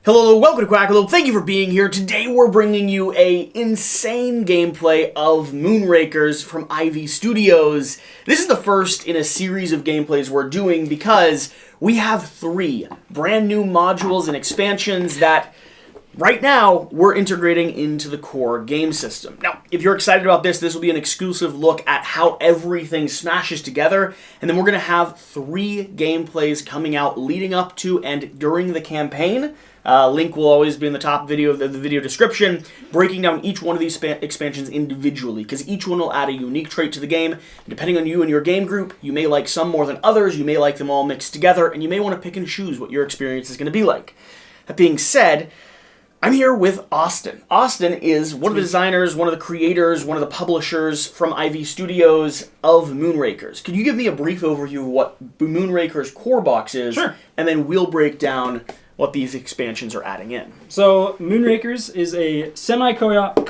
Hello, welcome to Quackalope. Thank you for being here. Today we're bringing you a insane gameplay of Moonrakers from Ivy Studios. This is the first in a series of gameplays we're doing because we have 3 brand new modules and expansions that right now we're integrating into the core game system. Now, if you're excited about this will be an exclusive look at how everything smashes together, and then we're going to have 3 gameplays coming out leading up to and during the campaign. Link will always be in the top video of the video description, breaking down each one of these expansions individually, because each one will add a unique trait to the game. And depending on you and your game group, you may like some more than others, you may like them all mixed together, and you may want to pick and choose what your experience is going to be like. That being said, I'm here with Austin. Austin is one of the designers, one of the creators, one of the publishers from Ivy Studios of Moonrakers. Could you give me a brief overview of what Moonrakers' core box is? Sure. And then we'll break down what these expansions are adding in. So, Moonrakers is a semi-co-op.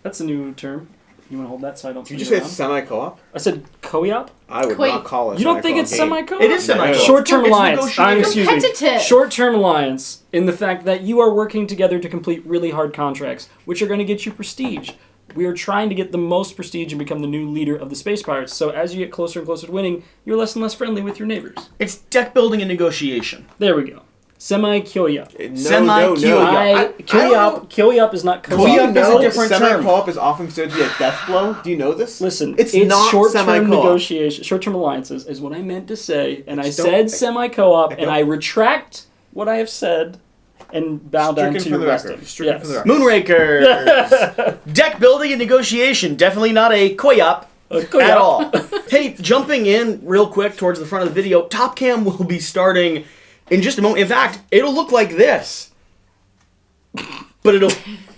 That's a new term. You want to hold that so I don't Did you just say semi-co-op? I said co-op? I would not call it. You don't think it's semi-co-op? It is semi-co-op. Short-term alliance. Competitive. Short-term alliance in the fact that you are working together to complete really hard contracts, which are going to get you prestige. We are trying to get the most prestige and become the new leader of the Space Pirates. So as you get closer and closer to winning, you're less and less friendly with your neighbors. It's deck building and negotiation. There we go. Semi-co-op. Co-op is not co-op. Co-op is a different term. Semi-co-op is often considered to be a death blow. Do you know this? Listen, it's not short-term semi-co-op. negotiation. Short-term alliances is what I meant to say, and I said semi-co-op, and I retract what I have said and bow down to your resting. Moonrakers. Deck building and negotiation. Definitely not a co-op. At all. Hey, jumping in real quick towards the front of the video, Top Cam will be starting in just a moment. In fact, it'll look like this. But it'll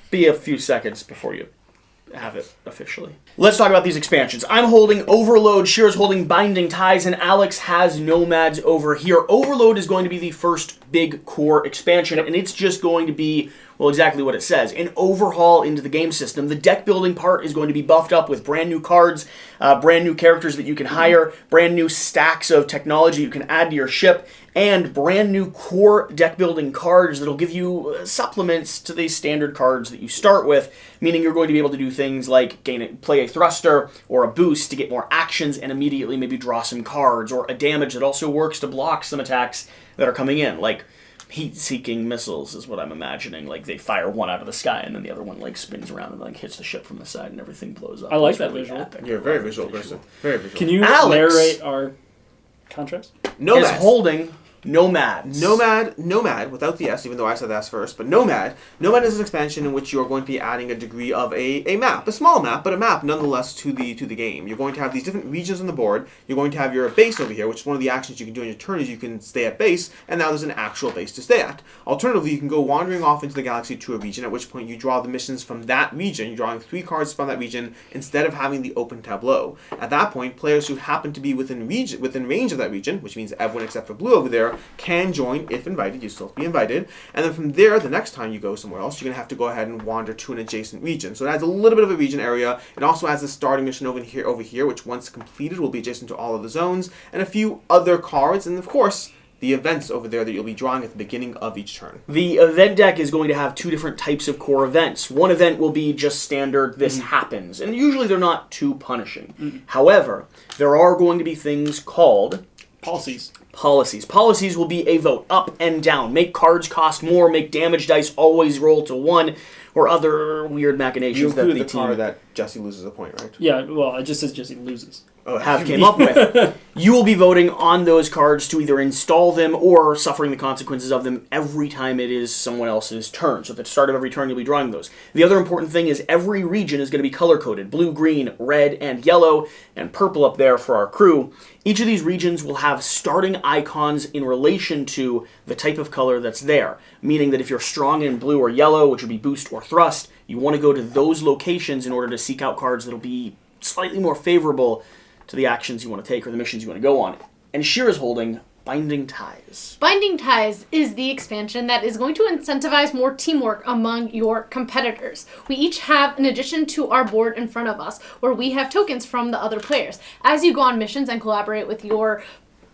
be a few seconds before you have it officially. Let's talk about these expansions. I'm holding Overload, Shear's holding Binding Ties, and Alex has Nomads over here. Overload is going to be the first big core expansion, and it's just going to be, well, exactly what it says, an overhaul into the game system. The deck building part is going to be buffed up with brand new cards, brand new characters that you can hire, brand new stacks of technology you can add to your ship, and brand new core deck building cards that'll give you supplements to the standard cards that you start with, meaning you're going to be able to do things like play a thruster or a boost to get more actions and immediately maybe draw some cards, or a damage that also works to block some attacks that are coming in, like heat-seeking missiles is what I'm imagining. Like they fire one out of the sky and then the other one like spins around and like hits the ship from the side and everything blows up. I like that visual. Epic. You're a very visual person. Very visual. Can you Alex narrate our contrast? Is holding Nomads. Nomad, without the S, even though I said the S first, but Nomad is an expansion in which you're going to be adding a degree of a map, a small map, but a map nonetheless to the game. You're going to have these different regions on the board. You're going to have your base over here, which is one of the actions you can do on your turn is you can stay at base, and now there's an actual base to stay at. Alternatively, you can go wandering off into the galaxy to a region, at which point you draw the missions from that region. You're drawing 3 cards from that region instead of having the open tableau. At that point, players who happen to be within range of that region, which means everyone except for blue over there, can join if invited. You still have to be invited. And then from there, the next time you go somewhere else, you're going to have to go ahead and wander to an adjacent region. So it adds a little bit of a region area. It also adds a starting mission over here, which once completed will be adjacent to all of the zones, and a few other cards, and of course, the events over there that you'll be drawing at the beginning of each turn. The event deck is going to have 2 different types of core events. One event will be just standard, this happens, and usually they're not too punishing. However, there are going to be things called Policies. Policies will be a vote up and down. Make cards cost more, make damage dice always roll to 1, or other weird machinations that the card that Jesse loses a point, right? Yeah, well, it just says Jesse loses. Came up with. You will be voting on those cards to either install them or suffering the consequences of them every time it is someone else's turn. So at the start of every turn, you'll be drawing those. The other important thing is every region is going to be color-coded. Blue, green, red, and yellow, and purple up there for our crew. Each of these regions will have starting icons in relation to the type of color that's there, meaning that if you're strong in blue or yellow, which would be boost or thrust, you want to go to those locations in order to seek out cards that'll be slightly more favorable to the actions you want to take or the missions you want to go on. And Sheer is holding Binding Ties. Binding Ties is the expansion that is going to incentivize more teamwork among your competitors. We each have an addition to our board in front of us where we have tokens from the other players. As you go on missions and collaborate with your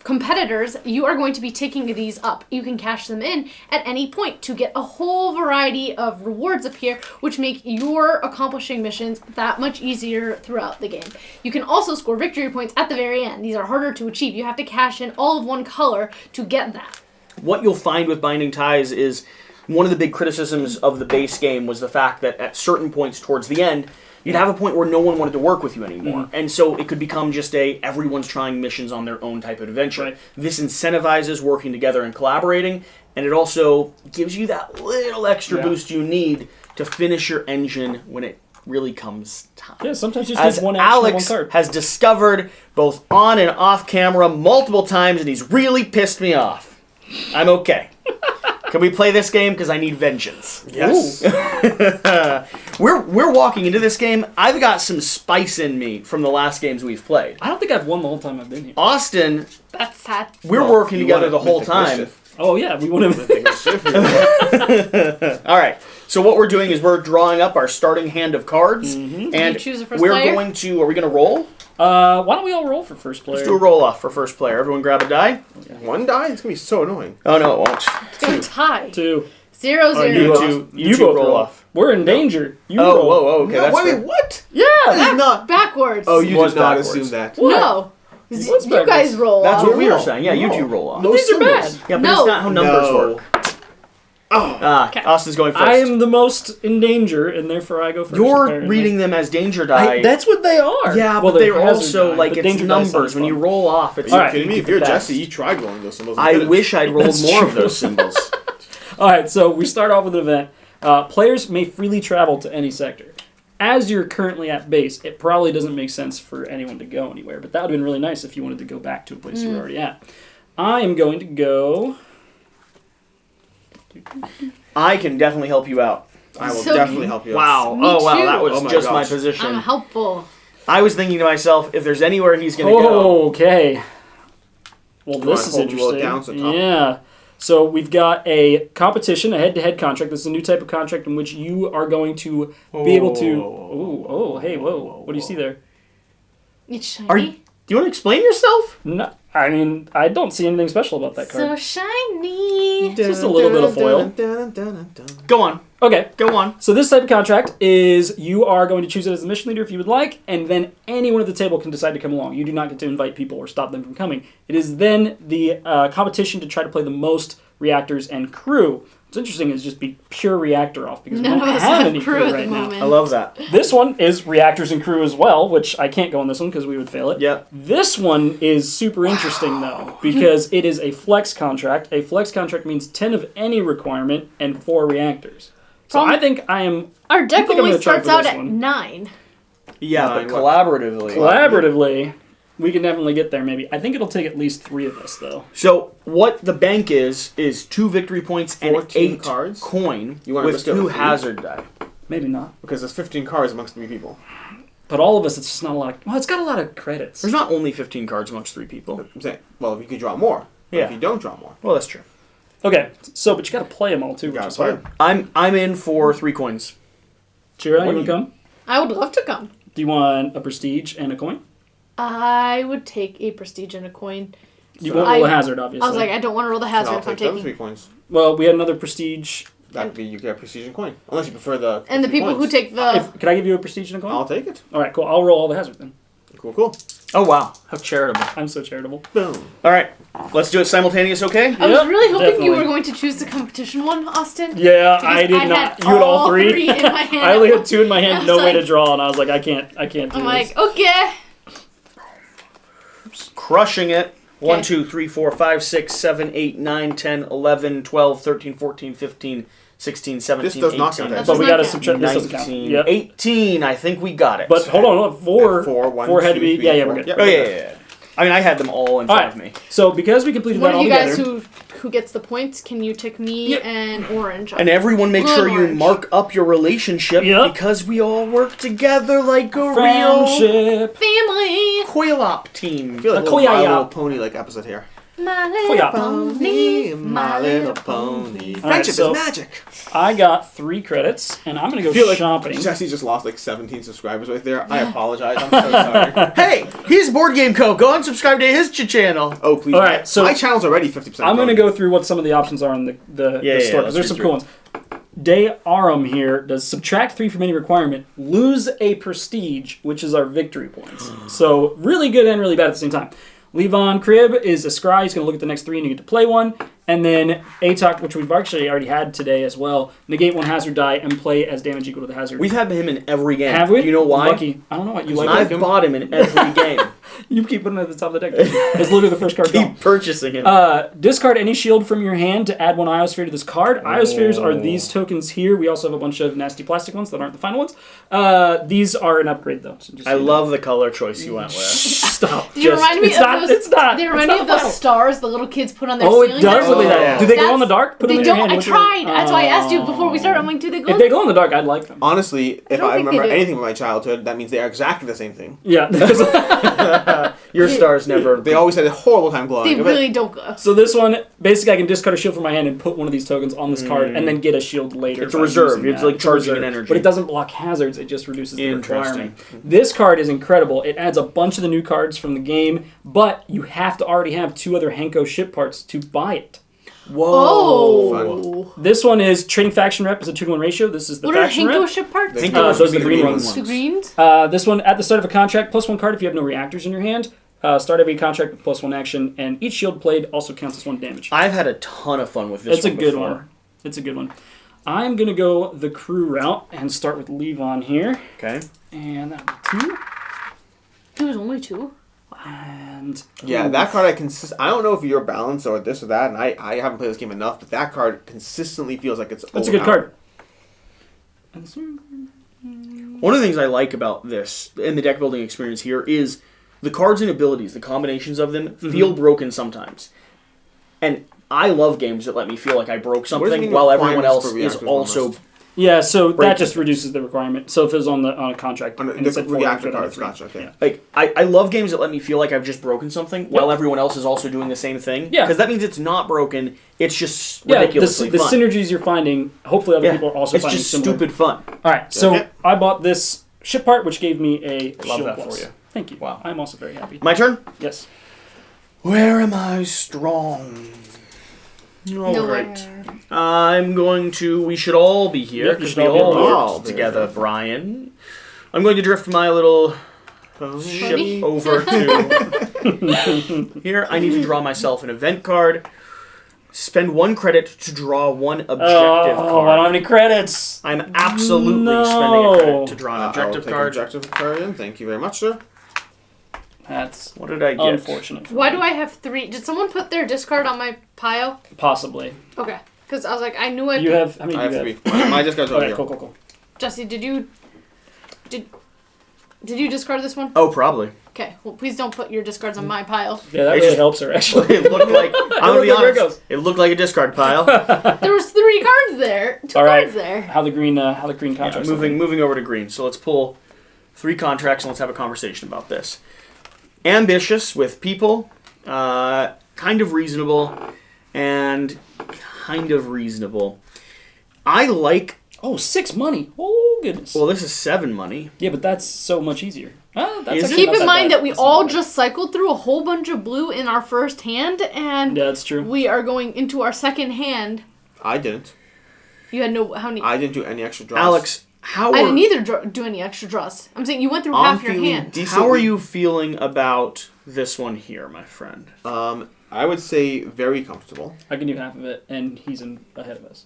competitors, you are going to be taking these up. You can cash them in at any point to get a whole variety of rewards appear, which make your accomplishing missions that much easier throughout the game. You can also score victory points at the very end. These are harder to achieve. You have to cash in all of one color to get that. What you'll find with Binding Ties is one of the big criticisms of the base game was the fact that at certain points towards the end, you'd have a point where no one wanted to work with you anymore. And so it could become just everyone's trying missions on their own type of adventure. Right. This incentivizes working together and collaborating, and it also gives you that little extra boost you need to finish your engine when it really comes time. Yeah, sometimes you just As need one action on Alex one card. has discovered both on and off camera multiple times, and he's really pissed me off. I'm okay. Can we play this game? Because I need vengeance. Yes. We're walking into this game. I've got some spice in me from the last games we've played. I don't think I've won the whole time I've been here. Austin, That's sad. we're working together the whole time. Oh yeah, we won him. All right. So what we're doing is we're drawing up our starting hand of cards, and You choose the first we're player? going to. Are we going to roll? Why don't we all roll for first player? Let's do a roll off for first player. Everyone grab a die. One die? It's gonna be so annoying. Oh no, it won't. It's going to tie. 2. 0, 0. You two both roll off. We're in danger. You Oh, roll. whoa, okay, No, that's wait, fair. what? Yeah. This is not. Backwards. Oh, you Was did not backwards. assume that. No. was You backwards. guys roll That's off. what we were roll. saying. Yeah, you No. two roll off. No These are bad. symbols. Yeah, but No. it's not how numbers No. work. Oh. Okay. Austin's going first. I am the most in danger, and therefore I go first. You're apparently. reading them as danger die. That's what they are. Yeah, Well, but they're hazard also die, like but it's danger die sounds numbers. When fun. you roll off, it's Are you Alright. kidding me? you If you're get the best. Jesse, you tried rolling those symbols. I wish I'd rolled That's more of true. those symbols. All right, so we start off with an event. Players may freely travel to any sector. As you're currently at base, it probably doesn't make sense for anyone to go anywhere, but that would have been really nice if you wanted to go back to a place you were already at. I am going to go... I can definitely help you out. I will So definitely help you out. Wow. Me Oh, wow. too. That was Oh my just my gosh. position. I'm helpful. I was thinking to myself, if there's anywhere he's going to go. Okay. Well, Come this on, is hold the roll interesting. down so top. Yeah. So we've got a competition, a head-to-head contract. This is a new type of contract in which you are going to be able to... Oh, hey, whoa. What do you see there? It's shiny. Are you, do you want to explain yourself? No, I mean, I don't see anything special about that so card. shiny. Just a little bit of foil. Go on. Okay. Go on. So this type of contract is you are going to choose it as the mission leader if you would like, and then anyone at the table can decide to come along. You do not get to invite people or stop them from coming. It is then the competition to try to play the most reactors and crew. What's interesting is just be pure reactor off because None we of don't us have have any crew crew at right the now. moment. I love that. This one is reactors and crew as well, which I can't go on this one because we would fail it. Yep. This one is super interesting though because it is a flex contract. A flex contract means 10 of any requirement and 4 reactors. So Problem- I think I am Our deck I think I'm only gonna try starts for out this at one. 9. Yeah, Nine, but what? collaboratively. collaboratively. We can definitely get there maybe. I think it'll take at least 3 of us though. So what the bank is 2 victory points and 14 8 cards? coin You wanna with risk it 2 with 3? hazard die. Maybe not. Because there's 15 cards amongst 3 people. But all of us, it's just not a lot of... Well, it's got a lot of credits. There's not only 15 cards amongst 3 people. I'm saying, well, if you could draw more. But Yeah. if you don't draw more, Well, that's true. Okay, so, but you gotta play them all too, you which gotta is play hard. them. I'm in for 3 coins. Chira, What you do wanna you- come? I would love to come. Do you want a prestige and a coin? I would take a prestige and a coin. You So- won't roll a I- hazard, obviously. I was like, I don't want to roll the So hazard I'll if I'm take them taking. 3 coins. Well, we had another prestige. That would be, you get a prestige and coin. Unless you prefer the And the 3 people who coins. take the. Can I give you a prestige and a coin? I'll take it. All right, cool. I'll roll all the hazard then. Cool. Oh, wow. How charitable. I'm so charitable. Boom. All right. Let's do it simultaneous, okay? I was Yep, really hoping definitely. you were going to choose the competition one, Austin. Yeah, Because I did I not. had You had all 3? in my hand. I only had 2 in my hand, I no was way to like- draw, and I was like, I can't do I'm this. like, okay. Crushing it. 1, Okay. 2, 3, 4, 5, 6, 7, 8, 9, 10, 11, 12, 13, 14, 15, 16, 17, This does not 18, count. That But does we not gotta count. subtract. This doesn't count. 19, Yep. 18. I think we got it. But hold on, 4. 4, 1, 4 had to 2, be. 3, Yeah, yeah, 4. we're good. Yep. Oh, yeah. I mean, I had them all in All front right. of me. So because we completed One that of all you guys together, who gets the points, can you tick me Yep. and Orange? And everyone make Blue sure and you orange. mark up your relationship Yep. because we all work together like a real friendship. Family. Quackalope team. I feel like a Koya. little Pony like episode here. My Oh, little yeah. pony, my little pony. All right, Friendship so- is magic. I got 3 credits, and I'm going to I feel go like shopping. Jesse just lost like 17 subscribers right there. I apologize. I'm so sorry. Hey, he's Board Game Co. Go and subscribe to his channel. Oh, please. All right, so- my channel's already 50%. I'm going to growing. go through what some of the options are in the Yeah, store, let's because there's read some through cool ones. De Arum here does subtract 3 from any requirement, lose a prestige, which is our victory points. So really good and really bad at the same time. Levon Crib is a scry. He's going to look at the next 3 and you get to play one. And then Atok, which we've actually already had today as well, negate 1 hazard die and play as damage equal to the hazard. We've had him in every game. Have we? Do you know why? Lucky. I don't know what you like. I've him. bought him in every game. You keep putting it at the top of the deck. It's literally the first card gone. Keep purchasing him. Discard any shield from your hand to add 1 Iosphere to this card. Iospheres are these tokens here. We also have a bunch of nasty plastic ones that aren't the final ones. These are an upgrade, though. So just I love the color choice you went with. Stop. They remind me it's of not, those. It's not. They it's remind not me of those final. stars the little kids put on their Oh, it ceiling. does look like that. Oh. Do they glow in the dark? Put them They in your don't. hand. I Look at tried. it. That's why I asked you before we started. I'm like, do they glow? If they glow in the dark, I'd like them. Honestly, if don't I think they remember do. anything from my childhood, that means they are exactly the same thing. Yeah. Your stars never. They always had a horrible time glowing. They really don't glow. So this one, basically, I can discard a shield from my hand and put one of these tokens on this card, and then get a shield later. It's a by reserve. using It's that. like a charging reserve. an energy. But it doesn't block hazards. It just reduces the Interesting. requirement. This card is incredible. It adds a bunch of the new cards from the game, but you have to already have 2 other Henko ship parts to buy it. Oh. This one is trading faction rep is a 2-to-1 ratio. This is the What are faction Hinko rep. ship parts? They- Those are the green ones. The greens? This one, at the start of a contract, +1 card if you have no reactors in your hand. Start every contract with +1 action, and each shield played also counts as 1 damage. I've had a ton of fun with this It's a one good before. one. It's a good one. I'm going to go the crew route and start with Levon here. Okay. And that'll be 2. It was only 2. And Yeah, that card I don't know if you're balanced or this or that, and I haven't played this game enough, but that card consistently feels like it's that's a good overpowered. card. And this one- One of the things I like about this and the deck building experience here is the cards and abilities, the combinations of them feel broken sometimes. And I love games that let me feel like I broke What does it something mean while everyone requirements else for is reactors also almost? Yeah, so that Break just it. reduces the requirement. So if it was on a contract, On and it said the 4, reactor it'd go down cards, to 3. gotcha, okay. like I love games that let me feel like I've just broken something while everyone else is also doing the same thing. Yeah. Because that means it's not broken, it's just Yeah, ridiculously the fun. synergies you're finding, hopefully other Yeah. people are also It's finding just similar. stupid fun. All right, so Okay. I bought this ship part, which gave me a Love shield that plus. for you. Thank you. Wow. I'm also very happy. My turn? Yes. Where am I strong? All right. I'm going to. We should all be here Yep, you because should we all be all here. worked together, Brian. I'm going to drift my little ship Funny. over to here. I need to draw myself an event card. Spend 1 credit to draw 1 objective I don't card. have any credits. I'm absolutely No. spending a credit to draw an I'll objective take card. Objective card in. Thank you very much, sir. That's What did I get? unfortunate. Why do I have 3? Did someone put their discard on my pile? Possibly. Okay. Because I was like, I knew I You picked- have. How many I do have you 3. My discard's over Okay, here. cool. Jesse, did you discard this one? Oh, probably. Okay. Well, please don't put your discards on my pile. Yeah, that It really just- helps her actually. It looked like. I'm gonna be Look where it honest. goes. It looked like a discard pile. There was 3 cards there. 2 All right. cards there. How the green Yeah, contracts. moving over to green. So let's pull 3 contracts and let's have a conversation about this. Ambitious with people, kind of reasonable, and kind of reasonable. I like. Oh, 6 money. Oh goodness. Well, this is 7 money. Yeah, but that's so much easier. Oh, that's Is it? actually Keep not in that mind bad. that we That's not all bad. just cycled through a whole bunch of blue in our first hand, and Yeah, that's true. we are going into our second hand. I didn't. You had no how many? I didn't do any extra draws. Alex, how I are, didn't either do any extra draws. I'm saying you went through I'm half your feeling hand. decently- how are you feeling about this one here, my friend? I would say very comfortable. I can do half of it, and he's ahead of us.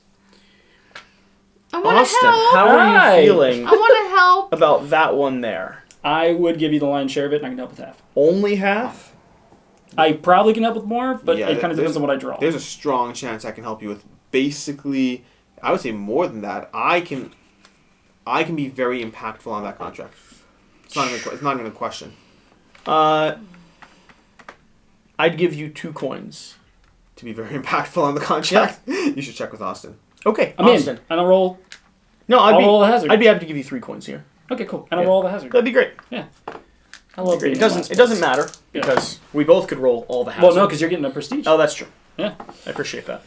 I want to Austin, help. how are Hi. you feeling I want to help. about that one there? I would give you the lion's share of it, and I can help with half. Only half? I probably can help with more, but Yeah, it kind of there's- depends on what I draw. There's a strong chance I can help you with basically, I would say more than that. I can be very impactful on that contract. It's not even a question. I'd give you 2 coins. To be very impactful on the contract, you should check with Austin. Okay, I'm Austin. in, and I'll roll. No, I'll roll the hazard. I'd be happy to give you 3 coins here. Okay, cool. And I'll roll the hazard. That'd be great. Yeah. I love being It in doesn't. last It doesn't place. matter Yeah. because we both could roll all the halves. Well, no, because you're getting a prestige. Oh, that's true. Yeah. I appreciate that.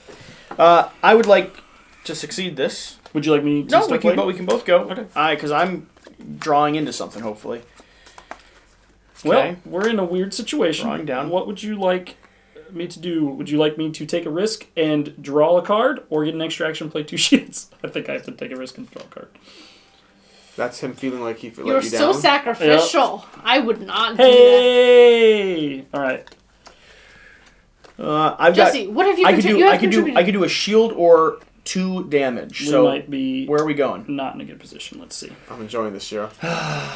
I would like to succeed this. Would you like me to No, start we playing? can both go. Okay. Because I'm drawing into something. Hopefully. Well, Okay. we're in a weird situation. Drawing down. What would you like me to do? Would you like me to take a risk and draw a card, or get an extra action and play 2 shields? I think I have to take a risk and draw a card. That's him feeling like he let You're you so down. sacrificial. I would not do Hey! All right. I've that. Jesse, what have you I could contributed? do. I could do a shield or 2 damage. We So might be where are we going? not in a good position. Let's see. I'm enjoying this, Shira.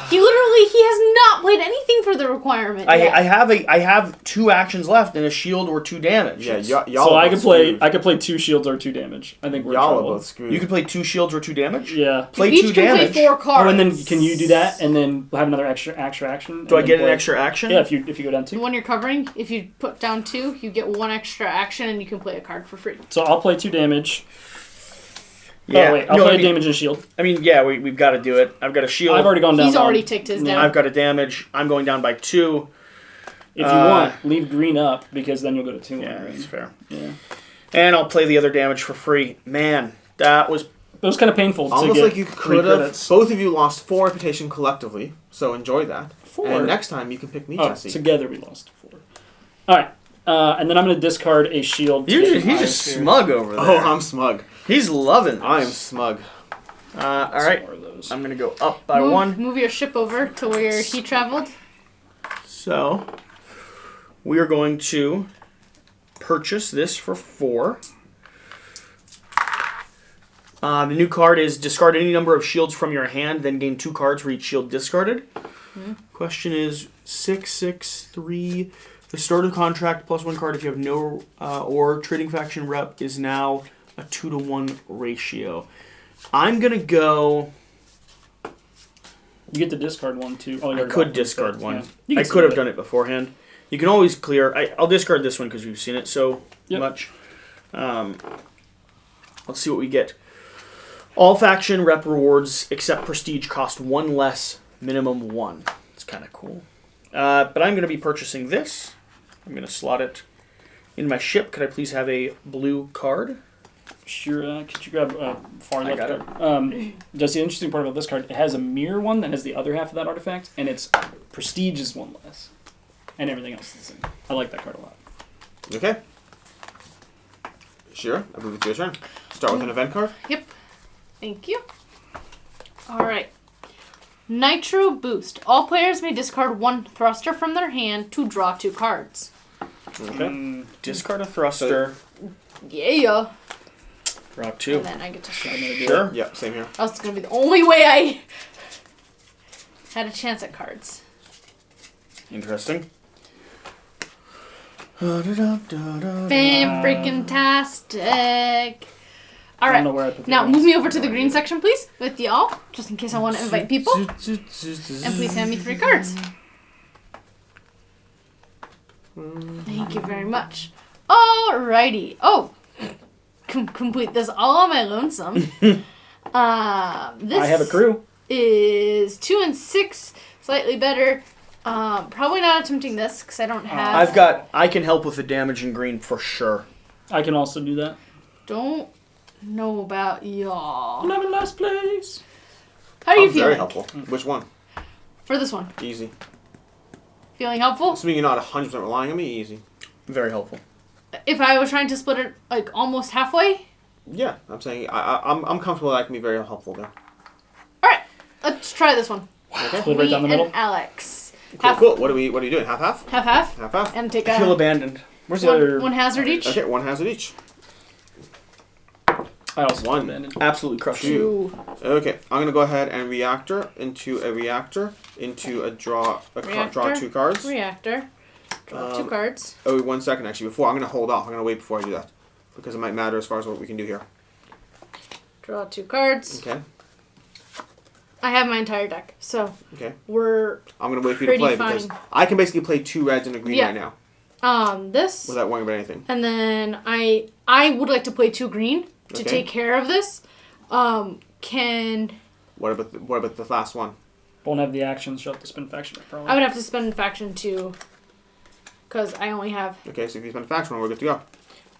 He has not played anything for the requirement yet. I have 2 actions left and a shield or 2 damage. Yeah, It's- y'all. So are I both could play. screwed. I could play 2 shields or 2 damage. I think we're in Y'all are trouble. both screwed. You could play 2 shields or 2 damage. Yeah. Play you 2 each can damage. play 4 cards. Oh, and then can you do that and then have another extra action? Do I and get then an play- extra action? Yeah, if you go down 2. When you're covering, if you put down 2, you get 1 extra action and you can play a card for free. So I'll play 2 damage. Yeah. Oh wait, I'll No, play I mean- damage and shield. I mean, yeah, we've got to do it. I've got a shield. I've already gone down. He's one. already ticked his down. I've got a damage. I'm going down by 2. If you want, leave green up because then you'll go to 2 Yeah, on green. that's fair. Yeah. And I'll play the other damage for free. Man, that was... It was kind of painful to Almost get like you 3 could have. credits. Both of you lost 4 reputation collectively, so enjoy that. 4. And next time you can pick me, Oh, Jesse. together we lost 4. All right, and then I'm going to discard a shield. to get He's just Biosphere. smug over there. Oh, I'm smug. He's loving this. I am smug. All right. More of those. I'm going to go up by 1. Move your ship over to where he traveled. So, we are going to purchase this for 4. The new card is discard any number of shields from your hand, then gain 2 cards for each shield discarded. Question is 663. The start of the contract plus 1 card if you have no or trading faction rep is now a 2-to-1 ratio. I'm gonna go. You get to discard 1 too. Oh, I you're could not. discard Yeah. 1. You I can could have save done it beforehand. You can always clear. I'll discard this one because we've seen it so Yep. much. Let's see what we get. All faction rep rewards except prestige cost 1 less, minimum 1. It's kind of cool. But I'm going to be purchasing this. I'm going to slot it in my ship. Could I please have a blue card? Sure. Could you grab a far I left got card? Just the interesting part about this card, it has a mirror one that has the other half of that artifact, and its prestige is 1 less, and everything else is the same. I like that card a lot. Okay. Shira, I believe it's your turn. Start with an event card. Yep. Thank you. Alright. Nitro Boost. All players may discard 1 thruster from their hand to draw 2 cards. Okay. Discard a thruster. Yeah. Draw 2. And then I get to start. Sure. Yeah, same here. That's going to be the only way I had a chance at cards. Interesting. Fan-freaking-tastic. I don't know Alright. where I put the Now, ones. move me over to the green section, please, with y'all, just in case I want to invite people. And please hand me 3 cards. Thank you very much. Alrighty. Oh, complete this all on my lonesome. This I have a crew. is 2 and 6, slightly better. Probably not attempting this because I don't have. I can help with the damage in green for sure. I can also do that. Don't know about y'all. I'm in last place. How are you I'm very feeling helpful. Which one? for this one? Easy. Feeling helpful? Assuming you're not 100% relying on me, easy. Very helpful. If I was trying to split it like almost halfway. Yeah, I'm saying I'm comfortable that I can be very helpful there. All right, let's try this one. Okay. Split right down the Me middle. and Alex. Cool, Half, cool. What are you doing? Half half? half, half, Half half? and take I feel a abandoned. Where's the other? one hazard each. Okay, 1 hazard each. I also 1. abandoned. Absolutely crushed you. 2. Okay, I'm gonna go ahead and reactor into a draw draw 2 cards. Reactor. Draw 2 cards. Oh, 1 second actually. Before I'm gonna hold off. I'm gonna wait before I do that because it might matter as far as what we can do here. Draw 2 cards. Okay. I have my entire deck, so Okay. we're I'm gonna wait for you to Pretty play because fine. I can basically play 2 reds and a green Yeah. right now this, without worrying about anything. and then I would like to play 2 green to Okay. take care of this. Can What about the last one? Won't have the actions. She'll have to spend faction. Probably. I would have to spend faction 2. Because I only have... Okay, so if you spend faction 1, we're good to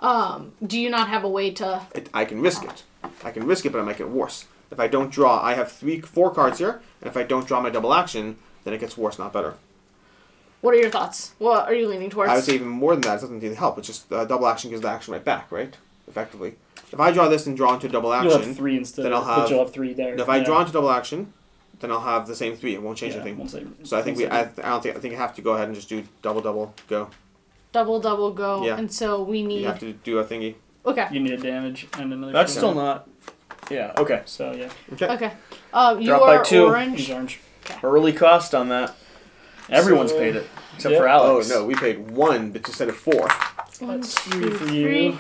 go. Do you not have a way to... I can risk it. I can risk it, but I might get worse. If I don't draw, I have 4 cards here, and if I don't draw my double action, then it gets worse, not better. What are your thoughts? What are you leaning towards? I would say even more than that, it doesn't really help. It's just double action gives the action right back, right? Effectively. If I draw this and draw into double action... You'll have 3 instead, then I'll have, but you'll have 3 there. If I draw into double action, then I'll have the same 3. It won't change Yeah, anything. won't say- So I think I think I have to go ahead and just do double go. Double go. Yeah. And so we need... You have to do a thingy. Okay. You need a damage and another. That's shield. still not. Yeah. Okay. So yeah. Okay. You Drop by are 2. orange. He's orange. Early cost on that. Everyone's So- paid it except Yeah. for Alex. Oh no, we paid 1, but instead of 4. 1, That's 2, 3 for 3. you.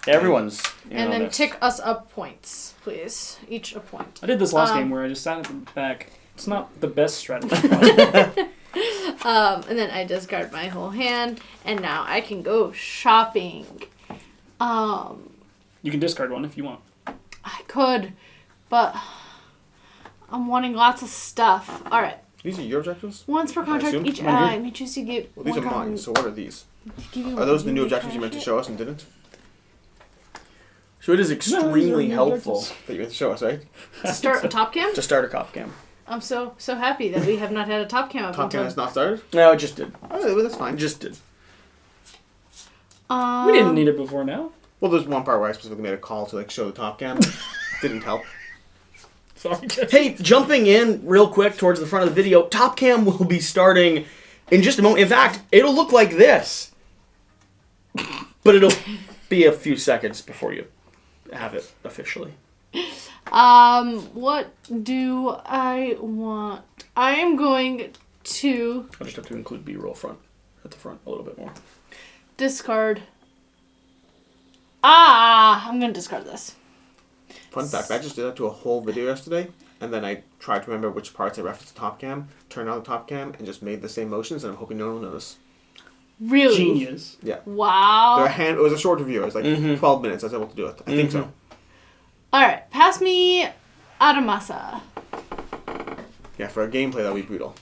Everyone's. And then this. tick us up points, please. Each a point. I did this last game where I just sat at the back. It's not the best strategy. And then I discard my whole hand, and now I can go shopping. You can discard one if you want. I could, but I'm wanting lots of stuff. All right. These are your objectives? Once per contract, assume. each Mine here. ally may choose to give Well, these are one mine, card. so what are these? Give you Are those the one new unique objectives you meant to card. show us and didn't? So it is No, extremely these are the helpful objectives. That you meant to show us, right? To start a top cam? to start a cop cam. I'm so happy that we have not had a top cam up Top 10 until... has not started? No, it just did. Oh, well, that's fine. It just did. We didn't need it before now. Well, there's one part where I specifically made a call to like show the top cam. Didn't help. Sorry. Hey, jumping in real quick towards the front of the video, Top Cam will be starting in just a moment. In fact, it'll look like this. But it'll be a few seconds before you have it officially. What do I want? I am going to I'll just have to include B-roll front at the front a little bit more. discard... I'm going to discard this. Fun fact, I just did that to a whole video yesterday, and then I tried to remember which parts I referenced the top cam, turned on the top cam, and just made the same motions, and I'm hoping no one will notice. Really? Genius. Yeah. Wow. It was a short review. It was like 12 minutes. I was able to do it. I think so. Alright, pass me Aramasa. Yeah, for a gameplay, that would be brutal.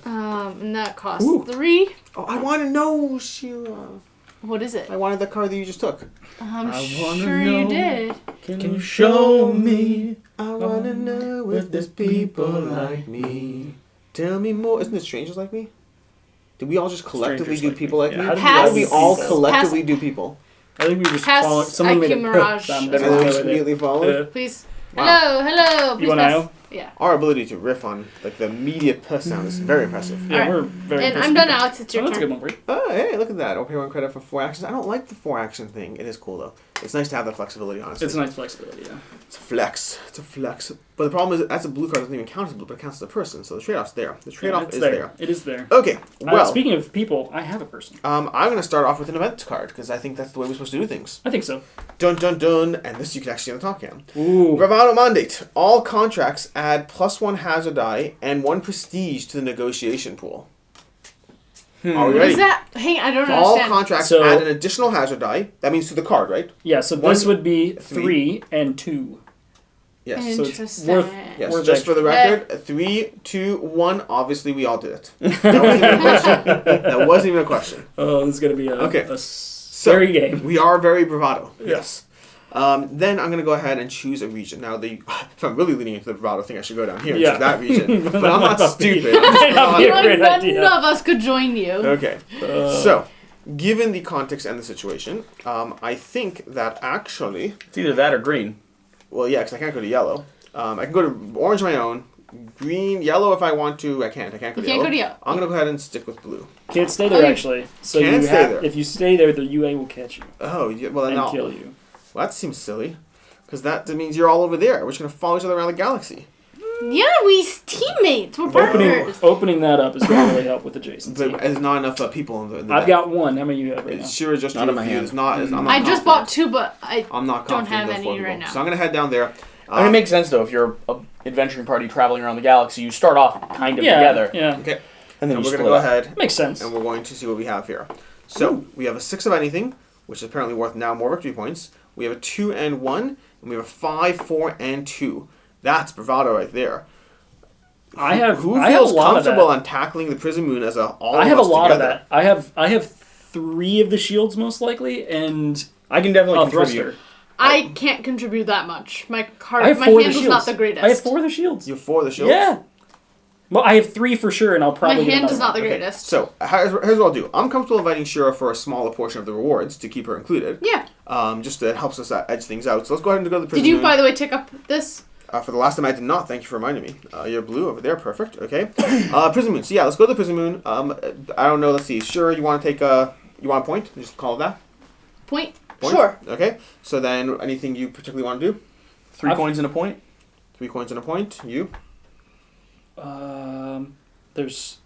And that costs Ooh. 3. Oh, I want to know, Sheila. What is it? I wanted the card that you just took. I'm I sure wanna you know. did. Can you show me? I want to know if there's people like me. Tell me more. Isn't it Strangers Like Me? Did we all just collectively Strangers do Like people Me. like Yeah, me? how did we all Did we do all people? collectively do people? I think we were just Pass following. Someone made IQ a Mirage. post. And then we just immediately followed? Please. Wow. Hello. Please You want pass. IO? Yeah. Our ability to riff on like the immediate puss sound is very impressive. Yeah, Alright. we're very. And impressed I'm done, with it. Alex. It's your Oh, that's a turn. good one for you. Oh, hey, look at that. I'll pay 1 credit for 4 actions. I don't like the 4 action thing. It is cool though. It's nice to have that flexibility, honestly. It's a nice flexibility. Yeah. It's a flex. It's a flex. But the problem is that's a blue card doesn't even count as blue, but it counts as a person. So the trade-off's there. The trade-off it's is there. there. It is there. Okay. Well, Speaking of people, I have a person. I'm going to start off with an event card because I think that's the way we're supposed to do things. I think so. Dun dun dun. And this you can actually see on the top cam. Ooh. Bravado Mandate. All contracts add +1 hazard die and 1 prestige to the negotiation pool. Are we What ready? is that? Hang on, I don't All understand. contracts So- add an additional hazard die. That means to the card, right? Yeah. So One, this would be 3. 3 and 2. Yes. So it's Interesting. worth- Yes, We're just for the like- record, 3, 2, 1. Obviously, we all did it. That wasn't even a question. That wasn't even a question. Oh, this is gonna be a Okay. scary game. We are very bravado. Yes. Then I'm going to go ahead and choose a region. Now, if I'm really leaning into the bravado thing, I should go down here and Yeah. choose that region. But I'm not Might be- stupid. I'm just might not be a bravado. great None idea. of us could join you. Okay. So, given the context and the situation, I think that actually... It's either that or green. Well, yeah, because I can't go to yellow. I can go to orange on my own. Green, yellow if I want to. I can't. I can't go to You can't yellow. go to yellow. I'm going to go ahead and stick with blue. Can't stay there Okay. actually. So Can't you stay have, there. if you stay there, the UA will catch you Oh, yeah, well, then and I'll... kill you. Well, that seems silly. Because that means you're all over there. We're just going to follow each other around the galaxy. Yeah, we teammates. We're partners. Opening that up is going to really help with adjacency. But there's not enough people in the I've deck. got one. How many do you have right now? It's sure just Not in my hand. It's not, I'm not I just confident. bought 2, but I I'm not don't confident have in any those right people. now. So I'm going to head down there. I mean, it makes sense though if you're an adventuring party traveling around the galaxy. You start off kind of together, Yeah. Okay. and then And you we're split going to go up. ahead Makes sense. and we're going to see what we have here. So we have a 6 of anything, which is apparently worth now more victory points. We have a 2 and 1, and we have a 5, 4, and 2. That's bravado right there. Who I have a feels lot of comfortable that. on tackling the Prison Moon as all I of have a us lot together? of that. I have 3 of the shields most likely, and I can definitely a contribute. thruster. I can't contribute that much. My I have my 4 of hand the was shields. not the greatest. I have 4 of the shields. You have 4 of the shields? Yeah. Well, I have 3 for sure, and I'll My probably get hand another is not the one. greatest. So, here's what I'll do. I'm comfortable inviting Shira for a smaller portion of the rewards to keep her included. Yeah. Just that helps us edge things out. So let's go ahead and go to the Prison Did you, Moon. by the way, tick up this? For the last time I did not. Thank you for reminding me. You're blue over there. Perfect. Okay. Prison Moon. So yeah, let's go to the Prison Moon. I don't know. Let's see. Sure, you want to take you want a point? Just call it that. Point? Point? Sure. Okay. So then, anything you particularly want to do? 3 coins and a point. 3 coins and a point. You? There's.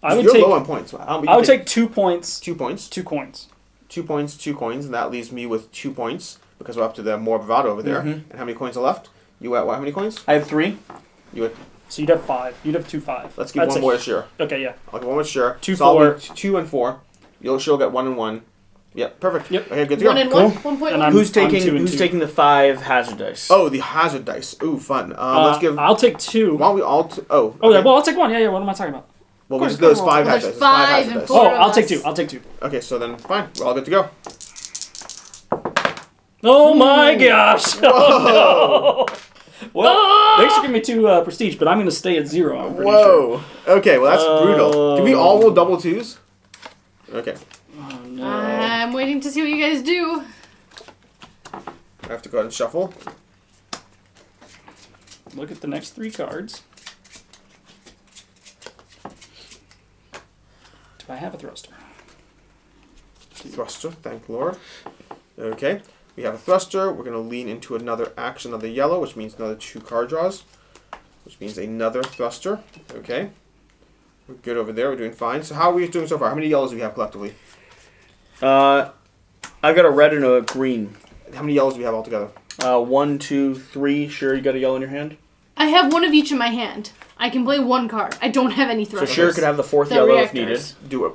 I would You're take. low on points. I would take 2 points. 2 points. 2 coins. 2 points. 2 coins, and that leaves me with 2 points because we're up to the more bravado over there. Mhm. And how many coins are left? You at what? How many coins? I have 3. You at. So you'd have 5. You'd have 2 5. Let's give one more to Shira. Okay, yeah. I'll give one more to Shira. 2 So I'll 4. be 2 and 4. She'll get 1 and 1. Yep. Perfect. Yep. Okay. Good to One go. and Cool. 1? 1 And point. Who's 2 and taking 2. the 5 hazard dice? Oh, the hazard dice. Ooh, fun. Let's give. I'll take 2. Why don't we all? Oh, okay. yeah. Well, I'll take 1. Yeah. What am I talking about? Well, Of there's course, 5 well, hazard there's dice. 5 hazard and dice. 4. Oh, of I'll take us. 2. I'll take 2. Okay, so then fine. We're all good to go. Oh my gosh! Whoa. Oh, no. Well, thanks for giving me 2 prestige, but I'm going to stay at 0. I'm pretty sure. Whoa. Okay, well that's brutal. Did we all roll double 2s? Okay. Oh no! I'm waiting to see what you guys do. I have to go ahead and shuffle. Look at the next 3 cards. Do I have a thruster? Thruster, thank Lord. Okay, we have a thruster. We're going to lean into another action of the yellow, which means another 2 card draws, which means another thruster. Okay, we're good over there. We're doing fine. So how are we doing so far? How many yellows do we have collectively? I've got a red and a green. How many yellows do we have altogether? 1, 2, 3. Sure, you got a yellow in your hand. I have 1 of each in my hand. I can play 1 card. I don't have any So thrusters. sure could have the 4th The yellow if reactors. needed. Do it.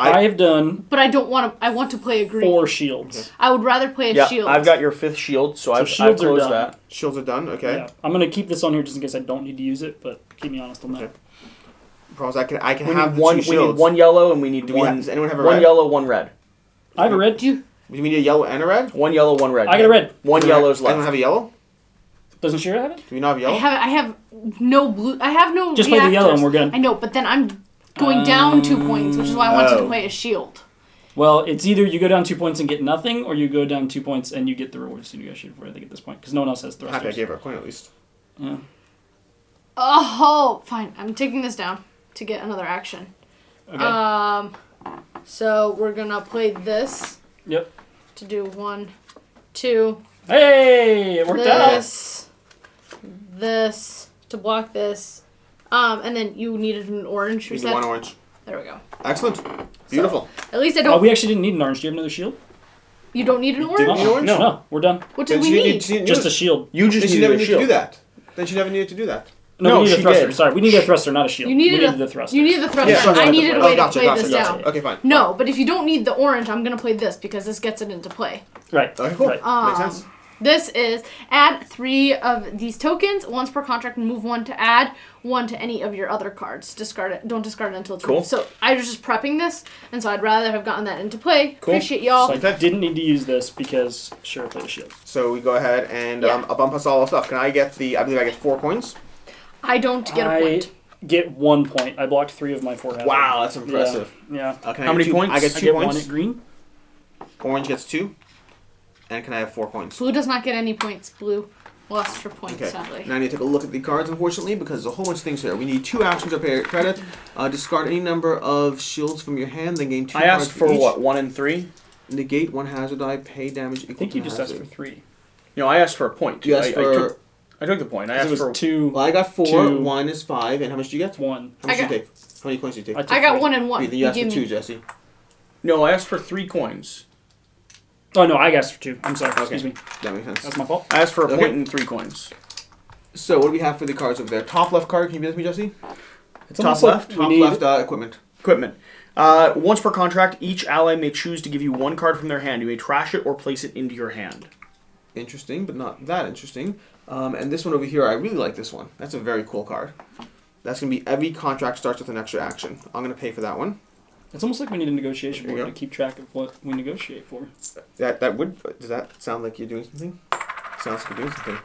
I have done But I don't want to. I want to play a green. 4 shields. I would rather play a Yeah, shield. I've got your 5th shield, so I've shields are closed done. that. Shields are done. Okay. Yeah, I'm going to keep this on here just in case I don't need to use it, but keep me honest on that. Okay. Problem is I can We have need the one. 2 We shields. need 1 yellow and we need Do we one. have, does anyone have a 1 red? yellow, 1 red. I have a red. Do you? Do we need a yellow and a red? 1 yellow, 1 red. I got a red. 1 yellow's Anyone left. have a yellow? Doesn't Shira have it? Do we not have yellow? I have no blue. I have no. Just play the yellow and reactors. we're good. I know, but then I'm going down 2 points, which is why I wanted to play a shield. Well, it's either you go down 2 points and get nothing, or you go down 2 points and you get the rewards to negotiate for, I think, at this point. Because no one else has Happy I thrusters. gave her a coin at least. Yeah. Oh, fine. I'm taking this down to get another action. Okay. So we're gonna play this Yep. to do 1, 2. Hey! It worked out! This to block this. And then you needed an orange. We You need said. 1 orange. There we go. Excellent. Beautiful. At least I Oh, don't. we actually didn't need an orange. Do you have another shield? You don't need an didn't orange. need an orange? No, we're done. What did Then we she need? didn't- she didn't Just use a it. shield. You just Then she needed never a needed to shield. do that. Then she never needed to do that. No, No, we need a she thruster. did. Sorry, we needed a thruster, not a shield. You needed we a- needed the thruster. You needed the thruster. Yeah, sorry, I needed a way gotcha, to play gotcha, this gotcha. down. Okay, fine. No, but if you don't need the orange, I'm gonna play this because this gets it into play. Right. Okay, cool. Right. Makes sense. This is add 3 of these tokens once per contract and move 1 to add 1 to any of your other cards. Discard it. Don't discard it until it's Cool. removed. So I was just prepping this, and so I'd rather have gotten that into play. Cool. Appreciate y'all. So I didn't need to use this because Shira played a shield. So we go ahead and Yeah. I'll bump us all our stuff. Can I get I believe I get 4 coins. I don't get a point. Get 1 point. I blocked 3 of my 4 hazard. Wow, that's impressive. Yeah. Can I How get many 2 points? I get I 2 get 1 points. at green. Orange gets 2. And can I have 4 points? Blue does not get any points. Blue lost her points, Okay. sadly. Now I need to take a look at the cards, unfortunately, because there's a whole bunch of things here. We need 2 actions or pay credit. Discard any number of shields from your hand, then gain 2 I cards asked for each. what, 1 and 3? Negate 1 hazard die, pay damage equal I think to you just asked hazard. for 3. No, I asked for a point. You asked for... I took the point. I It asked was for 2, Well, I got 4. 2. 1 is 5. And how much do you get? 1. How much I do you take? How many points do you take? took I got 3. 1 and 1. Wait, then you asked for gave 2, me- Jesse. No, I asked for 3 coins. Oh, no, I asked for 2. I'm sorry. Okay. Excuse me. That makes sense. That's my fault. I asked for a Okay. point and 3 coins. So what do we have for the cards over there? Top left card, can you give it to me, Jesse? It's Top almost like left? we Top need- left equipment. Equipment. Once per contract, each ally may choose to give you 1 card from their hand. You may trash it or place it into your hand. Interesting, but not that interesting. And this one over here, I really like this one. That's a very cool card. That's going to be every contract starts with an extra action. I'm going to pay for that one. It's almost like we need a negotiation There you board to keep track of what we negotiate for. That would... Does that sound like you're doing something? Sounds like you're doing something.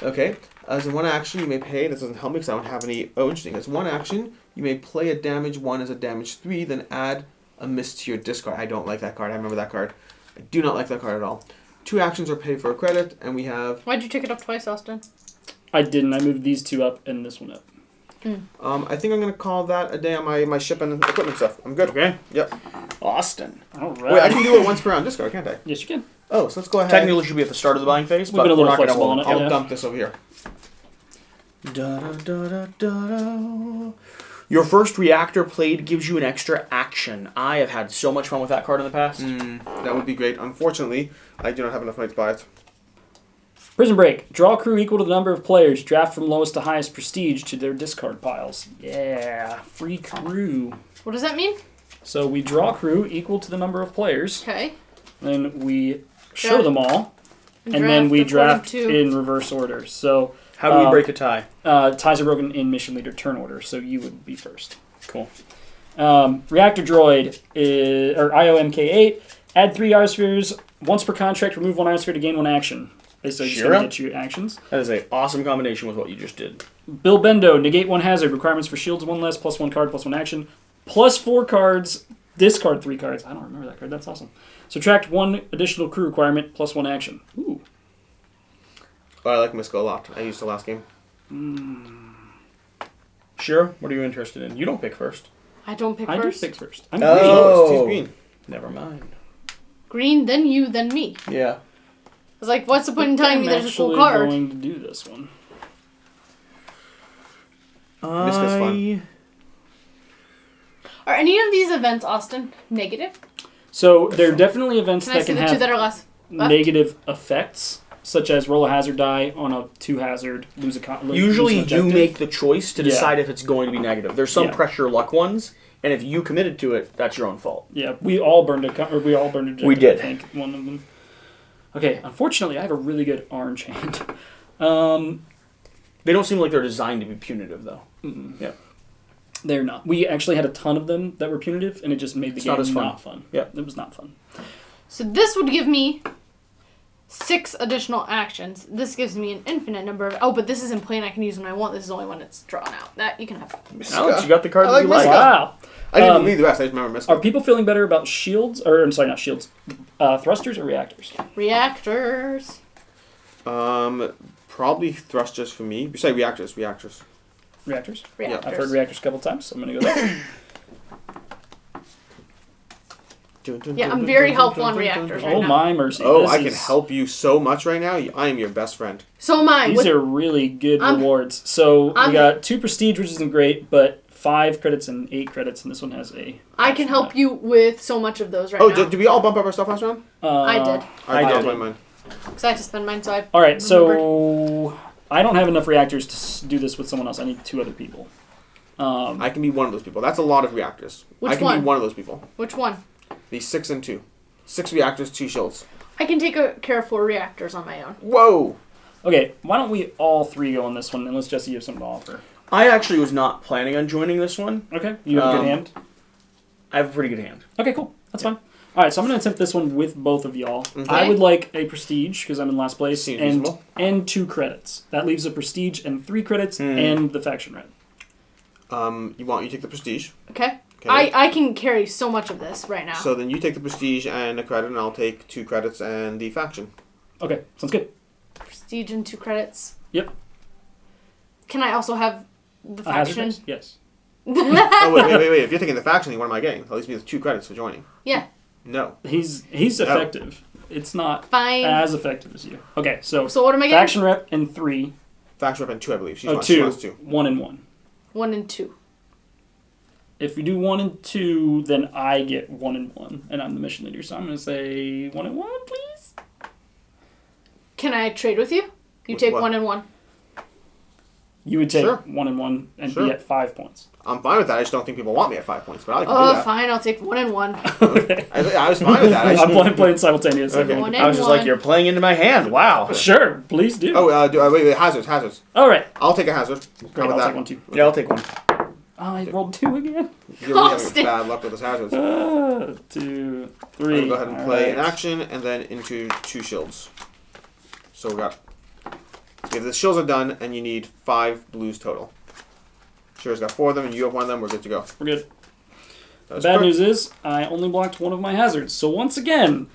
Okay. As in one action, you may pay... This doesn't help me because I don't have any... Oh, interesting. As one action, you may play a damage 1 as a damage 3, then add a miss to your discard. I don't like that card. I remember that card. I do not like that card at all. 2 actions are paid for a credit, and we have... Why'd you take it up twice, Austin? I didn't. I moved these 2 up and this one up. I think I'm going to call that a day on my ship and equipment stuff. I'm good. Okay. Yep. Austin. All right. Wait, I can do it once per round discard, can't I? Yes, you can. Oh, so let's go ahead. Technically, it should be at the start of the buying phase, We've but been a little we're not gonna flexible hold on it. I'll Yeah. dump this over here. Da-da-da-da-da-da. Your first reactor played gives you an extra action. I have had so much fun with that card in the past. That would be great. Unfortunately, I do not have enough money to buy it. Prison Break. Draw crew equal to the number of players. Draft from lowest to highest prestige to their discard piles. Yeah. Free crew. What does that mean? So we draw crew equal to the number of players. Okay. Then we show Draft. them all. And then we draft according to- in reverse order. So How do we break a tie? ties are broken in mission leader turn order. So you would be first. Cool. Reactor Droid, or IOMK8. Add 3 Iospheres. Once per contract, remove 1 Iosphere to gain 1 action. Basically, just Sure. gonna get you actions. That is an awesome combination with what you just did. Bill Bendo, negate 1 hazard. Requirements for shields 1 less, +1 card, +1 action. +4 cards, discard 3 cards. I don't remember that card, that's awesome. Subtract 1 additional crew requirement, +1 action. Ooh. Oh, I like Misko a lot. I used the last game. Sure. What are you interested in? You don't pick first. I don't pick I do first. pick first. I'm Oh. green. Oh, he's green. Never mind. Green, then you, then me. Yeah. I was like, what's the point in telling me there's a cool I'm card? actually going to do this one. Misko's fun. Are any of these events, Austin, negative? So there are definitely events Can I that see can the 2 have that are left? negative effects, such as roll a hazard die on a 2 hazard, lose a Usually lose an you objective. make the choice to Yeah. decide if it's going to be negative. There's some Yeah. pressure luck ones, and if you committed to it, that's your own fault. Yeah, we all burned a we all burned a objective, We did. I think, one of them. Okay, unfortunately, I have a really good orange hand. They don't seem like they're designed to be punitive, though. Yeah. They're not. We actually had a ton of them that were punitive, and it just made the It's game not as fun. not fun. Yeah. It was not fun. So this would give me 6 additional actions. This gives me an infinite number of... Oh, but this isn't plain. I can use when I want. This is only when it's drawn out. That you can have. Alex, you got the card I that you like like. Misko. Wow. I didn't even read the rest. I just remember Misko. Are people feeling better about shields, or I'm sorry, not shields, thrusters or reactors? Reactors. Probably thrusters for me. Besides reactors. Reactors? Reactors. I've heard reactors a couple times, so I'm going to go there. Yeah, I'm very helpful on reactors right Oh now. my mercy. Oh, This I can is- help you so much right now. I am your best friend. So am I. These With- are really good I'm- rewards. So we I'm- got 2 prestige, which isn't great, but 5 credits and 8 credits, and this one has a... I can help you with so much of those right Oh, now. did we all bump up our stuff last round? I did. I I'll did. buy mine. Because I had to spend mine, so I All right, remembered. so I don't have enough reactors to do this with someone else. I need 2 other people. I can be one of those people. That's a lot of reactors. Which I can one? be one of those people. Which one? The 6 and 2. 6 reactors, 2 shields. I can take care of 4 reactors on my own. Whoa! Okay, why don't we all 3 go on this one, unless Jesse, you have something to offer. I actually was not planning on joining this one. Okay, you have a good hand? I have a pretty good hand. Okay, cool. That's fine. All right, so I'm going to attempt this one with both of y'all. Okay. I would like a prestige, because I'm in last place, Seems and reasonable. 2 credits. That leaves a prestige and 3 credits, and the faction red. You take the prestige. Okay? Okay. I can carry so much of this right now. So then you take the prestige and a credit, and I'll take 2 credits and the faction. Okay, sounds good. Prestige and 2 credits. Yep. Can I also have the A hazard faction? dice? Yes. Oh, wait. If you're taking the faction, then what am I getting? At least me with 2 credits for joining. Yeah. No. He's effective. It's not Fine. as effective as you. Okay, so So what am I getting? faction rep and 3. Faction rep and 2, I believe. She 2. wants 2. 1 and 1. 1 and 2. If we do 1 and 2, then I get 1 and 1, and I'm the mission leader. So I'm going to say 1 and 1, please. Can I trade with you? You With take what? 1 and 1. You would take Sure. 1 and 1 and Sure. be at 5 points. I'm fine with that. I just don't think people want me at 5 points, but I can do Oh, that. fine. I'll take 1 and 1. Okay. I was fine with that. I just, I'm playing simultaneous. Okay. everyone. 1 I was and just 1. like, you're playing into my hand. Wow. Sure, please do. wait, hazards. All right. I'll take a hazard. How Great, about I'll that? take 1 too. Yeah, I'll take one. Oh, I rolled 2 again. You're really having bad luck with those hazards. 2, I'm 3. gonna go ahead and play an Alright. action and then into 2 shields. So we got. Okay, the shields are done, and you need 5 blues total. Sherry's got 4 of them, and you have 1 of them. We're good to go. We're good. That was Bad quick. news is, I only blocked 1 of my hazards. So once again,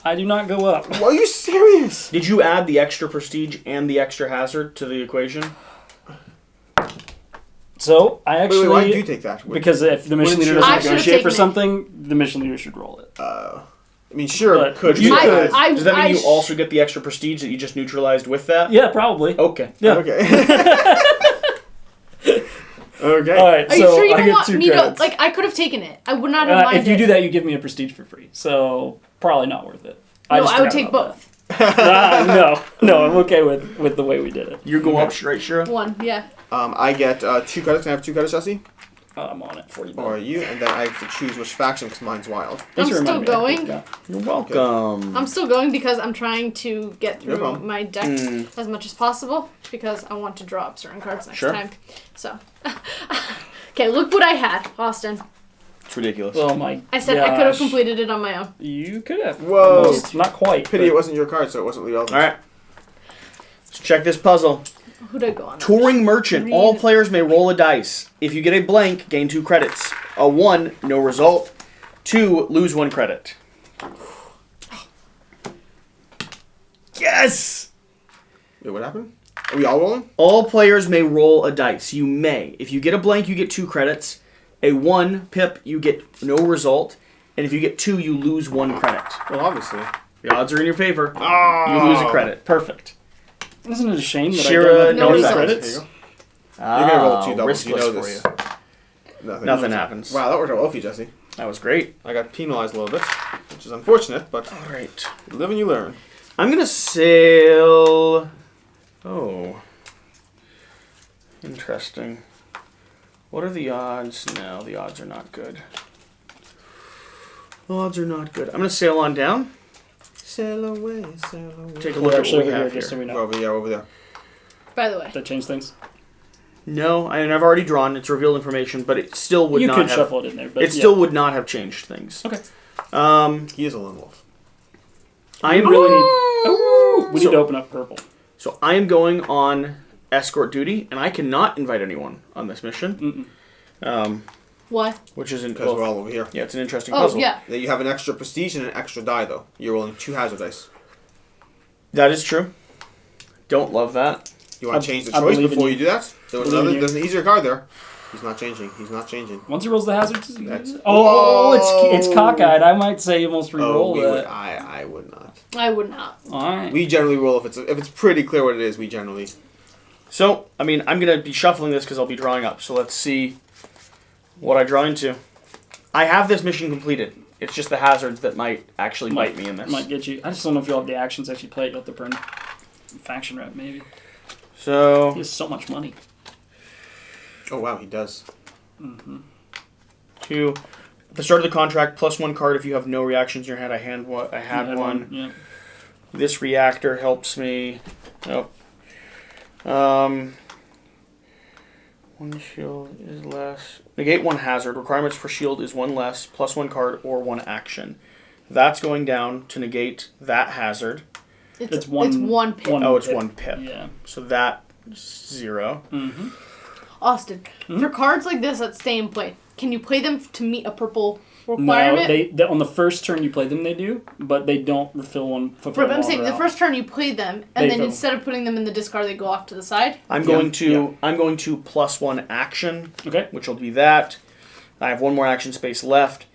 I do not go up. Are you serious? Did you add the extra prestige and the extra hazard to the equation? So I actually, Wait, why did you take that? because if the mission leader I doesn't should've negotiate for taken it. something, the mission leader should roll it. I mean, sure, But could you but- could. Does that mean you also get the extra prestige that you just neutralized with that? Yeah, probably. Okay. Yeah. Okay. Okay. All right. Are you so sure you I don't get want 2 me to? credits. Like, I could have taken it. I would not have minded. If you do that, you give me a prestige for free. So probably not worth it. No, just I would forgot take about both. that. No, I'm okay with the way we did it. You go up straight, Shira? 1, yeah. I get 2 credits. Can I have 2 credits, Jesse? I'm on it for you. Or you? And then I have to choose which faction because mine's wild. Thanks I'm for still reminding me. going. Yeah. You're welcome. I'm still going because I'm trying to get No through problem. my deck as much as possible because I want to draw up certain cards next Sure. time. So, okay, look what I had, Austin. It's ridiculous. Oh my. I said I could have gosh. completed it on my own. You could have. Whoa. Almost. Not quite. Pity but- it wasn't your card, so it wasn't relevant. All right. Let's check this puzzle. Who'd I go on? Touring Merchant. Read. All players may roll a dice. If you get a blank, gain 2 credits. A 1, no result. 2, lose 1 credit. Yes! Wait, what happened? Are we all rolling? All players may roll a dice. You may. If you get a blank, you get 2 credits. A 1, Pip, you get no result. And if you get 2, you lose 1 credit. Well, obviously. The odds are in your favor. Oh. You lose a credit. Perfect. Isn't it a shame that Shira, I don't have no any results. credits? There you go. You're gonna roll 2 doubles. Riskless You know for this. you. Nothing happens. Wow, that worked out well for you, Jesse. That was great. I got penalized a little bit, which is unfortunate, but All right. you live and you learn. I'm going to sail... Oh. Interesting. What are the odds? No, the odds are not good. The odds are not good. I'm going to sail on down. Sail away, sail away. Take a We're look at actually what we over here, have just so here. we We're know. over there, over there. By the way. That changed things. No, I've already drawn. It's revealed information, but it still would You not could have... shuffle it in there, but It still would not have changed things. Okay. He is a lone wolf. I am really need. We need to open up purple. So I am going on escort duty, and I cannot invite anyone on this mission. Why? Which isn't... Because we're all over here. Yeah, it's an interesting Oh, puzzle. yeah. Then you have an extra prestige and an extra die, though. You're rolling 2 hazard dice. That is true. Don't love that. You want I- to change the I choice believe in before you. you do that? There was Believe in another. you. There's an easier card there. He's not changing. He's not changing. Once he rolls the hazards, That's- it's cockeyed. I might say almost Oh, re-roll we would. that. I would not. I would not. All right. We generally roll if it's pretty clear what it is. We generally. So, I mean, I'm going to be shuffling this because I'll be drawing up. So let's see what I draw into. I have this mission completed. It's just the hazards that might actually bite me in this. Might get you. I just don't know if you'll have the actions to actually play it. You'll have to burn faction rep, maybe. So, He has so much money. Oh wow, he does. at the start of the contract, +1 card if you have no reactions in your hand. I had one. Yeah. This reactor helps me. Oh. One shield is less. Negate 1 hazard. Requirements for shield is 1 less, +1 card, or 1 action. That's going down to negate that hazard. It's one- It's one pip. one- Oh, it's pip. 1 pip. Yeah. So that 0. Austin, Hmm? for cards like this that stay in play, can you play them to meet a purple No, requirement? they on the first turn you play them, they do, but they don't fulfill one. Fulfill But I'm one saying the out. first turn you play them, They and then fill. instead of putting them in the discard, they go off to the side. I'm Yeah, going to yeah. I'm going to +1 action, Okay. which will be that. I have 1 more action space left.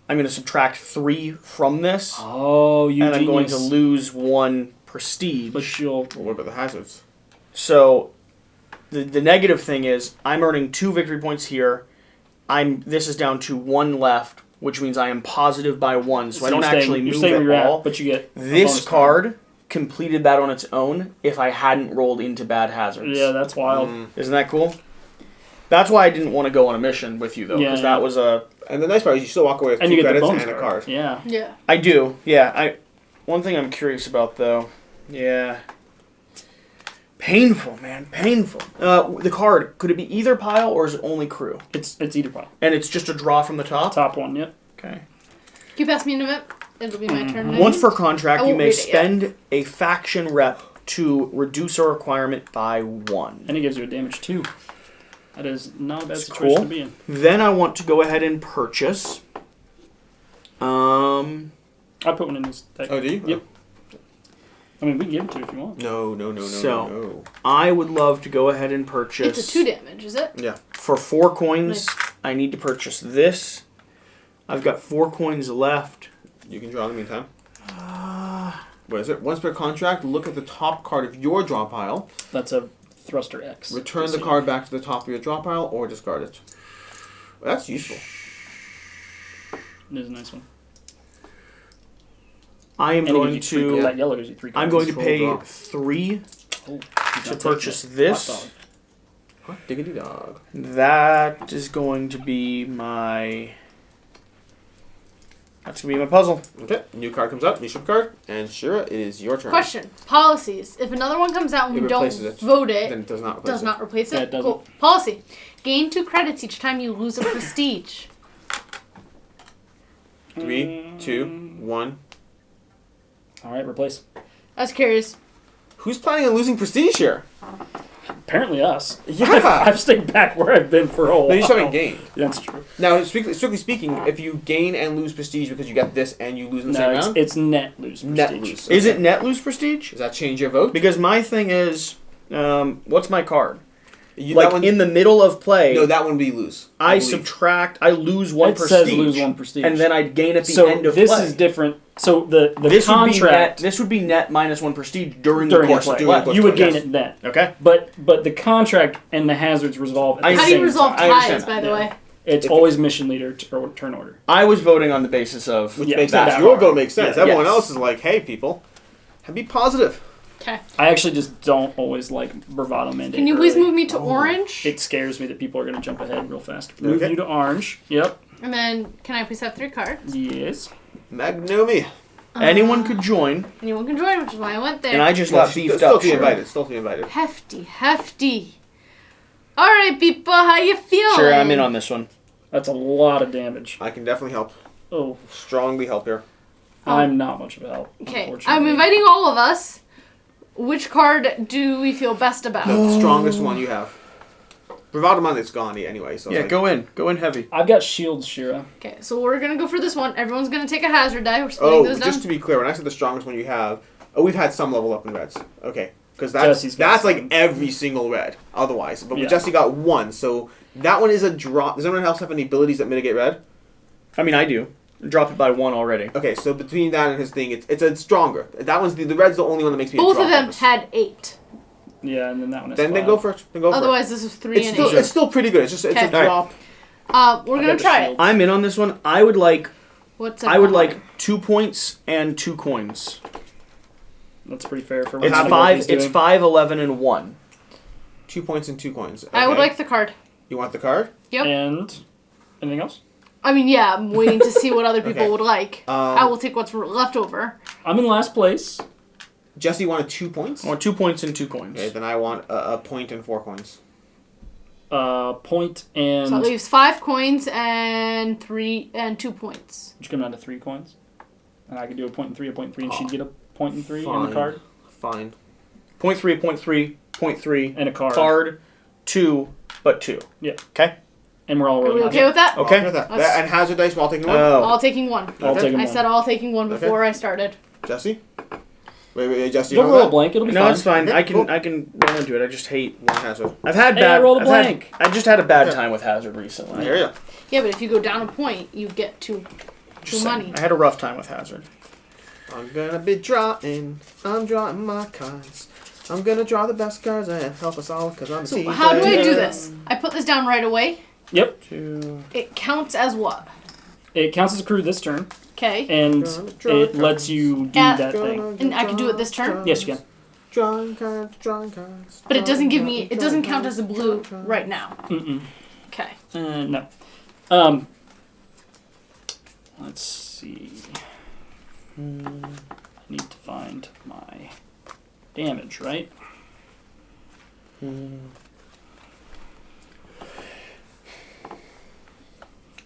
I'm going to subtract 3 from this, Oh, you and I'm going to genius. lose 1 prestige. But you'll. Well, what about the hazards? So the negative thing is I'm earning 2 victory points here. This is down to 1 left, which means I am positive by 1, so I don't actually you're move staying where at you're all. at, but you get a This bonus card completed that on its own if I hadn't rolled into bad hazards. Yeah, that's wild. Isn't that cool? That's why I didn't want to go on a mission with you though, because Yeah. that was a. And the nice part is you still walk away with And 2 you get the credits bonus and a card. card. Yeah. Yeah. I do, yeah. One thing I'm curious about though, yeah. Painful, man. Painful. The card, could it be either pile or is it only crew? It's either pile. And it's just a draw from the top? Top one, yep. Okay. Can you pass me an event? It'll be my turn. Once per contract, I you won't may read it yet. spend a faction rep to reduce a requirement by 1. And it gives you a damage 2. That is not a bad That's situation cool. to be in. Then I want to go ahead and purchase. I put one in this deck. Oh, do you? Yep. I mean, we can give it to you if you want. No. I would love to go ahead and purchase. It's a 2 damage, is it? Yeah. For 4 coins, Nice. I need to purchase this. I've got 4 coins left. You can draw in the meantime. What is it? Once per contract, look at the top card of your draw pile. That's a Thruster X. Return the card back to the top of your draw pile or discard it. Well, that's useful. It is a nice one. I am And it going gives you 3 to. gold. That yellow gives you 3 I'm cards. going to Control pay draw. 3 Oh, to purchase this. Hot dog. Hot diggity dog. That is going to be my. That's going to be my puzzle. Okay, new card comes out, new ship card, and Shira, it is your turn. Question. Policies. If another one comes out and It we don't replaces it. vote it, Then it does not replace does it. not replace it? Yeah, it doesn't. Cool. Policy. Gain 2 credits each time you lose a prestige. 3, 2, 1. Alright, replace. I was curious. Who's planning on losing prestige here? Apparently us. Yeah. I've stayed back where I've been for a while. No, you just haven't gained. That's true. Now, strictly speaking, if you gain and lose prestige because you get this and you lose in the No, same it's, round, it's net lose prestige. net lose. Is Okay. it net lose prestige? Does that change your vote? Because my thing is, what's my card? You, Like that one, in the middle of play, no, that one would be lose. I believe. subtract, I lose 1 It prestige. says lose 1 prestige. And then I gain at the so end of this play. is different. So the This would be net. contract This would be net minus 1 prestige during during the the course of play, play. During the you would course, gain it net. Okay. But the contract and the hazards resolve at I the How do same you resolve time. I understand ties, by that, the yeah. way? It's If always mission leader or turn order. I was voting on the basis of Yeah, Makes that sense. Your card. vote makes sense. Yeah, Everyone yes. else is like, hey, people, be positive. Okay. I actually just don't always like bravado mandate. Can you please early. move me to orange? It scares me that people are going to jump ahead real fast. Move Okay. you to orange. Yep. And then, can I please have 3 cards? Yes. Magnomi. anyone could join, Anyone can join, which is why I went there. and I just Well, got beefed still up. to be Sure. invited. Still to be invited. Hefty. All right, people, how you feeling? Sure, I'm in on this one. That's a lot of damage. I can definitely help. Oh, Strongly help here. I'm not much of a help. Okay, unfortunately. I'm inviting all of us. Which card do we feel best about? The strongest one you have. Bravado Monday's gone anyway, so Yeah, it's like, go in heavy. I've got shields, Shira. Okay, so we're gonna go for this one. Everyone's gonna take a hazard die. We're splitting Oh, those down. just to be clear, when I said the strongest one you have, we've had some level up in reds. Okay, because Jesse's got that's some. like every single red. Otherwise, but Yeah. Jesse got 1, so that one is a drop. Does anyone else have any abilities that mitigate red? I mean, I do. Drop it by 1 already. Okay, so between that and his thing, it's a stronger. That one's the red's the only one that makes me. Both a of drop them bonus. had 8. Yeah, and then that one is Then 5. go for it. Then go for Otherwise, this is 3 it. It's and still 8. it's still pretty good. It's just it's Okay. a drop. We're I've gonna got the try it. shield. I'm in on this one. I would like What's I would like 2 points and 2 coins. That's pretty fair for It's what five. he's It's doing. 5, 11, and 1. 2 points and 2 coins. I would Okay. like the card. You want the card? Yep. And anything else? I mean, yeah, I'm waiting to see what other people Okay. would like. I will take what's left over. I'm in last place. Jesse wanted 2 points. I want 2 points and 2 coins. Okay, then I want a point and 4 coins. Point and So it leaves 5 coins and 2 points. which come down to 3 coins. And I could do a point and 3, and she'd get a point and 3 in Fine. the card. Fine. Point 3, point 3, point 3. And a card. Card, 2, but 2. Yeah. Okay. And we're all Are we rolling. okay with that? Okay. With that. Let's- And hazard dice while taking one. All taking 1. All Okay. taking I one. said all taking 1 before I started. Jesse. Wait, Jesse. Don't You roll know a blank, it'll be No, fine. it's fine. Okay, I can cool. I can roll into it. I just hate. One hazard. I've had Hey, bad. I rolled a I've had- blank. I just had a bad Okay. time with hazard I recently. hear you. Yeah, but if you go down a point, you get 2 Just saying. money. I had a rough time with hazard. I'm gonna be drawing. I'm drawing my cards. I'm gonna draw the best cards and help us all because I'm a So team how do I player. do this? I put this down right away. Yep. 2. It counts as what? It counts as a crew this turn, Okay. and Gonna draw it lets you do Yeah. that thing. And I can do it this turn? Yes, you can. Drawing cards, drawing cards. But it doesn't give me. It drawing doesn't count cards, as a blue drawing right now. Mm-mm. Okay. No. Let's see. I need to find my damage, right?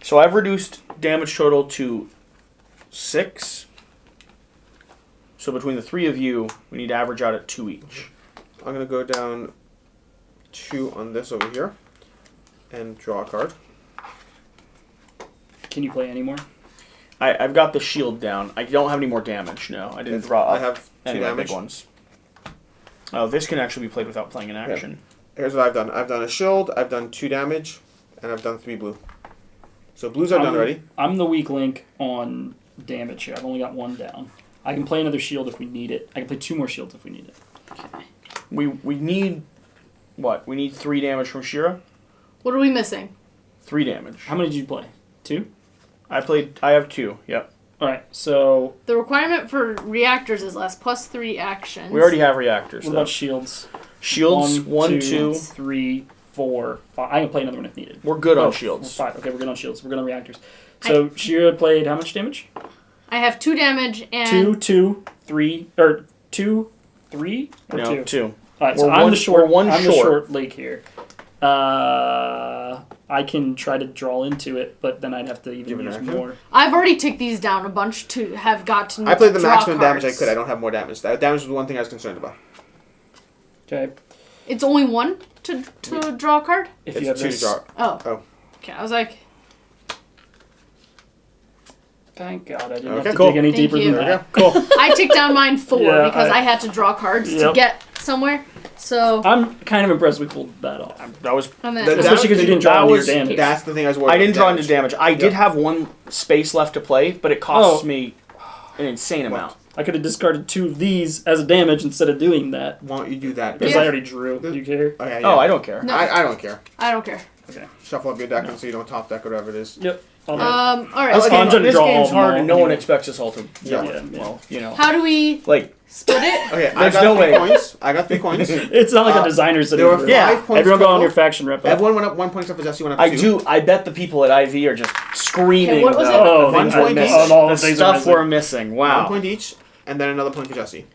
So I've reduced damage total to 6. So between the 3 of you, we need to average out at 2 each. I'm going to go down 2 on this over here and draw a card. Can you play any more? I've got the shield down. I don't have any more damage, no. I didn't draw up I have 2 any of the damage. big ones. Oh, this can actually be played without playing an action. Here's what I've done. I've done a shield, I've done 2 damage, and I've done 3 blue. So blues are done already. I'm the weak link on damage here. I've only got 1 down. I can play another shield if we need it. I can play 2 more shields if we need it. Okay. We need... What? We need 3 damage from Shira? What are we missing? 3 damage. How many did you play? 2? I have 2, yep. Alright, so... The requirement for reactors is less +3 actions. We already have reactors, What though. about shields? Shields, 1, 2... 3, 4, 5. I can play another one if needed. We're good on shields. 5. Okay, we're good on shields. We're good on reactors. So Shira played how much damage? I have 2 damage and... 2, 2, 3... Or 2, 3? Or No, 2? 2. Alright, so We're I'm one- the short. we're one I'm the short. short lake here. I can try to draw into it, but then I'd have to even Give it use an action? more. I've already ticked these down a bunch to have got to I played the draw maximum damage I cards. could. I don't have more damage. That damage was the one thing I was concerned about. Okay. It's only 1 to draw a card? If It's you have 2 to this, draw. Oh. Oh. Okay, I was like... thank God I didn't Okay, have to cool. dig any Thank deeper you. than that. Cool. I ticked down mine 4 Yeah, because I had to draw cards to Yep. get somewhere. So... I'm kind of impressed we pulled that off. That was... And then, That- Especially because you didn't draw that into your was- damage. That's the thing I was worried I didn't about. draw into damage. I did have 1 space left to play, but it costs Oh. me an insane amount. I could have discarded 2 of these as a damage instead of doing that. Why don't you do that? Because Yeah. I already drew. Do you care? Okay, Oh, I don't care. No. I don't care. I don't care. Okay. Shuffle up your deck so you don't top deck or whatever it is. Yep. I'll Alright. This, I'm game, trying to this draw all game's of them hard all and no one anyway. expects us all to... Yeah. Yeah. Well, you know. How do we Like, split it? Okay, I There's got no 3 way. coins. I got 3 coins. It's not like a designer sitting There were there. 5 Yeah. points. Everyone go on total. your faction rep. Everyone went up 1 point except for Jesse went up 2. I do. I bet the people at IV are just screaming Okay, what was about it? Oh, the things one we're point missing. each. All The the things stuff we're we're missing. 1 Wow. point each, and then another point for Jesse.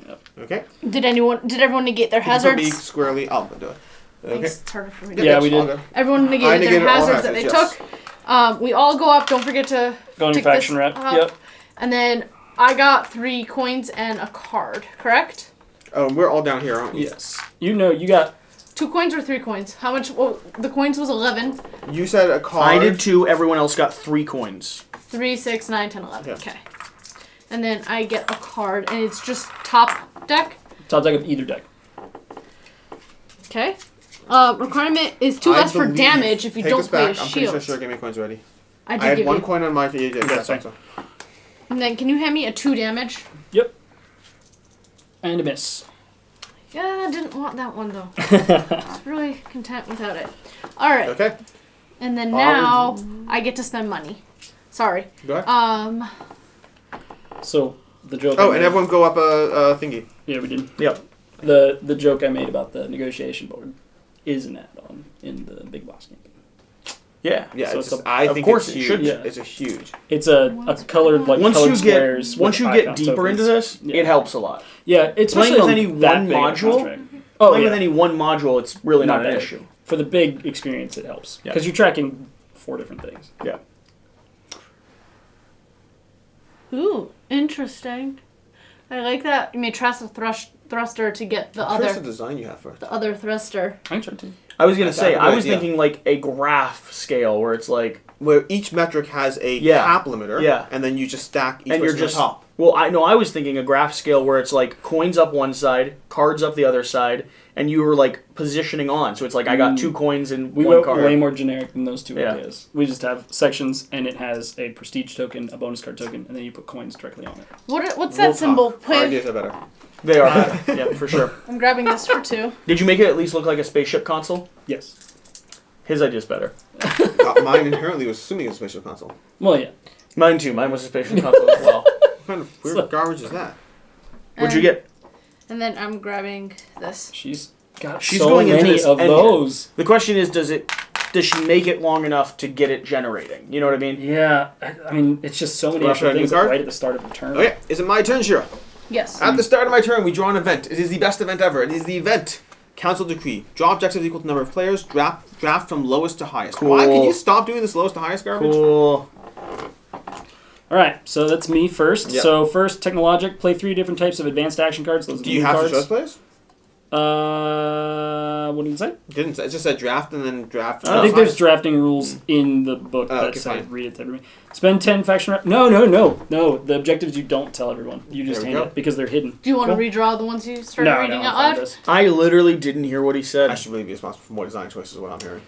Yep. Okay. Did everyone negate their You can put me hazards? squarely. I'll do it. Okay. Thanks, it's harder for me. Yeah, Yeah, bitch, we did. I'll go. Everyone I negated negated their all hazards that they hazards, took. We all go up. Don't forget to Go on your tick faction this rep. up. Yep. And then I got 3 coins and a card, correct? Oh, we're all down here, aren't we? Yes. You know, you got 2 coins or 3 coins? How much? Well, the coins was 11. You said a card. I did 2. Everyone else got 3 coins. 3, 6, 9, 10, 11. Yeah. Okay. And then I get a card, and it's just top deck. top deck of either deck. Okay. Requirement is 2 I less for believe- damage if you Take don't this play back. a I'm pretty shield. sure gave me coins already. I I did had give 1 you. coin on my yeah, That's fine. so. And then can you hand me a 2 damage? Yep. And a miss. Yeah, I didn't want that one though. I was really content without it. All right. Okay. And then now I get to spend money. Sorry. Go ahead. So the joke. Oh, I and made- everyone go up a thingy. Yeah, we did. Yep. The joke I made about the negotiation board is an add-on in the Big Boss game. Yeah. Yeah, So it's it's just, a- I of think course it's it huge. should be. It's a huge. It's a colored like Once colored you squares. get once with you get 5 deeper tokens. into this, Yeah. it helps a lot. Yeah, it's Playing especially with on any that one big of a module? contract. Oh, Oh Playing yeah, with any one module, it's really not, an bad. issue. For the big experience, it helps Yeah. because you're tracking 4 different things. Yeah. Ooh, interesting. I like that. You may trust a thruster to get the Where's the other design you have for it? thruster. I can try to. I was gonna That's say, a good I was idea. thinking like a graph scale where it's like, Where each metric has a Yeah. cap limiter. Yeah. And then you just stack each and you're person just on top. well, I was thinking a graph scale where it's like coins up one side, cards up the other side, and you were like positioning on. So it's like I got 2 coins and We 1 went card. way more generic than those 2 Yeah. ideas. We just have sections, and it has a prestige token, a bonus card token, and then you put coins directly on it. What's We'll that symbol? talk. Our ideas are better. They are better. Yeah, for sure. I'm grabbing this for 2. Did you make it at least look like a spaceship console? Yes. His idea's better. Mine inherently was assuming it was a spatial console. Well, yeah. Mine too. Mine was a spaceship console as well. What kind of weird So- garbage is that? What'd you get? And then I'm grabbing this. She's got She's so going into many this of engine. those. The question is, does she make it long enough to get it generating? You know what I mean? Yeah, I mean, it's just so many Wanna extra try a new things card? right at the start of the turn. Okay, is it my turn, Shira? Yes. At the start of my turn, we draw an event. It is the best event ever. It is the event Council decree. Draw objectives equal to number of players. Draft from lowest to highest. Cool. Why? Can you stop doing this lowest to highest garbage? Cool. All right, so that's me first. Yep. So first, Technologic. Play 3 different types of advanced action cards. Those are Do the you new have cards. to show us players? What did it say? Didn't say. It just said draft and then draft. I think there's drafting rules in the book that okay, say fine. read it to everybody. Spend 10 faction rep. No. The objectives you don't tell everyone. You just There we hand go. it because they're hidden. Do you want to Cool. redraw the ones you started No, reading no, out I'll find loud? this. I literally didn't hear what he said. I should really be responsible for more design choices. Is what I'm hearing.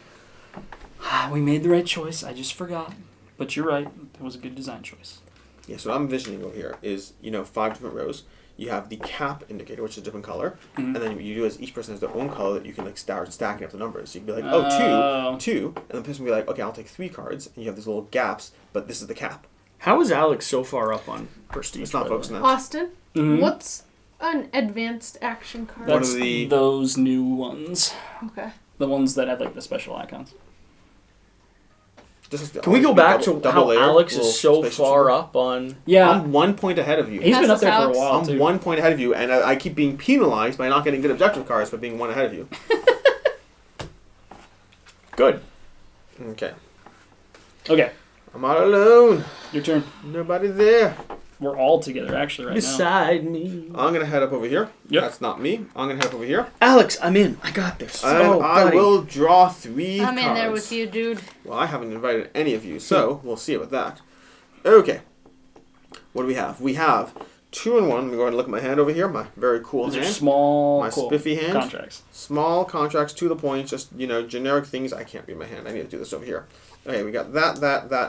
We made the right choice. I just forgot. But you're right. That was a good design choice. Yeah. So what I'm envisioning over here is 5 different rows. You have the cap indicator, which is a different color, Mhm. and then what you do is each person has their own color that you can start stacking up the numbers. So you can be like, Oh. two, and the person will be like, okay, I'll take 3 cards, and you have these little gaps, but this is the cap. How is Alex so far up on prestige? It's not by the focusing way? on that. Austin, Mhm. what's an advanced action card? What That's are the- those new ones. Okay. The ones that have like the special icons. This is Can we go back to double how layer, Alex little is so spatial far shooter? up on? Yeah, I'm 1 point ahead of you. he's been up That's there for a Alex. while I'm too. 1 point ahead of you, and I keep being penalized by not getting good objective cards for being 1 ahead of you. Good. Okay. Okay, I'm all alone. your turn. Nobody there. We're all together actually right now. Beside me. I'm going to head up over here. Yep. That's not me. I'm going to head up over here. Alex, I'm in. I got this. And oh, I buddy. will draw 3 I'm cards. in there with you, dude. Well, I haven't invited any of you, so we'll see about that. Okay. What do we have? We have 2 and 1. Let me go ahead and look at my hand over here. My very cool These are hand. small, My cool spiffy hand. contracts. Small contracts to the point, just, generic things. I can't read my hand. I need to do this over here. Okay, we got that,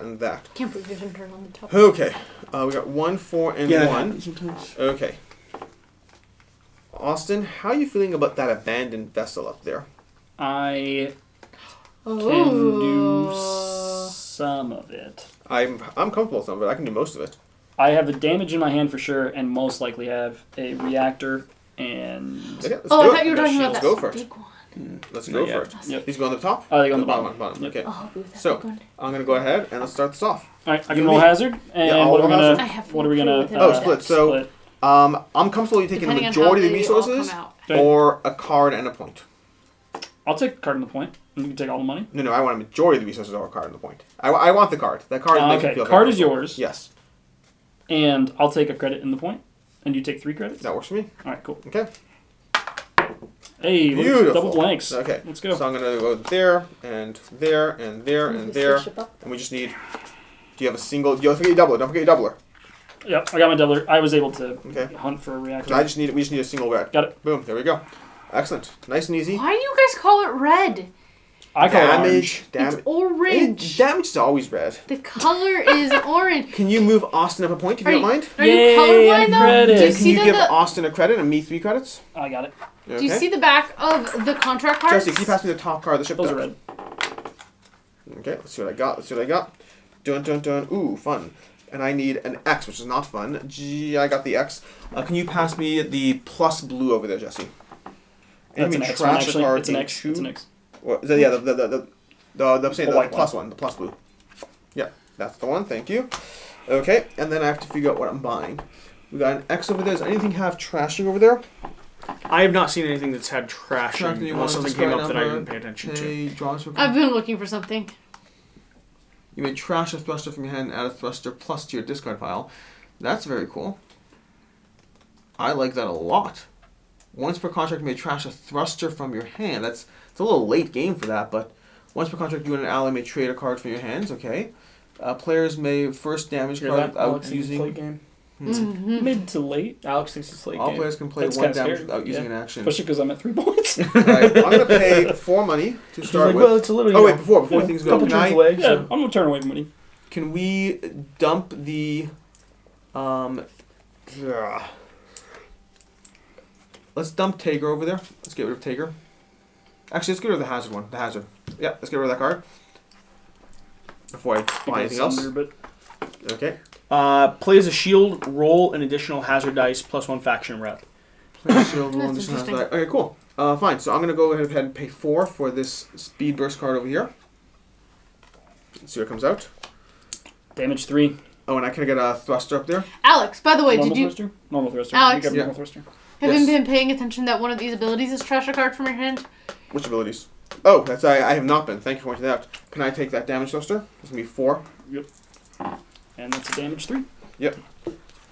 and that. Can't believe you didn't turn on the top. Okay. We got 1, 4, and Yeah, 1. sometimes. Okay. Austin, how are you feeling about that abandoned vessel up there? I can do Oh. some of it. I'm comfortable with some of it. I can do most of it. I have a damage in my hand for sure, and most likely have a reactor and. Okay, let's Oh, do I thought it. you were talking about Let's that go for it. big one. Let's Not go yet. for it. Yep. These go on the top? Oh, they go on The the bottom. bottom. Yep. Okay. I'll help you with that So, big one. I'm going to go ahead and let's start this off. All right, I You can roll and me. hazard, and Yeah, I'll what are we roll hazard. gonna? I have What are we gonna? full Oh, Yeah. split. So, split. I'm comfortable you taking the Depending on majority how of the they all resources come out. Okay. or a card and a point. I'll take a card in the point, and you can take all the money. No, I want a majority of the resources or a card and a point. I want the card. That card makes me Okay, feel card very is comfortable. yours. Yes, And I'll take a credit in the point, and you take 3 credits. that works for me. All right, cool. Okay. Hey, look, Beautiful. double blanks. Okay. Let's go. So I'm going to go there and there and there and there. And we just need... Do you have a single... You don't forget your doubler. Don't forget your doubler. Yep, I got my doubler. I was able to Okay. hunt for a reactor. We just need a single red. Got it. Boom. There we go. Excellent. Nice and easy. Why do you guys call it red? I call it orange. Damage. It's orange. Damage is always red. The color is orange. Can you move Austin up a point if you don't mind? Are Yay, you colorblind and though? credit. Do you Can see you that give the Austin a credit and me 3 credits? I got it. Okay. Do you see the back of the contract cards? Jesse, can you pass me the top card of the ship Those deck? are red. Okay, let's see what I got. Dun dun dun. Ooh, fun. And I need an X, which is not fun. Gee, I got the X. Can you pass me the plus blue over there, Jesse? That's an X one, trash a actually. card It's an in X. two- It's an X. What, is that, yeah, I'm saying The the white plus one, the plus blue. Yeah, that's the one. Thank you. Okay, and then I have to figure out what I'm buying. We got an X over there. Does anything have trashing over there? I have not seen anything that's had trashing Trashing, you unless want something to came describe up that I number? didn't pay attention to. Hey, draws for I've been looking for something. You may trash a thruster from your hand and add a thruster plus to your discard pile. That's very cool. I like that a lot. Once per contract, you may trash a thruster from your hand. It's a little late game for that, but once per contract, you and an ally may trade a card from your hands. Okay. Players may first damage Hear card that? without Alex thinks it's late using. game. Mm-hmm. Mid to late. Alex thinks it's late All game. players can play That's 1 kinda damage scary. without using Yeah. an action. Especially because I'm at 3 points. Alright, I'm gonna pay 4 money to She's start like, with. well, it's a little. Oh wait, before Yeah, things go, couple can turns I? away. Yeah, So. I'm gonna turn away from money. Can we dump the let's dump Tager over there. Let's get rid of Tager. Actually, let's get rid of the hazard one. The hazard. Yeah, let's get rid of that card. Before I buy anything else. But Okay. Play as a shield, roll an additional hazard dice plus 1 faction rep. Play shield, roll, That's additional hazard interesting. die. Okay, cool. Fine. So I'm gonna go ahead and pay 4 for this speed burst card over here. Let's see what comes out. damage 3. Oh, and I can get a thruster up there. Alex, by the way, Normal did you? thruster? Normal thruster. Alex. You got Yeah. normal thruster. Have you been paying attention that one of these abilities is trash a card from your hand? Which abilities? Oh, that's I have not been. Thank you for pointing that out. Can I take that damage thruster? It's going to be 4. Yep. And that's a damage 3. Yep.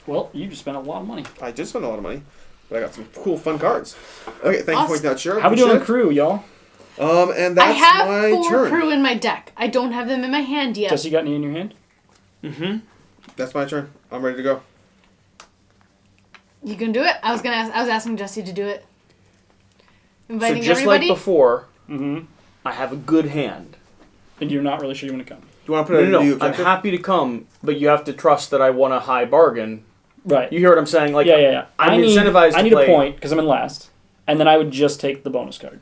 Well, you just spent a lot of money. I did spend a lot of money, but I got some cool, fun cards. Okay, thank you for pointing that out, sure. How we doing on crew, y'all? And I that's have my 4 turn. crew in my deck. I don't have them in my hand yet. Jesse, got any in your hand? Mm-hmm. That's my turn. I'm ready to go. You can do it. I was asking Jesse to do it. So Inviting just everybody. like before, Mm-hmm. I have a good hand. And you're not really sure you want to come. Do you want to put a No, new I'm objective? happy to come, but you have to trust that I want a high bargain. Right. You hear what I'm saying? Like, Yeah. I'm incentivized I need to play. a point because I'm in last. And then I would just take the bonus card.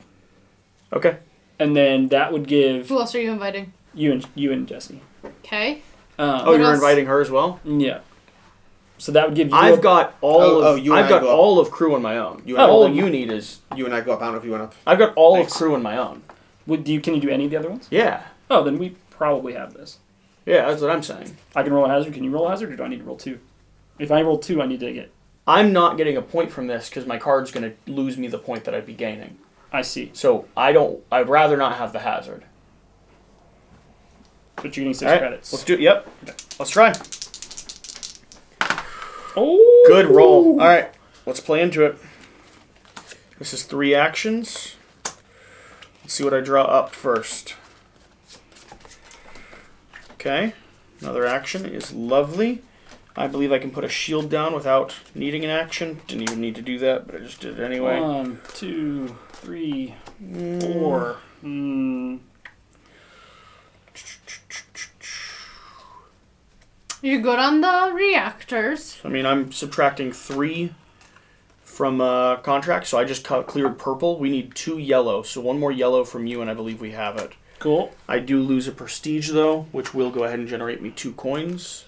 Okay. And then that would give Who else are you inviting? you and Jesse. Okay. Oh, What you're else? inviting her as well? Yeah. So that would give you. I've got you and I go up. all of crew on my own. You and I all go up. you need is You and I go up. I don't know if you went up. I've got all Thanks. of crew on my own. Can you do any of the other ones? Yeah. Oh, then we probably have this. Yeah, that's what I'm saying. I can roll a hazard. Can you roll a hazard, or do I need to roll 2? If I roll 2, I need to get. I'm not getting a point from this because my card's going to lose me the point that I'd be gaining. I see. So I'd rather not have the hazard. But you're getting 6 All right, credits. let's do it. Yep. Let's try. Oh. Good roll. All right, let's play into it. This is 3 actions. Let's see what I draw up first. Okay, another action is lovely. I believe I can put a shield down without needing an action. Didn't even need to do that, but I just did it anyway. 1, 2, 3, 4. You're good on the reactors. I mean, I'm subtracting 3 from contract, so I just cleared purple. We need 2 yellow, so 1 more yellow from you, and I believe we have it. Cool. I do lose a prestige, though, which will go ahead and generate me 2 coins.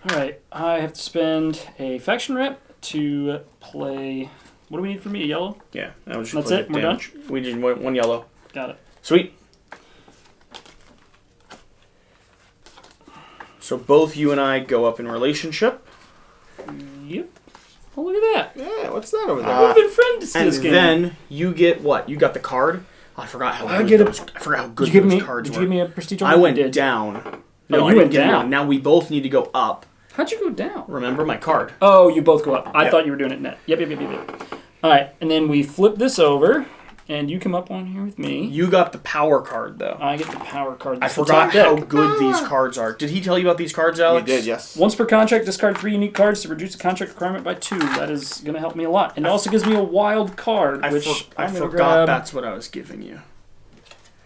All right. I have to spend a faction rep to play. What do we need from me? A yellow? Yeah, that was That's just it? We're done? We did 1 yellow. Got it. Sweet. So both you and I go up in relationship. Yep. Oh, look at that. Yeah, what's that over there? We've been friends And this game. then you get what? You got the card? I forgot how I good get a- those, I forgot how good Did you give those me? cards Did were. you give me a prestige? I or went you did? down. Oh, No, you I didn't went get down. Now we both need to go up. How'd you go down? Remember my card. Oh, you both go up. I Yep. thought you were doing it net. Yep. All right, and then we flip this over, and you come up on here with me. You got the power card though. I get the power card. I This is forgot on deck. how good these cards are. Did he tell you about these cards, You Alex? did, yes. Once per contract, discard 3 unique cards to reduce the contract requirement by 2. That is going to help me a lot. And it also gives me a wild card, I which I I'm going to forgot grab. that's what I was giving you.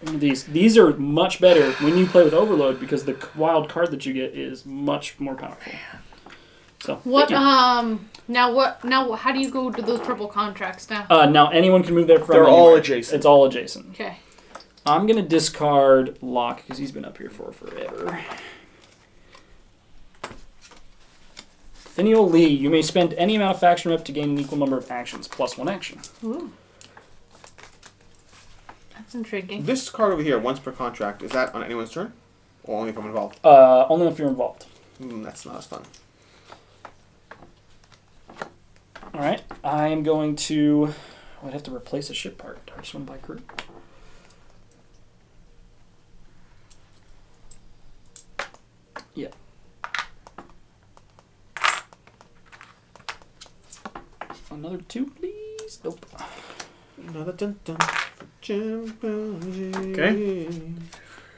One of these. These are much better when you play with Overload because the wild card that you get is much more powerful. So What? thank you. Now, how do you go to those purple contracts now? Now anyone can move there from. They're all anywhere. adjacent. It's all adjacent. Okay. I'm gonna discard Locke because he's been up here for forever. Finial Lee, you may spend any amount of faction rep to gain an equal number of actions, plus 1 action. Ooh. That's intriguing. This card over here, once per contract, is that on anyone's turn? Or only if I'm involved? Only if you're involved. That's not as fun. All right, I am going to. I'd have to replace a ship part. I just want to buy crew. Yeah. Another 2, please. Nope. Another dun dun for chimpanzee. Okay.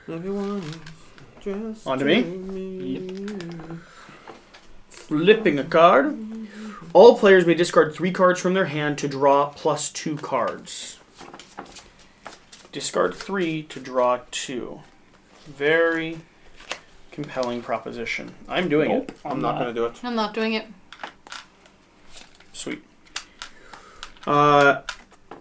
Everyone is dressed On to me? Yep. Flipping a card. All players may discard 3 cards from their hand to draw plus 2 cards. Discard 3 to draw 2. Very compelling proposition. I'm doing it. I'm not going to do it. I'm not doing it. Sweet.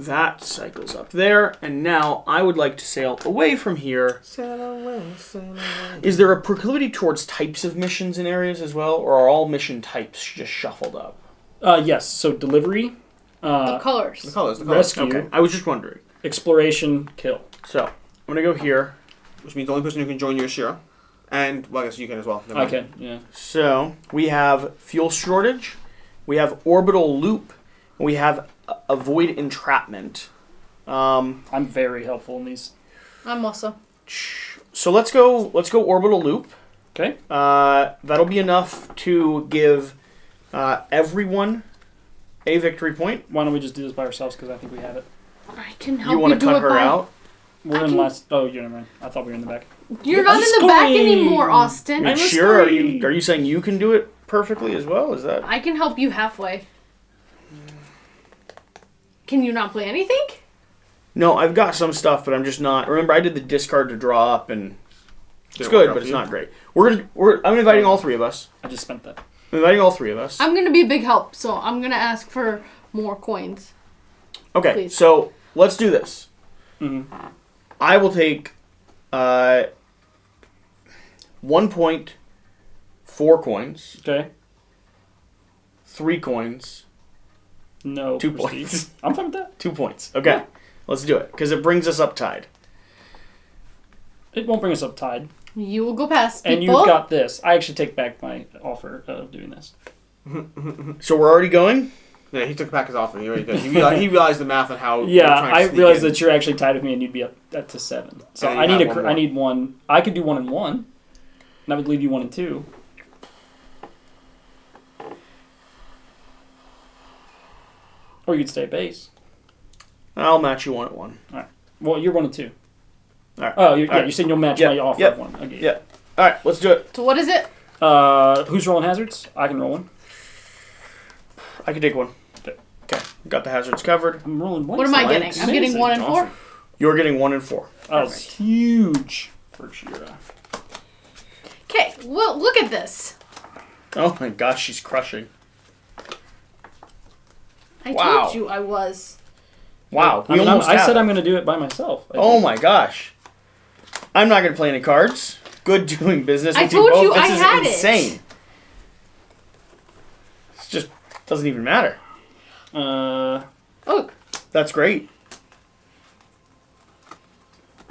That cycles up there, and now I would like to sail away from here. Sail away, sail away. Is there a proclivity towards types of missions in areas as well, or are all mission types just shuffled up? Yes, so delivery, The colors. The colors, the colors. rescue, Okay, I was just wondering. exploration, kill. So, I'm going to go here. Which means the only person who can join you is Shira. And, well, I guess you can as well. Never I mind. can, yeah. So, we have fuel shortage, we have orbital loop, We have avoid entrapment. I'm very helpful in these. I'm also. So let's go orbital loop. Okay. That'll be enough to give everyone a victory point. Why don't we just do this by ourselves? Because I think we have it. I can help You you, want to do cut it her by... out? We're in last. Oh, you're never mind. I thought we were in the back. You're not in the back anymore, Austin. I'm Sure. Are scream. you saying you can do it perfectly as well? Is that? I can help you halfway. Can you not play anything? No, I've got some stuff, but I'm just not. Remember, I did the discard to draw up, and it's Didn't good, work out but for it's you? not great. I'm inviting all three of us. I just spent that. I'm inviting all three of us. I'm gonna be a big help, so I'm gonna ask for more coins. Okay, Please. so let's do this. Mm-hmm. I will take 1 point, 4 coins, Okay. 3 coins, No. 2 prestige. points. I'm fine with that. 2 points. Okay, Yeah. let's do it because it brings us up tied. It won't bring us up tied. You will go past people. And you've got this. I actually take back my offer of doing this. So we're already going. Yeah, he took back his offer. He already did. He realized the math on how. Yeah, they're trying to I sneak realized in. that you're actually tied with me, and you'd be up to 7. So And I you need have one more. I need one. I could do 1 and 1. And that would leave you 1 and 2. Or you'd stay at base. I'll match you 1 at 1. Well, you're 1 and 2. All right. Oh, you're All right. you're saying you'll match Yep. my offer Yep. of 1. Okay. Yeah. All right, let's do it. So what is it? Who's rolling hazards? I can roll one. I can take 1. Okay, got the hazards covered. I'm rolling one. What am I so getting? it's I'm getting amazing. 1 and 4. Awesome. You're getting 1 and 4. That was huge for Shira. Okay, well, look at this. Oh my gosh, she's crushing. I Wow. told you I was. Wow, I we mean, almost I have said it. I'm going to do it by myself. I Oh think. my gosh. I'm not going to play any cards. Good doing business I with told you you both. This I is had it. insane. It just doesn't even matter. Oh, That's great.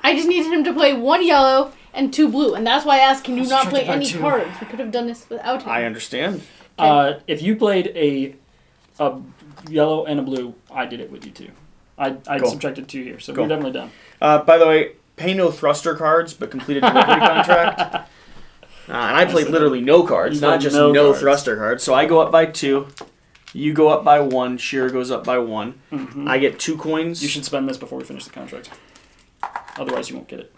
I just needed him to play 1 yellow and 2 blue, and that's why I asked, can you not play subtracted by any 2. cards? We could have done this without him. I understand. If you played a yellow and a blue, I did it with you too. I Cool. subtracted 2 here, so Cool. we're definitely done. By the way, pay no thruster cards, but complete a delivery contract. And I played literally no cards, You not played just no no cards. thruster cards. So I go up by 2. You go up by 1. Shira goes up by 1. Mhm. I get 2 coins. You should spend this before we finish the contract. Otherwise, you won't get it.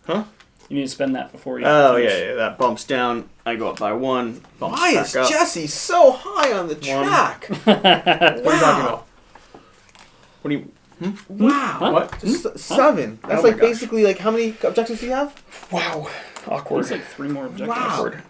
Huh? You need to spend that before you Oh, finish. yeah, that bumps down. I go up by 1. Bumps Why back is up. Jesse so high on the track? What are you talking about? What do you... Wow. What? Just 7. That's Oh my like gosh. basically like how many objectives do you have? Wow. Awkward. There's like 3 more objectives. Wow. Awkward.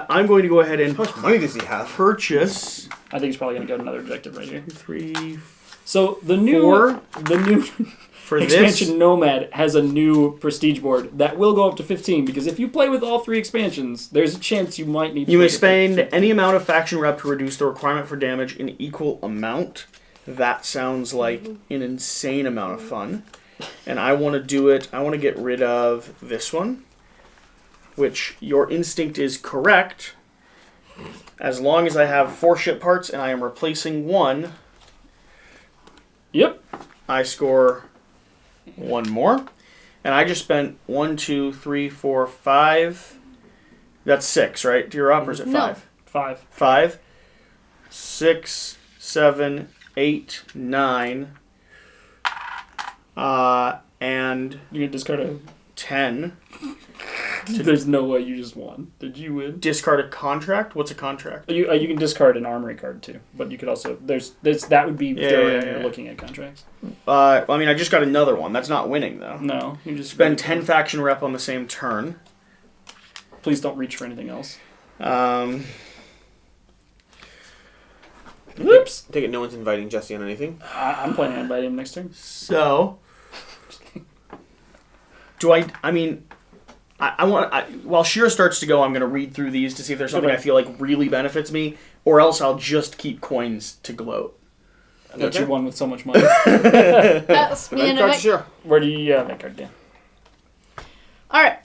I'm going to go ahead and How much money does he have? purchase I think he's probably going to go another objective right here. 3 So the new 4 the new for expansion this. Nomad has a new prestige board that will go up to 15 because if you play with all 3 expansions, there's a chance you might need to You may play with spend any amount of faction rep to reduce the requirement for damage in equal amount. That sounds like an insane amount of fun. And I want to do it. I want to get rid of this one, which your instinct is correct. As long as I have 4 ship parts and I am replacing 1, Yep. I score 1 more. And I just spent 1, 2, 3, 4, 5. That's 6, right? To your up, or is it 5? No. 5. 5, 6, 7, 8, 9, and You can discard a... 10. There's no way you just won. Did you win? Discard a contract? What's a contract? You can discard an armory card too, but you could also that would be during when you're looking at contracts. I mean, I just got another one. That's not winning, though. No, you just Spend 10 faction rep on the same turn. Please don't reach for anything else. Oops. Take it no one's inviting Jesse on anything. I'm planning on inviting him next turn. So, do I mean, I want, while Shira starts to go, I'm going to read through these to see if there's something Okay. I feel like really benefits me, or else I'll just keep coins to gloat. I thought Okay. you won with so much money. That's me Red and card a to Shira. Where do you that card down? Alright.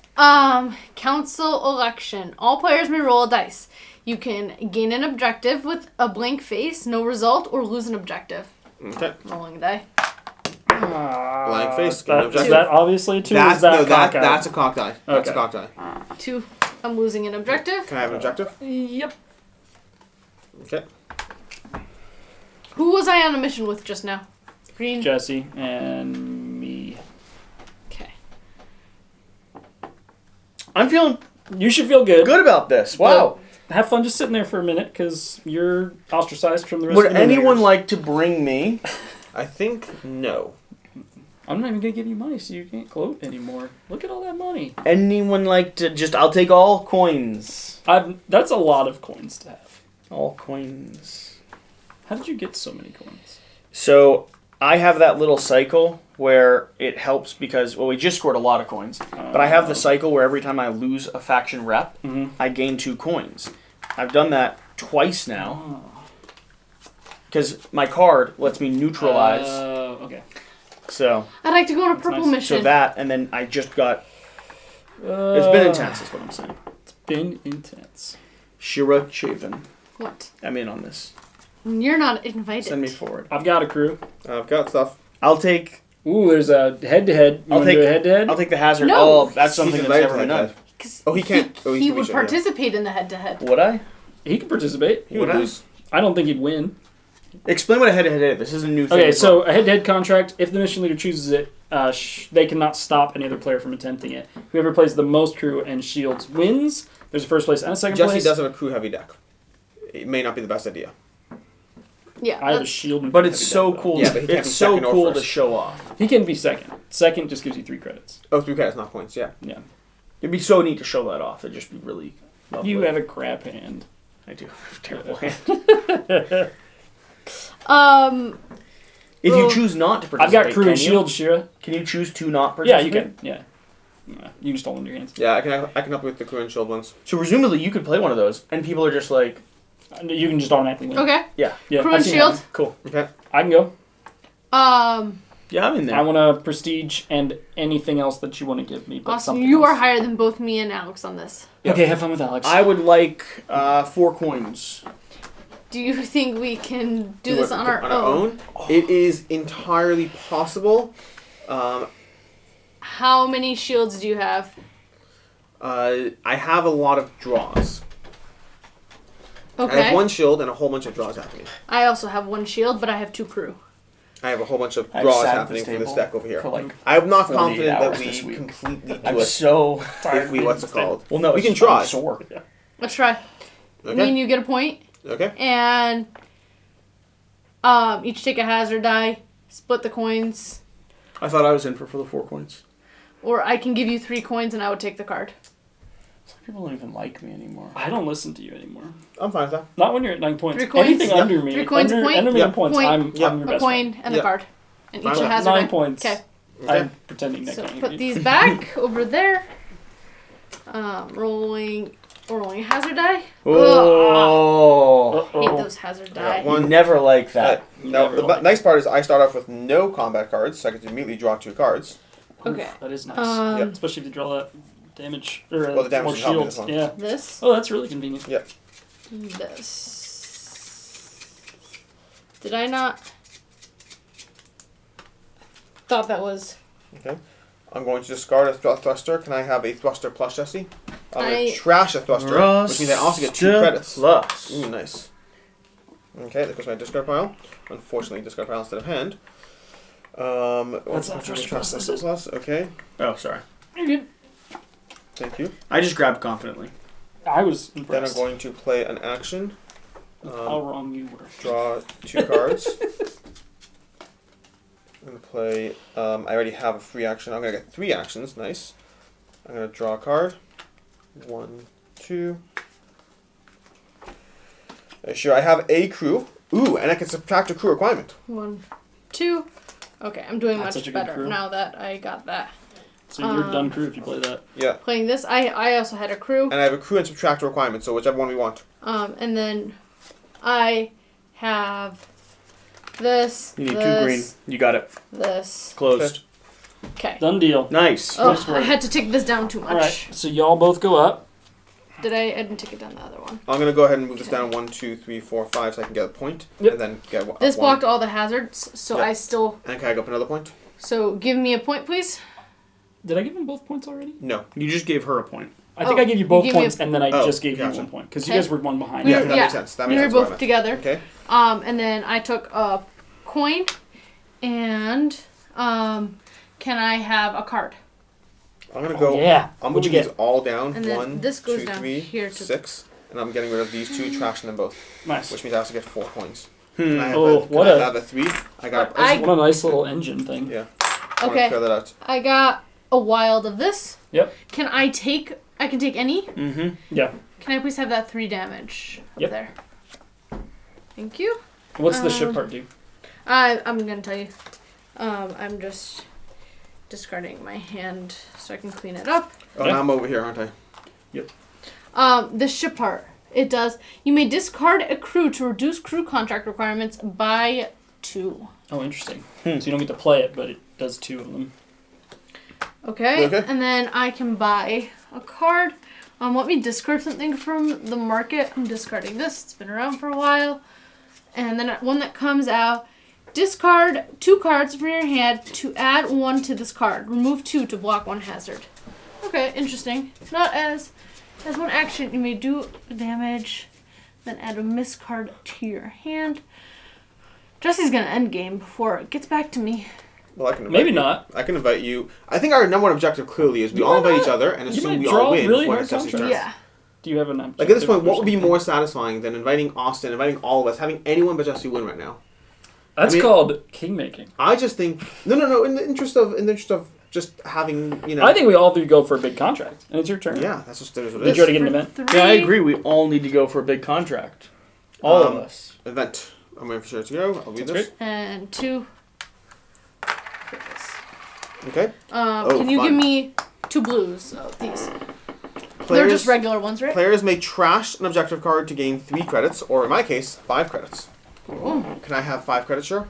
Council election. All players may roll a dice. You can gain an objective with a blank face, no result, or lose an objective. Okay. Rolling a die. Blank face. That, objective. is that obviously a 2? That's Is that no, cockeyed? that's a cock die. That's a Okay. cock die. 2. I'm losing an objective. Can I have an objective? Yep. Okay. Who was I on a mission with just now? Green. Jesse and me. Okay. I'm feeling You should feel good. good about this. Wow. Have fun just sitting there for a minute because you're ostracized from the rest Would of the anyone Moonrakers. like to bring me? I think no. I'm not even going to give you money so you can't gloat anymore. Look at all that money. Anyone like to just? I'll take all coins. That's a lot of coins to have. All coins. How did you get so many coins? So I have that little cycle where it helps because, well, we just scored a lot of coins, but I have the cycle where every time I lose a faction rep, I gain 2 coins. I've done that twice now because my card lets me neutralize. Okay. So I'd like to go on a purple nice. mission. so that, and then I just got. It's been intense, is what I'm saying. It's been intense. Shira Chavin. What? I'm in on this. You're not invited. Send me forward. I've got a crew. I've got stuff. I'll take. Ooh, there's a head-to-head. You I'll want to take do a head-to-head? I'll take the hazard. No. Oh, that's something He's that's invited never been to done. head-to-head. 'Cause Oh, he can't. Oh, he he would should, yeah. participate in the head-to-head. Would I? He could participate. He would Would I? lose. I don't think he'd win. Explain what a head-to-head is. This is a new thing. Okay, as so well. a head-to-head contract, if the mission leader chooses it, they cannot stop any other player from attempting it. Whoever plays the most crew and shields wins. There's a first place and a second Jesse place. does have a crew heavy deck. It may not be the best idea. Yeah. I have a that's- shield. And But it's heavy so deck, though. cool. Yeah, but he can't it's be so second or cool to first. show off. He can be second. Second just gives you 3 credits. Oh, 3 credits, not points. Yeah. Yeah. It'd be so neat to show that off. It'd just be really lovely. You have a crap hand. I do. Terrible hand. If you Well, choose not to I've participate, got crew can and you? shield, Shira. Can you choose to not Yeah, participate? you can. Yeah. You just hold in your hands. Yeah, I can help you with the crew and shield ones. So presumably you could play one of those, and people are just like, You can just automatically win. Okay. yeah, Yeah, Crew I've and seen shield. that. cool. Okay. I can go. Yeah, I'm in there. I want a prestige and anything else that you want to give me. But Awesome. something You else. are higher than both me and Alex on this. Okay, have fun with Alex. I would like 4 coins. Do you think we can do this on our own? It is entirely possible. How many shields do you have? I have a lot of draws. Okay. I have 1 shield and a whole bunch of draws happening. I also have 1 shield, but I have 2 crew. I have a whole bunch of I've draws sat at happening this for this table deck over here. for like I'm not 48 confident that hours we this week. completely do I'm it so tired. if we, what's it called? Well, no, we it's can just- I'm try. sore. Let's try. Me and Okay. you get a point, Okay. and each take a hazard die, split the coins, I thought I was in for the 4 coins. or I can give you 3 coins and I would take the card. Some people don't even like me anymore. I don't listen to you anymore. I'm fine with that. Not when you're at 9 points. 3 coins? Anything Yeah. under me. 3 coins, a under, point? under me Yeah. in points. Point. I'm Yeah. your A best coin friend. and Yeah. a card, and Fine each a with that. hazard 9 die. points. Okay. I'm pretending that So can't put hear these back over there. Rolling a hazard die. Oh, Hate those hazard die. One. you never like that. Now, Never the like nice part is I start off with no combat cards, so I can immediately draw 2 cards. Okay. That is nice. Yep. Especially if you draw that damage or Well, the damage more doesn't help me shields. this one. Yeah. This. Oh, that's really convenient. Yep. This. Did I not? Thought that was. Okay. I'm going to discard a thruster. Can I have a thruster plus Jesse? I'm going I- to trash a thruster, which means I also get 2 credits. Plus. Ooh, nice. Okay, there goes my discard pile. Unfortunately, discard pile instead of hand. That's not thruster thruster plus, is it? plus. Okay, Oh, sorry. You're good. thank you. I just grabbed confidently. I was Then I'm impressed. going to play an action. How wrong you were. Draw 2 cards. I'm going to play, I already have a free action. I'm going to get 3 actions. Nice. I'm going to draw a card. 1, 2. Sure, I have a crew. Ooh, and I can subtract a crew requirement. 1, 2. Okay, I'm doing That's such much a good better crew. now that I got that. So you're done crew if you play that. Yeah. Playing this, I also had a crew. And I have a crew and subtract a requirement, so whichever one we want. And then I have this. You need this, 2 green. You got it. This. Closed. Okay. Done deal. Nice. Oh, Nice I work. had to take this down too much. Alright, so y'all both go up. I didn't take it down the other one. I'm gonna go ahead and move this down 1, 2, 3, 4, 5, so I can get a point, and then get one. This blocked all the hazards, so Yep. I still. And can I go up another point? So give me a point, please. Did I give him both points already? No. You just gave her a point. I think I gave you both you gave me points, and then I Oh, just gave gotcha. you 1 point because you Okay. guys were one behind. Yeah, We were- that makes sense. That makes we sense. were what I both meant. together. Okay. And then I took a coin, and can I have a card? I'm gonna go. Yeah. I'm What'd moving you these get? all down. And then 1, this goes 2, down 3, here to- 6, and I'm getting rid of these 2, trashing them both, Nice. which means I have to get 4 points. Hmm. Can I have Oh, can what I a- have a 3? I got. I- What a nice little engine thing. Yeah. I wanna Okay. clear that out. I got a wild of this. Yep. Can I take? I can take any. Mm-hmm. Yeah. Can I please have that 3 damage Yep. up there? Thank you. What's the ship part do? I'm gonna tell you. I'm just discarding my hand so I can clean it up. Oh, Yeah. now I'm over here, aren't I? The ship part. It does. You may discard a crew to reduce crew contract requirements by 2. Oh, interesting. So you don't get to play it, but it does 2 of them. Okay. Okay. And then I can buy a card. Let me discard something from the market. I'm discarding this. It's been around for a while. And then one that comes out. Discard 2 cards from your hand to add 1 to this card. Remove 2 to block 1 hazard. Okay, interesting. Not as one action, you may do damage, then add a miss card to your hand. Jesse's gonna end game before it gets back to me. Well, I can invite Maybe you. not. I can invite you. I think our number 1 objective clearly is we You all might invite not. each other and You assume might we draw all win really before hard Jesse's turn. contracts. Yeah. Do you have an Like at this point, objective what would be or something? more satisfying than inviting Austin, inviting all of us, having anyone but Jesse win right now? That's I mean- called king making. I just think no. In the interest of just having I think we all 3 go for a big contract, and it's your turn. yeah, that's just that is what it Did is. you already get an event? 3. Yeah, I agree. We all need to go for a big contract. All of us. Event. I'm waiting for sure to go. I'll read this. Great. And 2. Okay. Can you fun. give me 2 blues of these? They're Players, just regular ones, right? players may trash an objective card to gain 3 credits, or in my case, 5 credits. Can I have 5 credits, sure?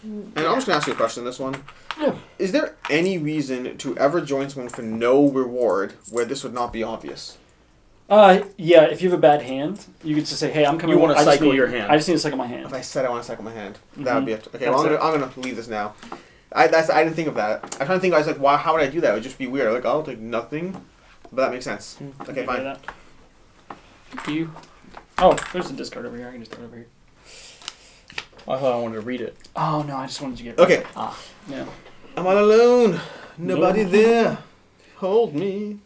And I'm just gonna ask you a question. This one. Yeah. Is there any reason to ever join someone for no reward where this would not be obvious? Yeah, if you have a bad hand, you could just say, hey, I'm coming. You wanna I just cycle need- your hand. I just need to cycle my hand. If I said I want to cycle my hand, that would be it. Okay, That's well, I'm gonna leave this now. I didn't think of that. I'm trying to think. I was like, wow, how would I do that? It would just be weird. Like, I'll take nothing, but that makes sense. Okay, Maybe fine. that. Do you? Oh, there's a discard over here. I can just throw it over here. I thought I wanted to read it. Oh no, I just wanted you to get. Okay, Yeah. I'm all alone. Nobody No. there. Hold me.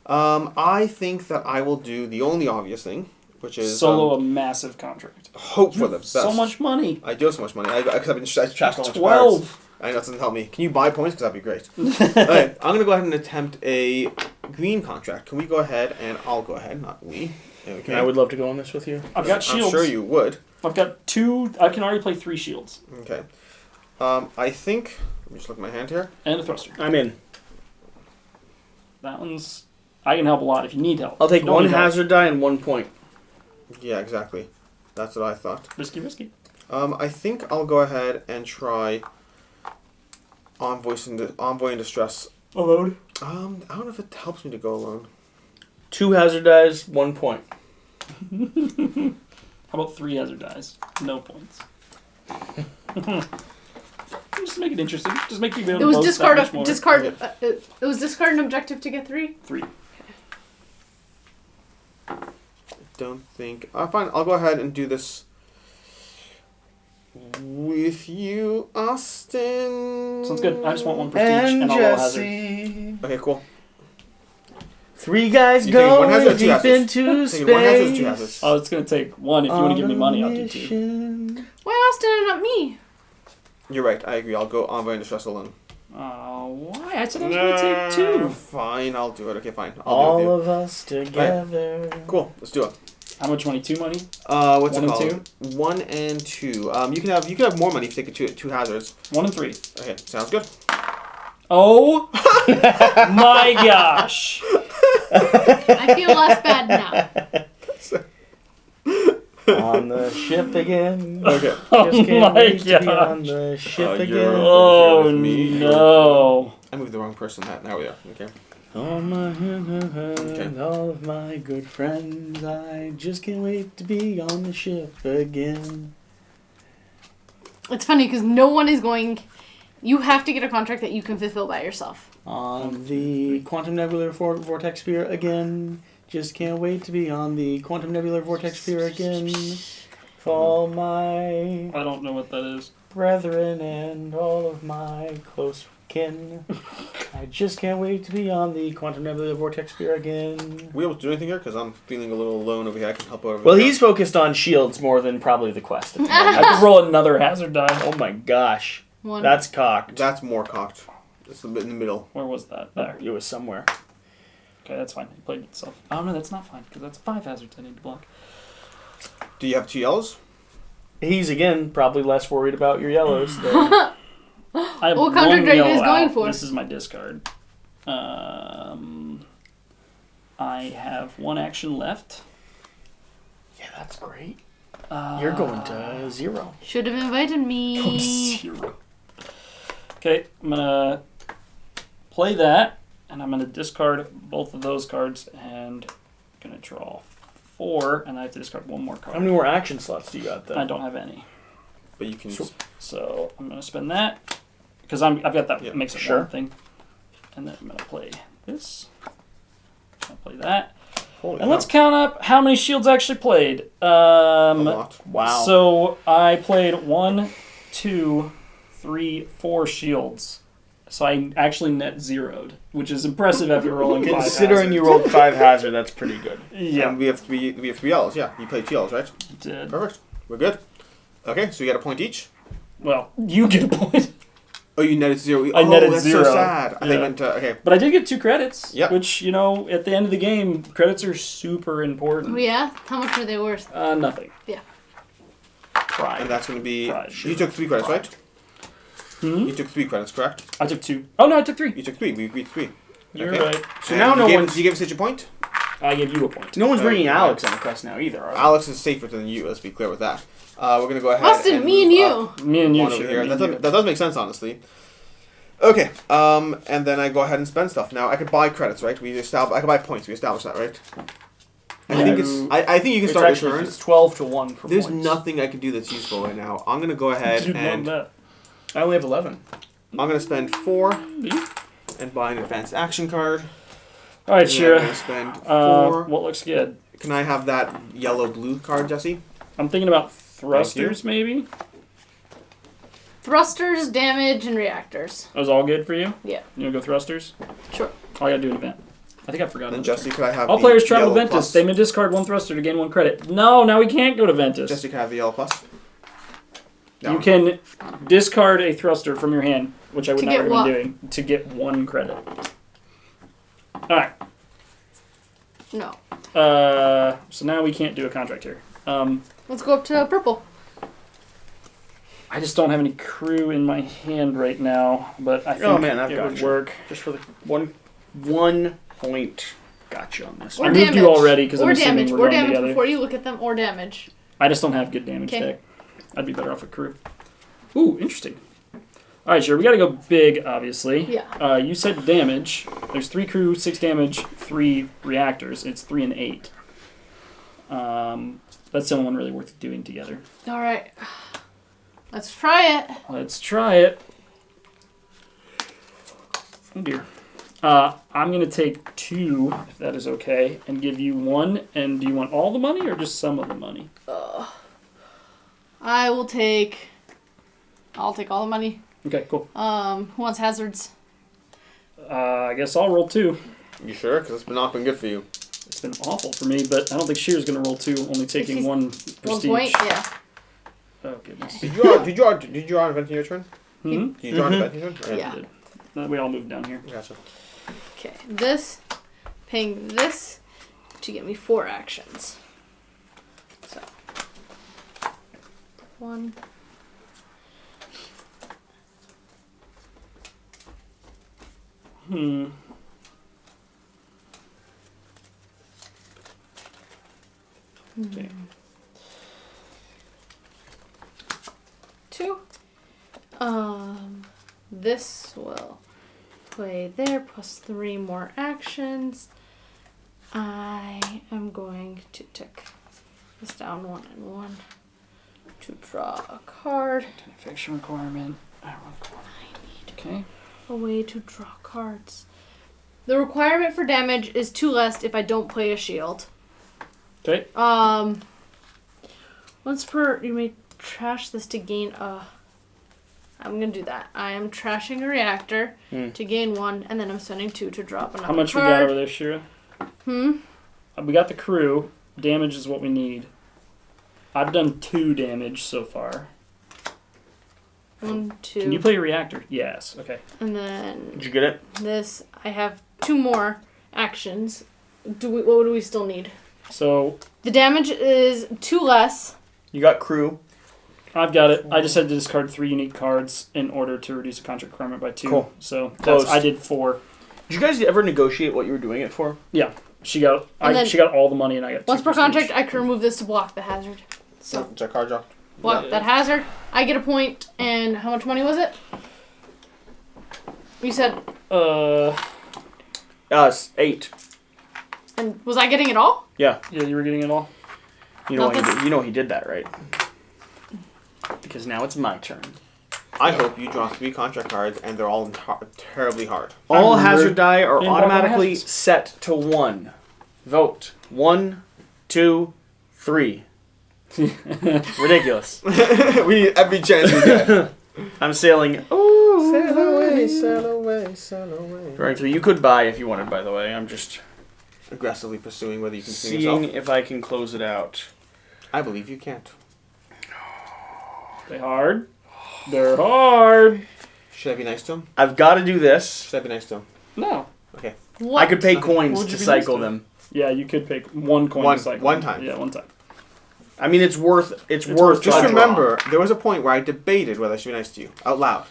I think that I will do the only obvious thing, which is Solo a massive contract. hope for the best. So much money. I do have so much money. Because I've been trashed all my 12. cards. I know that doesn't help me. Can you buy points? Because that'd be great. Okay, I'm gonna go ahead and attempt a green contract. Can we go ahead and I'll go ahead, not we. Okay. I would love to go on this with you. I've got shields. I'm sure you would. I've got 2. I can already play 3 shields Okay. I think. Let me just look at my hand here. and a thruster. I'm in. That one's. I can help a lot if you need help. I'll take If you don't 1 need help, hazard die and 1 point. Yeah, exactly. That's what I thought. Risky. I think I'll go ahead and try envoy in distress. Alone. I don't know if it helps me to go alone. 2 hazard dies, 1 point. How about 3 hazard dies? No points. Just make it interesting. Just make people. It was boast that much more. discard. It was discard an objective to get 3. 3. Don't think. Fine. I'll go ahead and do this with you, Austin. Sounds good. I just want 1 prestige and I'll roll a hazard. Jesse. Okay, cool. 3 guys You taking one going hazard or 2 deep hazards? into Taking 1 hazard or 2 space. hazards? Oh, it's gonna take 1. If you want to give me money, I'll do 2. mission. Why Austin and not me? You're right. I agree. I'll go envoy in distress alone. Oh, why? I said I was gonna take 2. Fine. I'll do it. Okay, fine. I'll All do it with of us together. you. Cool. Let's do it. How much money? 2 money? What's 1 it and called? 1 and 2. You can have more money if you take it 2 hazards. 1 and 3. Okay, sounds good. Oh my gosh! I feel less bad now. On the ship again. Okay. Oh Just can't my wait to be gosh. on the ship Oh, again. you're- Oh Here with me. no! I moved the wrong person. Now we are. Okay. All all of my good friends, I just can't wait to be on the ship again. It's funny because no one is going. You have to get a contract that you can fulfill by yourself. On the Quantum Nebular Vortex Sphere again. Just can't wait to be on the Quantum Nebular Vortex Sphere again. For all my I don't know what that is. brethren and all of my close kin. I just can't wait to be on the Quantum Nebular Vortex Sphere again. We able to do anything here? Because I'm feeling a little alone over here. I can help over Well, there. he's focused on shields more than probably the quest. At the I moment. could roll another hazard die. Oh my gosh. One. That's cocked. That's more cocked. It's in the middle. Where was that? There. It was somewhere. Okay, that's fine. It played itself. Oh no, that's not fine because that's 5 hazards I need to block. Do you have 2 yellows? He's, again, probably less worried about your yellows than... I have What one contract are you yellow guys going out. for? This is my discard. I have 1 action left. Yeah, that's great. You're going to 0. Should have invited me. 0. Okay, I'm gonna play that, and I'm gonna discard both of those cards, and I'm gonna draw 4, and I have to discard 1 more card. How many more action slots do you got, I then? don't have any, But you can... so I'm gonna spend that because I've got that Yeah, makes it sure. 1 thing, and then I'm gonna play this. I'll play that. Holy And let's hell. count up how many shields I actually played. A lot. Wow. So I played 1, 2, 3, 4 shields. So I actually net zeroed, which is impressive after rolling 5 Considering you hazards. rolled 5 hazard, that's pretty good. Yeah, And we have 3 yellows. Yeah, you played 2 yellows, right? did. Perfect. We're good. Okay, so you get a point each. Well, you get a point. Oh, you netted 0. I netted that's 0. so sad. I think Yeah. meant okay. But I did get 2 credits, Yep. which, you know, at the end of the game, credits are super important. Oh, yeah? How much are they worth? Nothing. Yeah. Pride. And that's going to be... Pride. You took 3 credits, right? Hmm? You took 3 credits, correct? I took 2. Oh, no, I took 3. You took 3. We agreed 3. You're Okay. right. So And now no one's... You gave us such a point? I gave you a point. No one's bringing Okay. Alex on the quest now either, are they? Alex is safer than you, let's be clear with that. We're going to go ahead Austin, me and move you. up Me and you, on over sure. here. me That and you. does make sense, honestly. Okay, and then I go ahead and spend stuff. Now, I could buy credits, right? I could buy points. We established that, right? I think I think you can It's start actually your turn. it's 12 to 1 for There's points. nothing I can do that's useful right now. I'm going to go ahead You'd love and that. I only have 11. I'm going to spend 4 and buy an advanced action card. All right, And then I'm going Shira. to spend 4. What looks good? Can I have that yellow-blue card, Jesse? I'm thinking about thrusters, maybe. Thrusters, damage, and reactors. That was all good for you? Yeah. You want to go thrusters? Sure. Oh, I got to do an event. I think I forgot. And another Jesse, turn. could I have All the players travel to yellow Ventus. plus? They may discard 1 thruster to gain 1 credit. No, now we can't go to Ventus. Jesse, can I have the yellow plus? No. You can discard a thruster from your hand, which I would To not get recommend what? doing, to get 1 credit. All right. No. So now we can't do a contract here. Let's go up to purple. I just don't have any crew in my hand right now, but I think Oh, man, I've it got would you. work. Just for the 1 point. Gotcha on this Or one. I moved damage. you already because I'm Or assuming damage. we're Or going damage together. before you look at them. Or damage. I just don't have good damage Okay. deck. I'd be better off with crew. Ooh, interesting. All right, sure. We got to go big, obviously. Yeah. You said damage. There's 3 crew, 6 damage, 3 reactors. It's 3 and 8. That's the only one really worth doing together. All right. Let's try it. Let's try it. Oh dear. I'm going to take 2, if that is okay, and give you 1. And do you want all the money or just some of the money? I'll take all the money. Okay, cool. Who wants hazards? I guess I'll roll 2. You sure? Because it's not been good for you. It's been awful for me, but I don't think Shear's going to roll 2, only taking She's 1 prestige. 1 point? Yeah. Oh, goodness. Did you draw an event in your turn? Hmm? Did you draw an event in your turn? Or- Yeah. Did. We all moved down here. Gotcha. Okay. This, paying this to get me 4 actions. So. 1. Hmm. Okay. 2. This will play there, plus 3 more actions. I am going to take this down 1 and 1 to draw a card. Fiction requirement. Okay. A way to draw cards. The requirement for damage is 2 less if I don't play a shield. Okay. Once per, you may trash this to gain a... I'm going to do that. I am trashing a reactor to gain 1, and then I'm spending 2 to drop another How much card. we got over there, Shira? We got the crew. Damage is what we need. I've done 2 damage so far. 1, 2. Can you play a reactor? Yes. Okay. And then Did you get it? this, I have 2 more actions. What do we still need? So The damage is 2 less. You got crew. I've got it. I just had to discard 3 unique cards in order to reduce a contract requirement by 2. Cool. So Closed. I did 4. Did you guys ever negotiate what you were doing it for? Yeah. She got all the money and I got 2 Once per prestige. contract, I can remove this to block the hazard. So Check card draw. block Yeah. that hazard. I get a point, and how much money was it? You said, 8. and was I getting it all? Yeah. Yeah, you were getting it all? You know, you know he did that, right? Because now it's my turn. I hope you draw 3 contract cards and they're all terribly hard. All I'm hazard rude. die are Yeah, automatically hazards. set to 1. Vote. 1, 2, 3. Ridiculous. We need every chance we get. I'm sailing. Ooh. Sail away, sail away, sail away. Drawing 3. You could buy if you wanted, by the way. I'm just Aggressively pursuing whether you can swing seeing yourself. if I can close it out. I believe you can't. They hard. They're hard. Should I be nice to him? I've got to do this. Should I be nice to him? No. Okay. What? I could pay What coins would to you be cycle nice to? them. Yeah, you could pick 1 coin. One- to cycle. one time. Yeah, 1 time. I mean, it's worth. It's It's worth. worth Just a draw. remember, there was a point where I debated whether I should be nice to you. Out loud.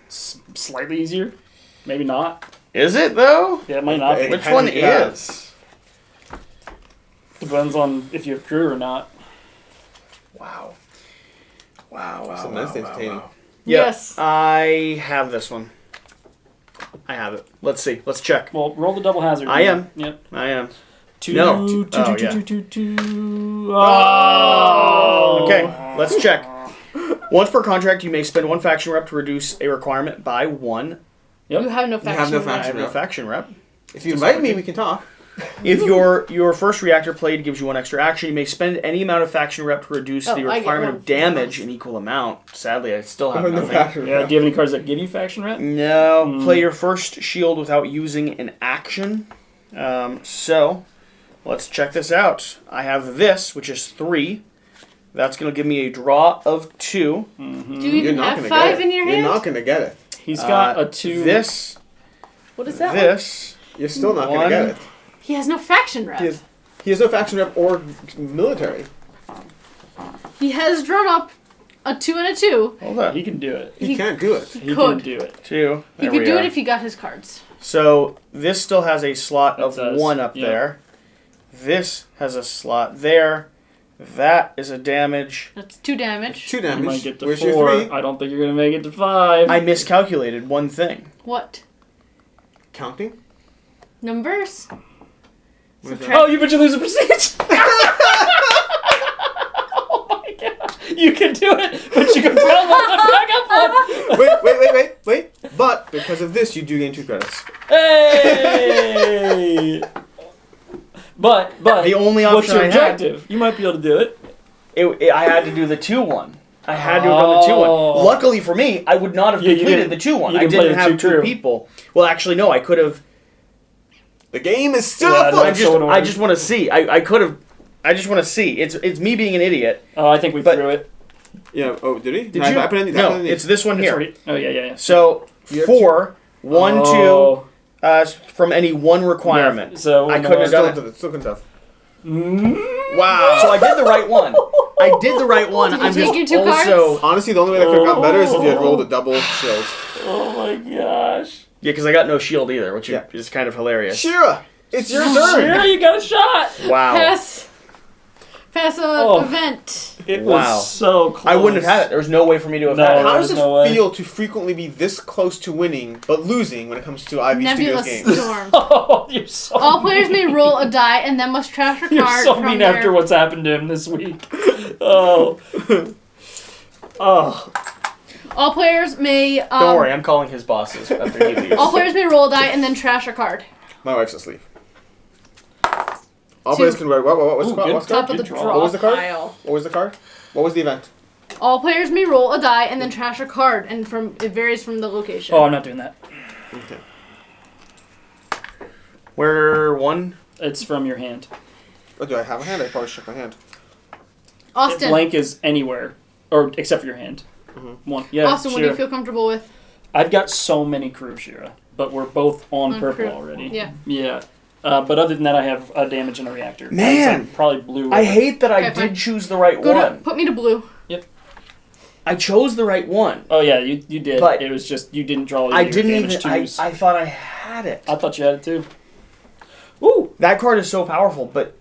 Slightly easier. Maybe not. Is it though? Yeah, it might not. It be. Which depends one if you have- is? Depends on if you have crew or not. Wow. Wow. Wow. Some nice wow, entertaining. wow. Yep, Yes. I have this one. I have it. Let's see. Let's check. Well, roll the double hazard. I am. Yep. I am. 2, No. 2, 2, Oh, 2, yeah. 2, 2, 2. Oh! Okay, let's check. Once per contract, you may spend 1 faction rep to reduce a requirement by 1. Yep. You have no You faction. have no left. I have faction no rep. faction rep. If you invite me, we can talk. If your first reactor played gives you 1 extra action, you may spend any amount of faction rep to reduce Oh, the I get requirement one of for damage those. in equal amount. Sadly, I still have No nothing. faction Yeah, rep. do you have any cards that give you faction rep? No, play your first shield without using an action. So, let's check this out. I have this, which is 3. That's going to give me a draw of 2. Do you You're even not have gonna 5 get it. in your hand? You're not gonna get it. He's got a 2. This, What is that? this. You're still not One. gonna get it. He has no faction rep. He has no faction rep or military. He has drawn up a 2 and a 2. Hold on. He can do it. He can't do it. He could. can do it. 2. He There could we do are. it if he got his cards. So, this still has a slot It of does, 1 up yeah. there. This has a slot there. That is a damage. That's 2 damage. 2 You damage. might get to Where's 4. your 3? I don't think you're going to make it to 5. I miscalculated one thing. What? Counting? Numbers? What is that? Subtract- Oh, but you lose a prestige. Oh my god. You can do it, but you can download the backup one. Wait. But because of this, you do gain 2 credits. Hey! But The only what's option your I had, objective? You might be able to do it. I had to do the 2-1. I had to have done the 2-1. Oh. Luckily for me, I would not have Yeah, you completed didn't- the 2-1. you I didn't play didn't the have 2 2 crew. people. Well, actually, no. I could have. The game is still Yeah, afoot. no, I just want to see. I could have. I just want to see. It's me being an idiot. Oh, I think we But- threw it. Yeah. Oh, did he? Did No, you? I put it in, I No, put it in. it's this one It's here. already- oh, yeah. So You have 4, 1, Oh. 2, from any one requirement. Yeah, so I in the couldn't have last- done it. Still tough. Wow. So I did the right one. I did the right one. Did you I'm take just your 2 also cards? Honestly, the only way that could have gotten better is if you had rolled a double shield. Oh my gosh. yeah, because I got no shield either, which Yeah. is kind of hilarious. Shira, it's your Yeah, turn. you got a shot. Wow. Pass. Passive Oh. event. It Wow. was so close. I wouldn't have had it. There was no way for me to have No. had it. How does there's it no way. feel to frequently be this close to winning, but losing when it comes to Ivy Nebulous Studios games? storm. Oh, you're so All players may roll a die and then must trash a card You're so from mean their... after what's happened to him this week. Oh. Oh. All players may... Don't worry, I'm calling his bosses after he leaves. All players may roll a die and then trash a card. My wife's asleep. All Two. players can write. What's the Ooh, card? good. What's the Top card? of the Good draw. draw What was the card? pile. What was the card? What was the event? All players may roll a die and then trash a card, and it varies from the location. Oh, I'm not doing that. Okay. Where one? It's from your hand. Oh, do I have a hand? I probably shook my hand. Austin. Blank is anywhere, or except for your hand. One. Yeah. Austin, what do you Shira. feel comfortable with? I've got so many crew, Shira, but we're both on On purple crew. already. Yeah. Yeah. But other than that, I have a damage and a reactor. Man! It's probably blue. I hate that I Okay, fine. did choose the right Go to, one. put me to blue. I chose the right one. Oh yeah, you did. But it was just you didn't draw. I your didn't damage even. I twos. thought I had it. I thought you had it too. Ooh. That card is so powerful, but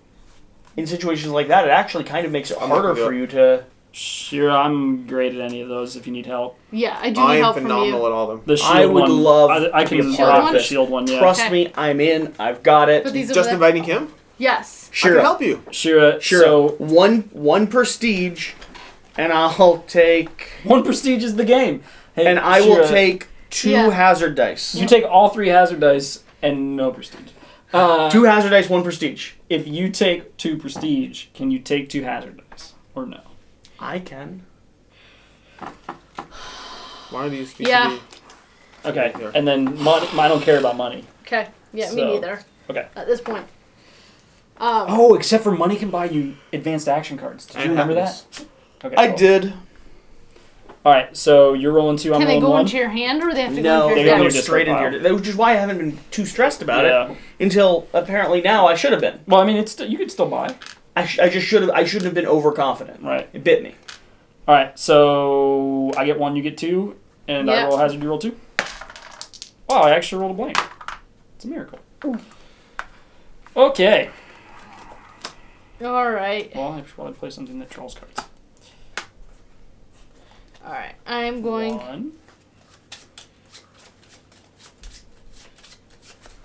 in situations like that, it actually kind of makes it I'm harder not gonna for do you to. Shira, I'm great at any of those. If you need help, Yeah, I do I need am help from phenomenal you. at all of them. the shield I would one. love I to be can a part rock of the this. shield one. Yeah. Trust Okay. me, I'm in. I've got it. Put these over Just there. inviting him? Yes. I can Shira, help you. Shira. Shira, So one prestige, and I'll take. one prestige is the game. Hey, And I will Shira, take 2 Yeah. hazard dice. You take all 3 hazard dice and no prestige. 2 hazard dice, 1 prestige. If you take 2 prestige, can you take 2 hazard dice or no? I can. Why are these? Yeah. Okay, Here. and then money. I don't care about money. Okay. Yeah, me So- neither. Okay. At this point. Oh, except for money can buy you advanced action cards. Did you remember that? Okay. I cool. did. All right, so you're rolling 2. I'm Can they rolling go 1. into your hand, or they have to No, go into they your go go your deck? straight discard into your. Which is why I haven't been too stressed about Yeah. it until apparently now I should have been. Well, I mean, it's you could still buy. I just should have. I shouldn't have been overconfident. Right. It bit me. All right, so I get 1, you get 2, and I Yeah. roll a hazard. You roll 2. Wow, I actually rolled a blank. It's a miracle. Okay. All right. Well, I should probably play something that draws cards. All right. I'm going 1.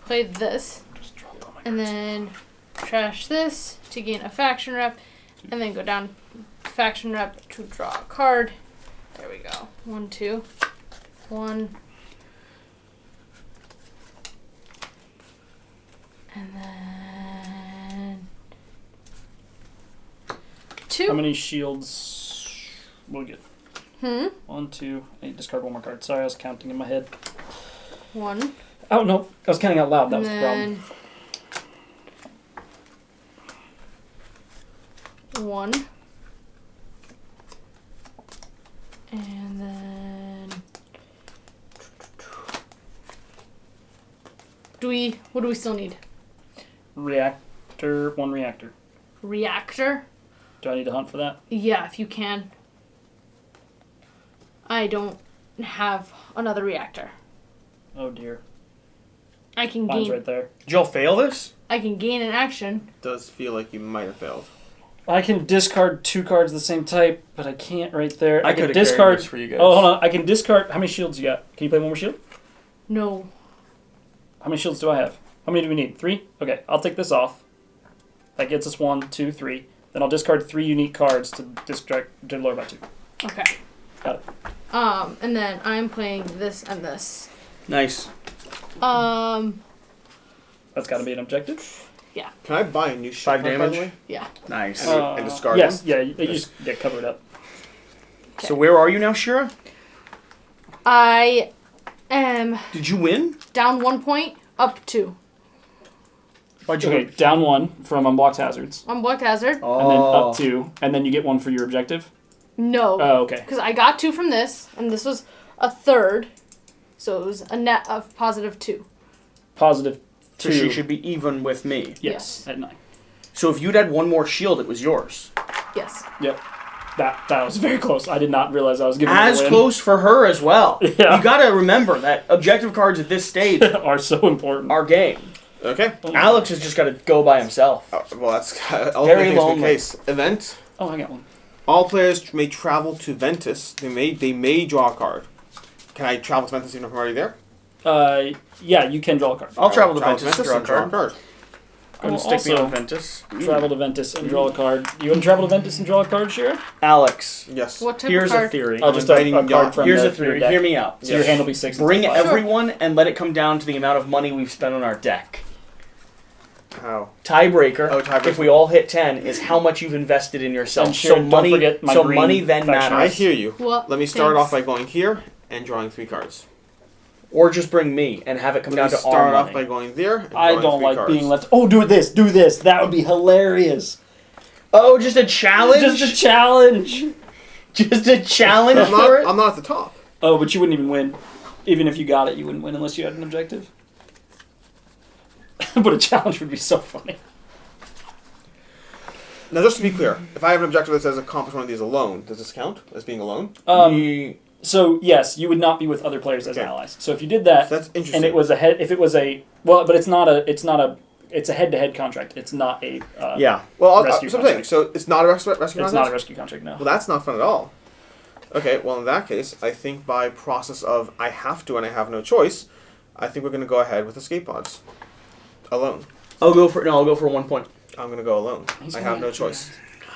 play this, Just draw all my and then trash this to gain a faction rep, and then go down faction rep to draw a card. There we go. 1, 2, 1, and then 2. How many shields will we get? 1, 2. I discard 1 more card. Sorry, I was counting in my head. 1, Oh, no. I was counting out loud. That and was the problem. then 1, and then what do we still need? Reactor. 1 reactor. Reactor? Do I need to hunt for that? Yeah, if you can. I don't have another reactor. Oh, dear. I can Mine's gain. right there. Did y'all fail this? I can gain an action. Does feel like you might have failed. I can discard 2 cards of the same type, but I can't right there. I can could've carried discard this for you guys. Oh, hold on. I can discard. How many shields you got? Can you play 1 more shield? No. How many shields do I have? How many do we need? 3? Okay, I'll take this off. That gets us 1, 2, 3. Then I'll discard 3 unique cards to lower by 2. Okay. Got it. And then I'm playing this and this. Nice. That's got to be an objective. Can I buy a new 5 ship, by the damage? way? Yeah. Nice. And discard Yes, one? yeah, you just get covered up. So where are you now, Shira? I am Did you win? down 1 point, up 2. Why'd you Okay, win? down 1 from unblocked hazards, On Black Hazard? Oh. and then up 2, and then you get 1 for your objective. No. Oh, okay. Because I got 2 from this, and this was a third. So it was a net of positive 2. Positive 2. So she should be even with me. Yes, at 9. So if you'd had 1 more shield, it was yours. Yes. Yep. That was very close. I did not realize I was giving As it a win. close for her as well. Yeah. You gotta remember that objective cards at this stage are so important. are game. Okay. Alex has just got to go by himself. Well, that's ultimately the lonely. case. Event. Oh, I got one. All players may travel to Ventus. They may draw a card. Can I travel to Ventus even if I'm already there? Yeah, you can draw a card. I'll travel to Travel Ventus to draw a and draw a card. card. Go and I'll stick me also on Ventus. travel to Ventus and draw a card. You want to travel to Ventus and draw a card, Shira? Alex, Yes. What type here's of a card? theory. Oh, just inviting a card from Here's the, a theory. your deck. Hear me out. So your Yes. hand will be 6. Bring instead of 5. everyone and let it come down to the amount of money we've spent on our deck. How? Tiebreaker, Oh, tiebreaker. if we all hit 10, is how much you've invested in yourself. And sure, so don't money, forget my so green money then faction. I matters. hear you. Well, Let me start thanks. off by going here and drawing 3 cards. Or just bring me and have it come Let down me to our start off money. by going there. And I drawing don't 3 like cards. being left. Oh, do this, do this. That would be hilarious. Oh, just a challenge? Just a challenge. Just a challenge I'm for it? not at the top. Oh, but you wouldn't even win. Even if you got it, you wouldn't win unless you had an objective. But a challenge would be so funny. Now, just to be clear, if I have an objective that says accomplish one of these alone, does this count as being alone? So yes, you would not be with other players as Okay. allies. So if you did that, So that's interesting. and it was a head, if it was a well, but it's not a head-to-head contract. It's not a Yeah. Well, rescue so I'm saying, contract. so it's not a rescue It's contract? not a rescue contract. No. Well, that's not fun at all. Okay, well, in that case, I think by process of I have to and I have no choice, I think we're going to go ahead with escape pods. Alone. I'll go for 1 point. I'm going to go alone. He's I gonna have no do choice.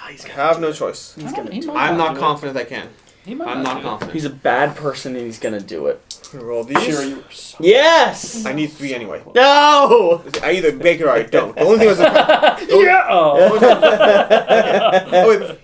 He's I have no choice. I don't- he might I'm not do it. confident I can. He might I'm not not do it. confident. He's a bad person and he's gonna do it. I'm gonna roll these. Sure, you were so Yes! I need 3 anyway. No! I either make it or I don't. The only thing was... yeah. Oh. Oh, wait.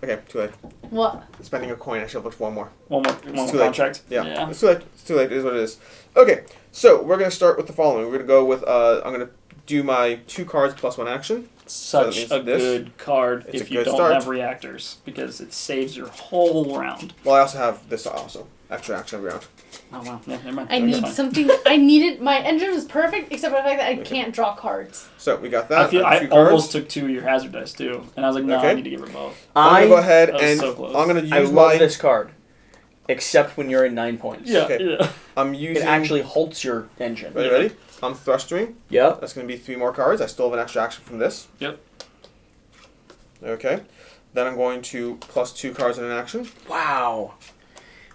Okay, too late. What? Spending a coin, I should have looked for one more. One more too late. contract. Yeah. It's too late. It's too late. It is what it is. Okay, so we're going to start with the following. We're going to go with... I'm going to do my 2 cards plus 1 action. that Such means a this. good card It's if a you good don't start. have reactors because it saves your whole round. Well, I also have this also. Extra action every round. Oh wow, yeah, never mind. I Okay, need fine. something. I needed my engine was perfect except for the fact that I can't draw cards. So we got that. I feel have I 2 cards. almost took 2 of your hazard dice too, and I was like, no, I Okay. need to give her both. I'm going to go ahead that was and so close. I'm going to I use love my... this card. Except when you're in 9 points. Yeah, Okay. yeah. I'm It using... actually halts your engine. Ready? I'm thrustering. Yep. That's going to be 3 more cards. I still have an extra action from this. Yep. Okay. Then I'm going to plus 2 cards in an action. Wow.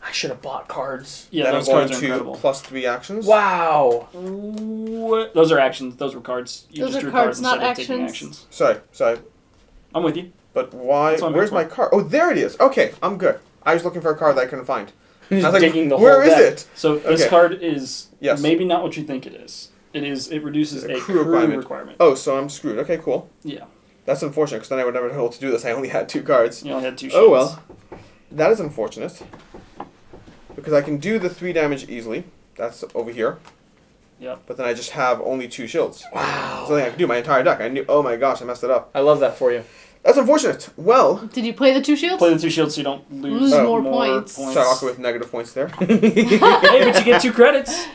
I should have bought cards. Yeah, then I'm those going cards are to incredible. plus 3 actions. Wow. What? Those are actions. Those were cards. You Those just are drew cards, cards not instead of taking actions. actions. Sorry. I'm with you. But why? That's what I'm Where's here my card? Oh, there it is. Okay, I'm good. I was looking for a card that I couldn't find. I He's was like, digging the where whole is deck. it? So this Okay. card is Yes. maybe not what you think it is. It is. It reduces It's a crew requirement. Oh, so I'm screwed. Okay, cool. Yeah. That's unfortunate because then I would never know able to do this. I only had 2 cards. You only had 2 shields. Oh well. That is unfortunate. Because I can do the 3 damage easily. That's over here. Yep. But then I just have only 2 shields. Wow. There's nothing I can do. My entire deck. I knew. Oh my gosh, I messed it up. I love that for you. That's unfortunate. Well, Did you play the 2 shields? Play the 2 shields so you don't lose Lose more points. so I walk away with negative points there. Hey, but you get 2 credits.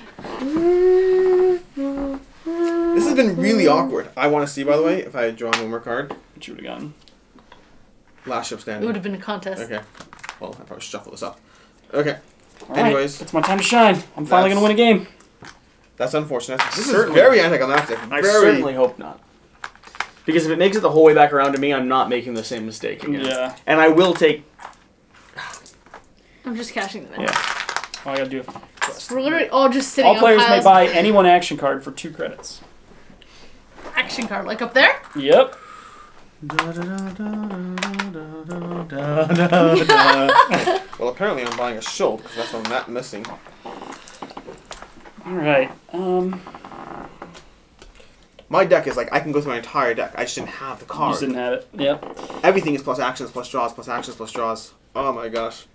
This has been really awkward. I want to see, by the way, if I had drawn one more card. What you would have gotten? Last ship It standing. would have been a contest. Okay. Well, I probably should shuffle this up. Okay. All right, Anyways. it's my time to shine. I'm finally That's- gonna win a game. That's unfortunate. This Certainly. is very anticlimactic. I Very. certainly hope not. Because if it makes it the whole way back around to me, I'm not making the same mistake again. Yeah. And I will take... I'm just cashing them in. Yeah. All I gotta do. We're literally all just sitting All on players may piles buy any one action card for 2 credits. of action card, like up there. Yep. Well, apparently I'm buying a shield because that's what I'm missing. All right. My deck is like, I can go through my entire deck. I just didn't have the You card. just didn't have it. Yep. Everything is plus actions, plus draws, plus actions, plus draws. Oh my gosh.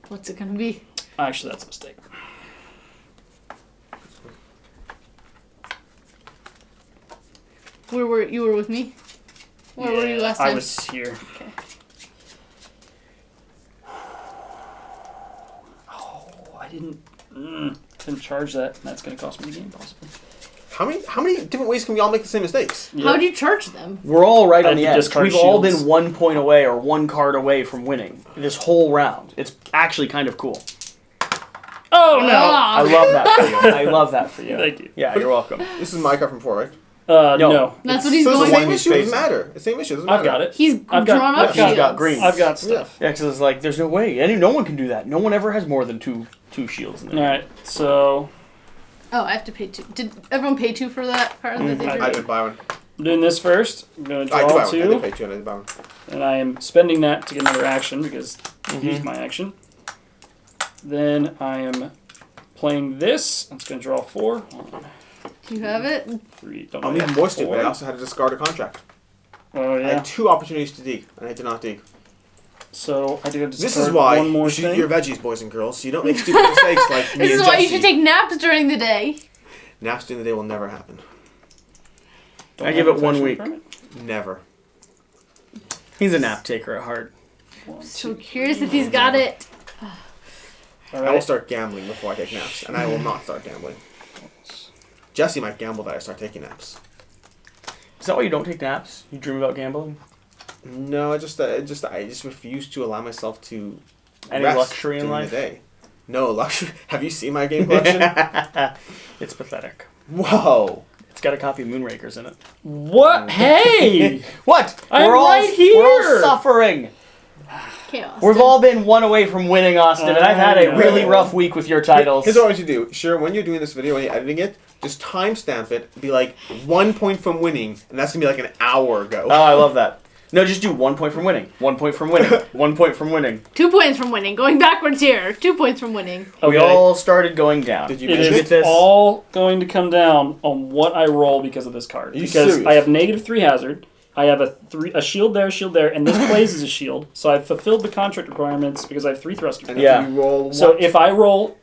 What's it gonna be? Actually, that's a mistake. Where were you? Were with me? Where were you last time? I was here. Okay. Oh, I didn't charge that. That's gonna cost me the game possibly. How many different ways can we all make the same mistakes? Yep. How'd you charge them? We're all right I on had the to edge. discard We've all shields. been 1 point away or 1 card away from winning this whole round. It's actually kind of cool. Oh, Oh no! I love that for you. I love that for you. Thank you. Yeah, you're welcome. This is my card from 4, right? No. That's what he's So it's going the same one issue. It space. doesn't matter. The same issue. It doesn't I've matter. got it. He's I've got- drawn yeah, up he's got shields. green. I've got stuff. Yeah, because it's like, there's no way. No one can do that. No one ever has more than two shields in there. All right, so Oh, I have to pay 2. Did everyone pay 2 for that part that they I drew? did buy one. I'm doing this first. I'm going to I did buy draw one. I did 2, pay 2 and I did buy one. and I am spending that to get another action because I used my action. Then I am playing this. I'm just going to draw 4. Hold on. You have it? 3. Don't I'm know. even more stupid. 4. I also had to discard a contract. Oh I yeah. had 2 opportunities to dig, and I did not dig. So I did have to This discard is why one more you should eat thing. your veggies, boys and girls, so you don't make stupid mistakes like me This and is why you Jesse. should take naps during the day. Naps during the day will never happen. Don't I give have it a 1 fashion week. permit? Never. He's a nap taker at heart. So curious if he's got it. All I will right. start gambling before I take naps, and I will not start gambling. Jesse might gamble that I start taking naps. Is that why you don't take naps? You dream about gambling? No, I just refuse to allow myself to Any rest luxury in during life? the day. No luxury. Have you seen my game collection? It's pathetic. Whoa. It's got a copy of Moonrakers in it. What? Hey! What? I'm We're all right here! We're all suffering. Chaos. We've all been one away from winning, Austin, and I've had a know. really rough week with your titles. Here's what I want you to do. Sure, when you're doing this video, when you're editing it, just timestamp it. Be like 1 point from winning, and that's gonna be like an hour ago. Oh, I love that. No, just do 1 point from winning. 1 point from winning. 1 point from winning. 2 points from winning. Going backwards here. 2 points from winning. We all started going down. Did you It miss is it? this? all going to come down on what I roll because of this card. Are you Because serious? I have -3 hazard. I have a shield there, and this plays as a shield. So I've fulfilled the contract requirements because I have 3 thrusters. And Yeah. if you roll So one- if I roll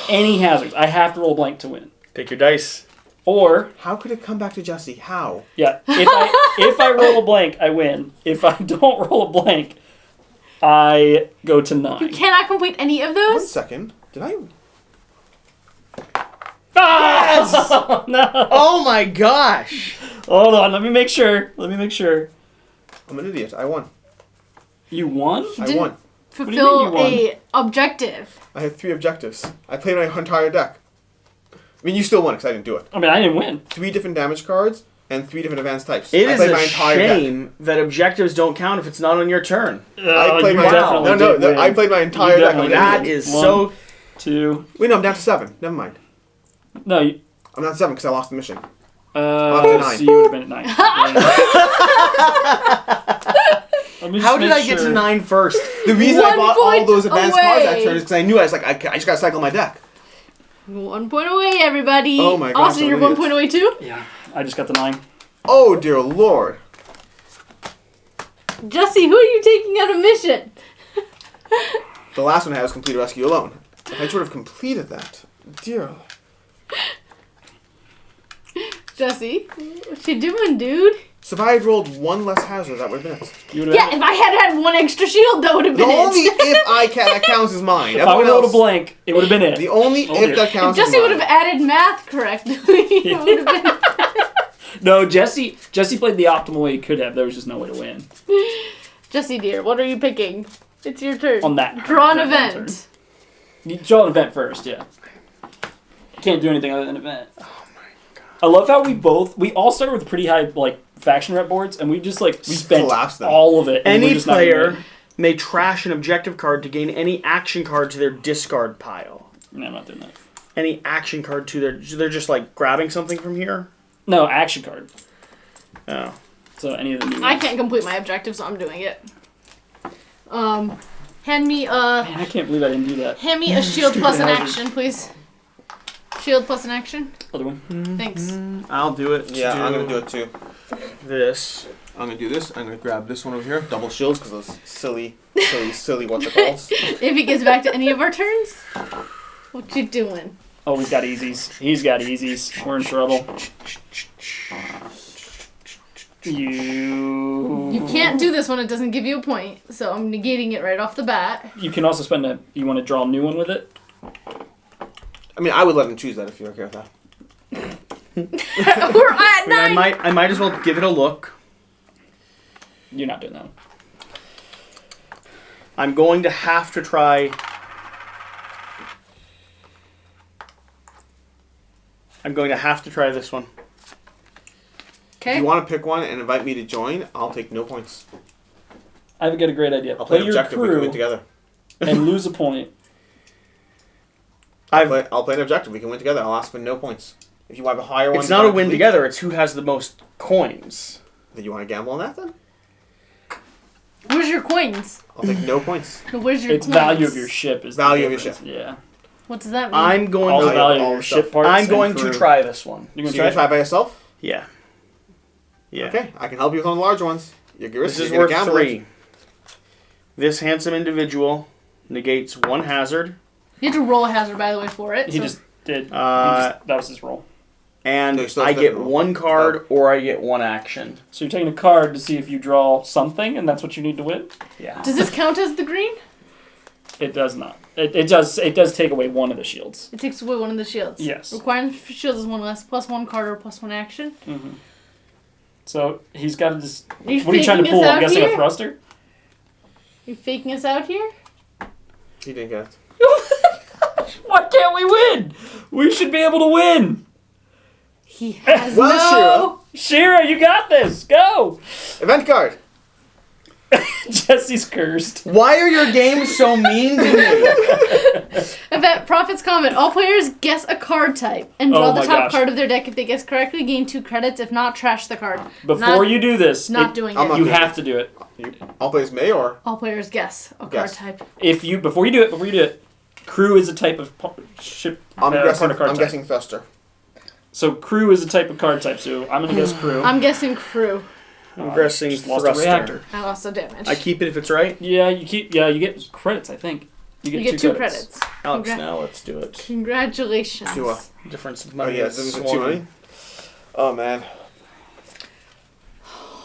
any hazards, I have to roll a blank to win. Take your dice. Or how could it come back to Jesse? How? yeah, if I roll a blank, I win. If I don't roll a blank, I go to You 9. cannot complete any of 1 those? second. Did I? Ah! No. Oh my gosh! Hold on, let me make sure. I'm an idiot. I won. You won? I Didn't- won. Fulfill What do you mean you a objective. I had 3 objectives. I played my entire deck. I mean, you still won because I didn't do it. I mean, I didn't win. 3 different damage cards and 3 different advanced types. It I is played a my entire deck. shame that objectives don't count if it's not on your turn. I played you my definitely no, did no. win. I played my entire You deck. I'm definitely an did. That idiot. is One. so... 2. Wait, no, I'm down to 7. Never mind. No, you. I'm down to 7 because I lost the mission. Up to 9. So you would have been at 9. Let me just How did make I get to sure. 9 first? The reason I 1 bought all point those advanced cards that away. turn is because I knew I was like, I just gotta cycle my deck. 1 point away, everybody. Oh my gosh, Austin, I'm you're an 1 idiot. point away too? Yeah, I just got the 9. Oh dear lord. Jesse, who are you taking out of mission? The last one I had was complete rescue alone. If I should have completed that, dear. Jesse, what you doing, dude? So if I had rolled 1 less hazard, that would have been it. You would have. Yeah, if I had had 1 extra shield, that would have The been only it. if I that counts is mine. If I Everyone would have rolled a else- blank, it would have been it. The only Oh, if dear. that If counts is Jesse would mine. have added math correctly, it would have been. No, Jesse played the optimal way he could have. There was just no way to win. Jesse, dear, what are you picking? It's your turn. On that. Draw an that one event. turn. You draw an event first, yeah. Can't do anything other than event. Oh my god. I love how we all started with pretty high faction rep boards, and we just spent collapsed them. all of it. And we're Any just not gonna player win. may trash an objective card to gain any action card to their discard pile. No, I'm not doing that. Any action card to their... They're just grabbing something from here? No, action card. Oh. So any of the new I ones. can't complete my objective, so I'm doing it. Hand me Man, I can't believe I didn't do that. a shield plus an hazard. action, please. Shield plus an action. Other one. Thanks. I'll do it. Yeah, I'm gonna do it too. This. I'm gonna do this. I'm gonna grab this one over here. Double shields because those silly what's it called? If he gets back to any of our turns, what you doing? Oh, he's got easies. He's got easies. We're in trouble. You can't do this when it doesn't give you a point, so I'm negating it right off the bat. You can also spend a. You want to draw a new one with it? I mean, I would let him choose that if you're okay with that. We're at 9. I might as well give it a look. You're not doing that. I'm going to have to try... I'm going to have to try this one. If Okay. you want to pick one and invite me to join, I'll take no points. I've got a great idea. I'll play Play an your objective. We can crew win together. and lose a point. I'll play an objective. We can win together. I'll ask for no points. If you have a higher one, It's not a win together. It's who has the most coins. Then you want to gamble on that then? Where's your coins? I'll take no points. No, where's your It's coins? value of your ship is Value the of your difference. Yeah. What does that mean? I'm going All the to. value of all your the stuff. ship parts. I'm and going to crew. try this one. You're So going you're to gonna try by yourself? Yeah. Yeah. Okay, I can help you with one of the large ones. You're This is you're worth gonna gamble 3. This handsome individual negates 1 hazard, You have to roll a hazard, by the way, for it. He so- just did. Uh, that was his roll. and No, you still I have to get roll. 1 card or I get 1 action. So you're taking a card to see if you draw something, and that's what you need to win. Yeah. Does this count as the green? It does not. It does take away one of the shields. It takes away one of the shields. Yes. Requirement for shields is 1 less, plus 1 card or plus 1 action. Mm-hmm. So he's got to just. Are you What are you trying to faking pull? us I'm out guessing here? a thruster. Are you faking us out here? He didn't get it. Why can't we win? We should be able to win. He has Well, no... Shira, you got this. Go. Event card. Jesse's cursed. Why are your games so mean to me? Event Prophet's comment. All players guess a card type and draw Oh the my top gosh. card of their deck. If they guess correctly, gain 2 credits. If not, trash the card. Before Not- you do this, Not doing I'm it. not- you have to do it. All plays may or All players guess a card Guess. type. Before you do it, crew is a type of ship. I'm part guessing. of card I'm type. guessing Thruster. So crew is a type of card type. So I'm gonna guess crew. I'm guessing crew. I'm guessing Just lost a thruster. reactor. I lost a damage. I keep it if it's right. Yeah, you get credits. I think you you get 2 credits. Alex, Congra- now let's do it. Congratulations. To a- Difference of Oh money. yeah, is this is one. 2 money. Oh man.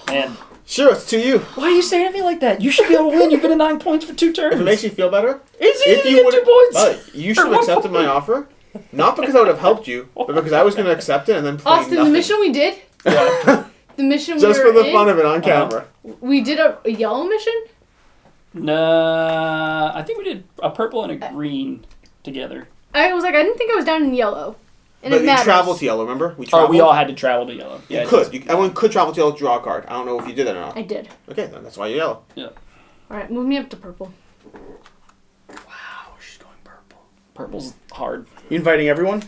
Man, Sure, it's to you. why are you saying to me like that? You should be able to win. You've been at 9 points for 2 turns. If it makes you feel better, It's if easy you to would get 2 points. you should have accepted my offer. Not because I would have helped you, but because I was going to accept it and then play Austin, nothing. the mission we did, Yeah. the mission Just we for were the in, fun of it on camera. we did a yellow mission. Nah, I think we did a purple and a green together. I was like, I didn't think I was down in yellow. And But it we matters. traveled to yellow, remember? We Oh, traveled. we all had to travel to yellow. You Yeah, could. Everyone could travel to yellow to draw a card. I don't know if you did that or not. I did. Okay, then that's why you're yellow. Alright, move me up to purple. Wow, she's going purple. Purple's hard. You inviting everyone?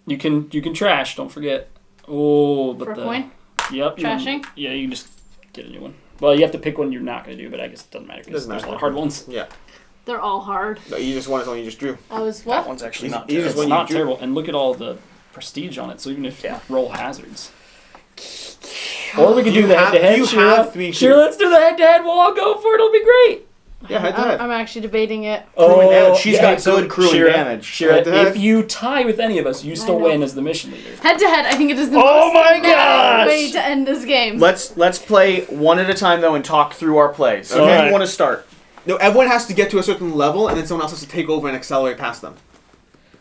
You can trash. Don't forget. Oh, but For a the coin? Yep. Trashing? Yeah, you can just get a new one. Well, you have to pick one you're not going to do, but I guess it doesn't matter because Doesn't there's a matter. lot of hard ones. Yeah. They're all hard. No, you just won is one you just drew. I was That what? one's actually He's- not he's terrible. just It's one not you drew. terrible. And look at all the prestige on it. So even if you Yeah. roll hazards. Or we could You do the have- head-to-head. you Shira. have 3 Shira, let's do the head-to-head. We'll all go for it. It'll be great. Yeah, head to head. I'm actually debating it. Crew and damage. She's got so good crew and Shira, damage. Shira, Head-to-head. if you tie with any of us, you still know. win as the mission leader. Head to head, I think it is the Oh most my fair gosh! way to end this game. Let's play one at a time though and talk through our plays. So Okay. who do you want to start? No, everyone has to get to a certain level, and then someone else has to take over and accelerate past them.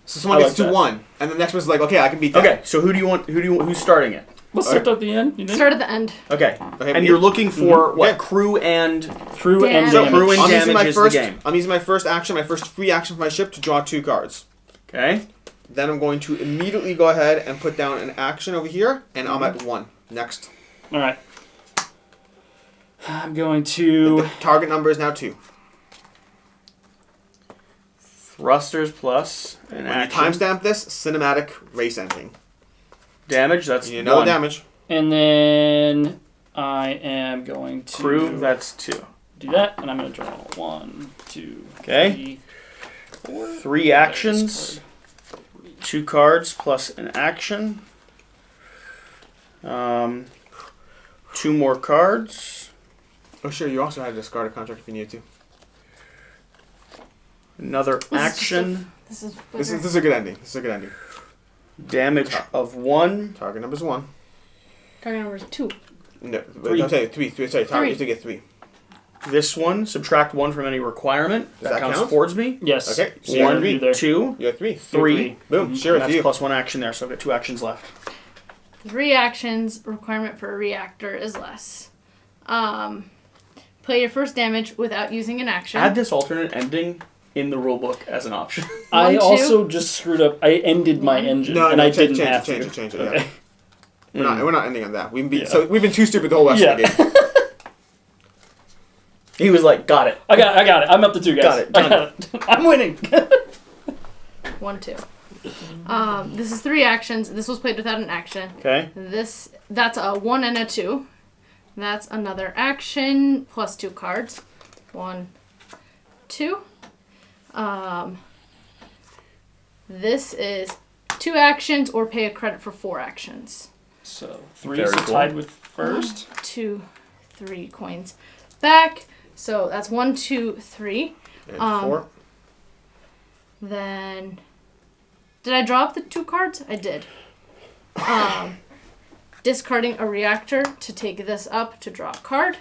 So someone I gets like to that. 1, and the next person's like, okay, I can beat that. Okay, so who's starting it? Let's start at the end. You think? Start at the end. Okay. Okay, And me? you're looking for what? Okay. Crew and Crew and Damage. damage. Crew and I'm using damage my is first. the game. I'm using my first action, my first free action for my ship to draw 2 cards. Okay. Then I'm going to immediately go ahead and put down an action over here, and I'm at 1. Next. All right. I'm going The to. target number is now 2. Thrusters plus an When you action. timestamp this, cinematic race ending. Damage, that's You know 1. damage. And then I am going to. Crew, that's 2. do that, and I'm going to draw 1, 2, Okay. 3, 4. 3 actions. 2 cards plus an action. 2 more cards. Oh, sure, you also had to discard a contract if you needed to. Another action. This is This is a good ending. This is a good ending. Damage of 1. Target number is 1. target number is 2. No, 3. no, sorry, 3. Sorry, target 3. is to get 3. This one, subtract 1 from any requirement. Does That that counts count? towards me. Yes. Okay, so you're you're gonna three. do there. 2. You have 3. 3. Boom, Mhm. sure, And it's that's you. plus 1 action there, so I've got 2 actions left. 3 actions. Requirement for a reactor is less. Play your first damage without using an action. Add this alternate ending in the rulebook as an option. I 1, 2. also just screwed up. I ended my engine, and I didn't have to. Change it. Okay. Yeah. We're not ending on that. We've been too stupid the whole rest of the game. He was like, got it. I got it. I'm up to 2, guys. Got it. I got it. I'm winning. 1, 2. This is 3 actions. This was played without an action. Okay. That's a 1 and a 2. That's another action plus 2 cards. 1, 2. This is 2 actions or pay a credit for 4 actions. So 3 Very is cool. tied with first. 1, 2, 3 coins back. So that's 1, 2, 3. And 4. Then, did I drop the 2 cards? I did. Discarding a reactor to take this up to draw a card.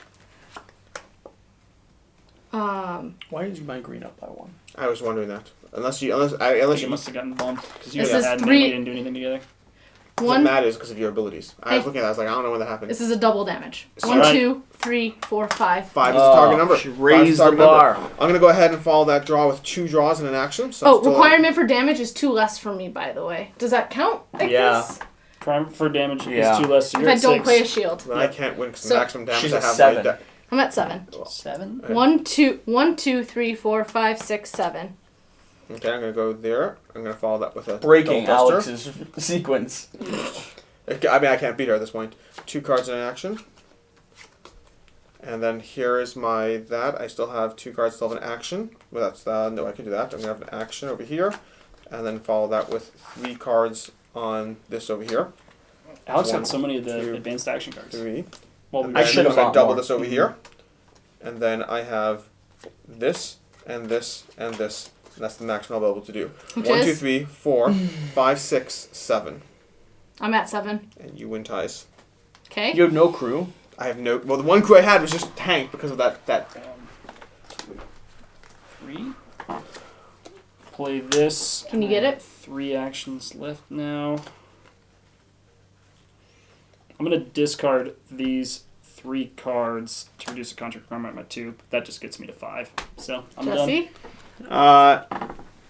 Why did you buy green up by 1? I was wondering that. Unless I you think you must have gotten bumped because you This guys is had 3 we didn't do anything together. What 1. matters because of your abilities. I was looking at that. I was like, I don't know when that happened. This is a double damage. So 1, right. 2, 3, 4, 5. 5 is the target number. She 5 is raised the target number. bar. I'm going to go ahead and follow that draw with 2 draws and an action. So Oh, still- requirement for damage is 2 less for me, by the way. Does that count? I Yeah. guess? Prime for damage Yeah. is 2 less. So If you're I at don't 6. play a shield. Then I can't win because the So- maximum damage She's I at have 7. my deck. I'm at 7. 7. 1, 2, 3, 4, 5, 6, 7. Okay, I'm going to go there. I'm going to follow that with a Breaking double duster. Alex's sequence. I mean, I can't beat her at this point. 2 cards in action. And then here is my that. I still have 2 cards still have an action. Well, that's no, I can do that. I'm going to have an action over here. And then follow that with 3 cards on this over here. Alex 1, got so many of the 2, advanced action cards. 3. Well, And I then should have I'm gonna bought double more. this over here. And then I have this, and this, and this. And that's the maximum I'll be able to do. Which 1, 2, is? 3, 4, 5, 6, 7. I'm at 7. And you win ties. Okay. You have no crew. I have no... Well, the one crew I had was just tank because of that 3. Play this. Can you get it? 3 actions left now. I'm going to discard these 3 cards to reduce the contract requirement by 2. That just gets me to 5. So, I'm Jesse?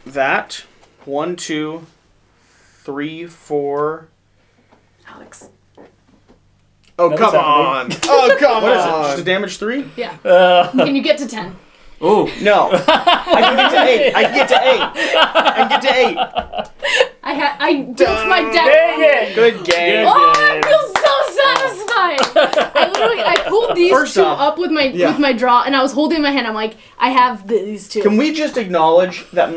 That 1, 2, 3, 4. Alex. Oh, That's come on! Oh, come What is it? on! Just a damage 3? Yeah. done. Can you get to 10? Oh. No. I can get to 8. I can get to 8. I can get to 8. I built my deck. Dang it! Good game. Good. Oh, I feel so satisfied. I pulled these First 2 off- up with my draw, and I was holding in my hand. I'm like, I have these 2. Can we just acknowledge that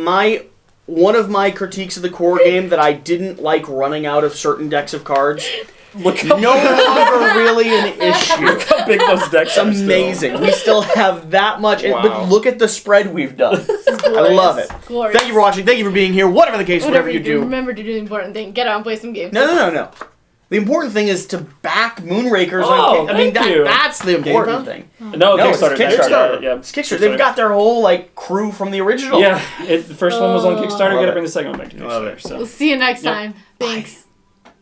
one of my critiques of the core game that I didn't like running out of certain decks of cards Look how, no longer really an issue. look how big those decks are. It's amazing. We still have that much. Wow. But look at the spread we've done. I love it. Glorious. Thank you for watching. Thank you for being here. Whatever the case, whatever you do. Remember to do the important thing. Get out and play some games. No. The important thing is to back Moonrakers Oh, on Kickstarter. I mean, thank you. that's the important thing. No, No, it's Kickstarter. Kickstarter. Yeah, It's Kickstarter. They've got their whole crew from the original. Yeah, the first one was on Kickstarter. Love Gotta it. bring the second one back to Love Kickstarter. it. So. We'll see you next Yep. time. Thanks.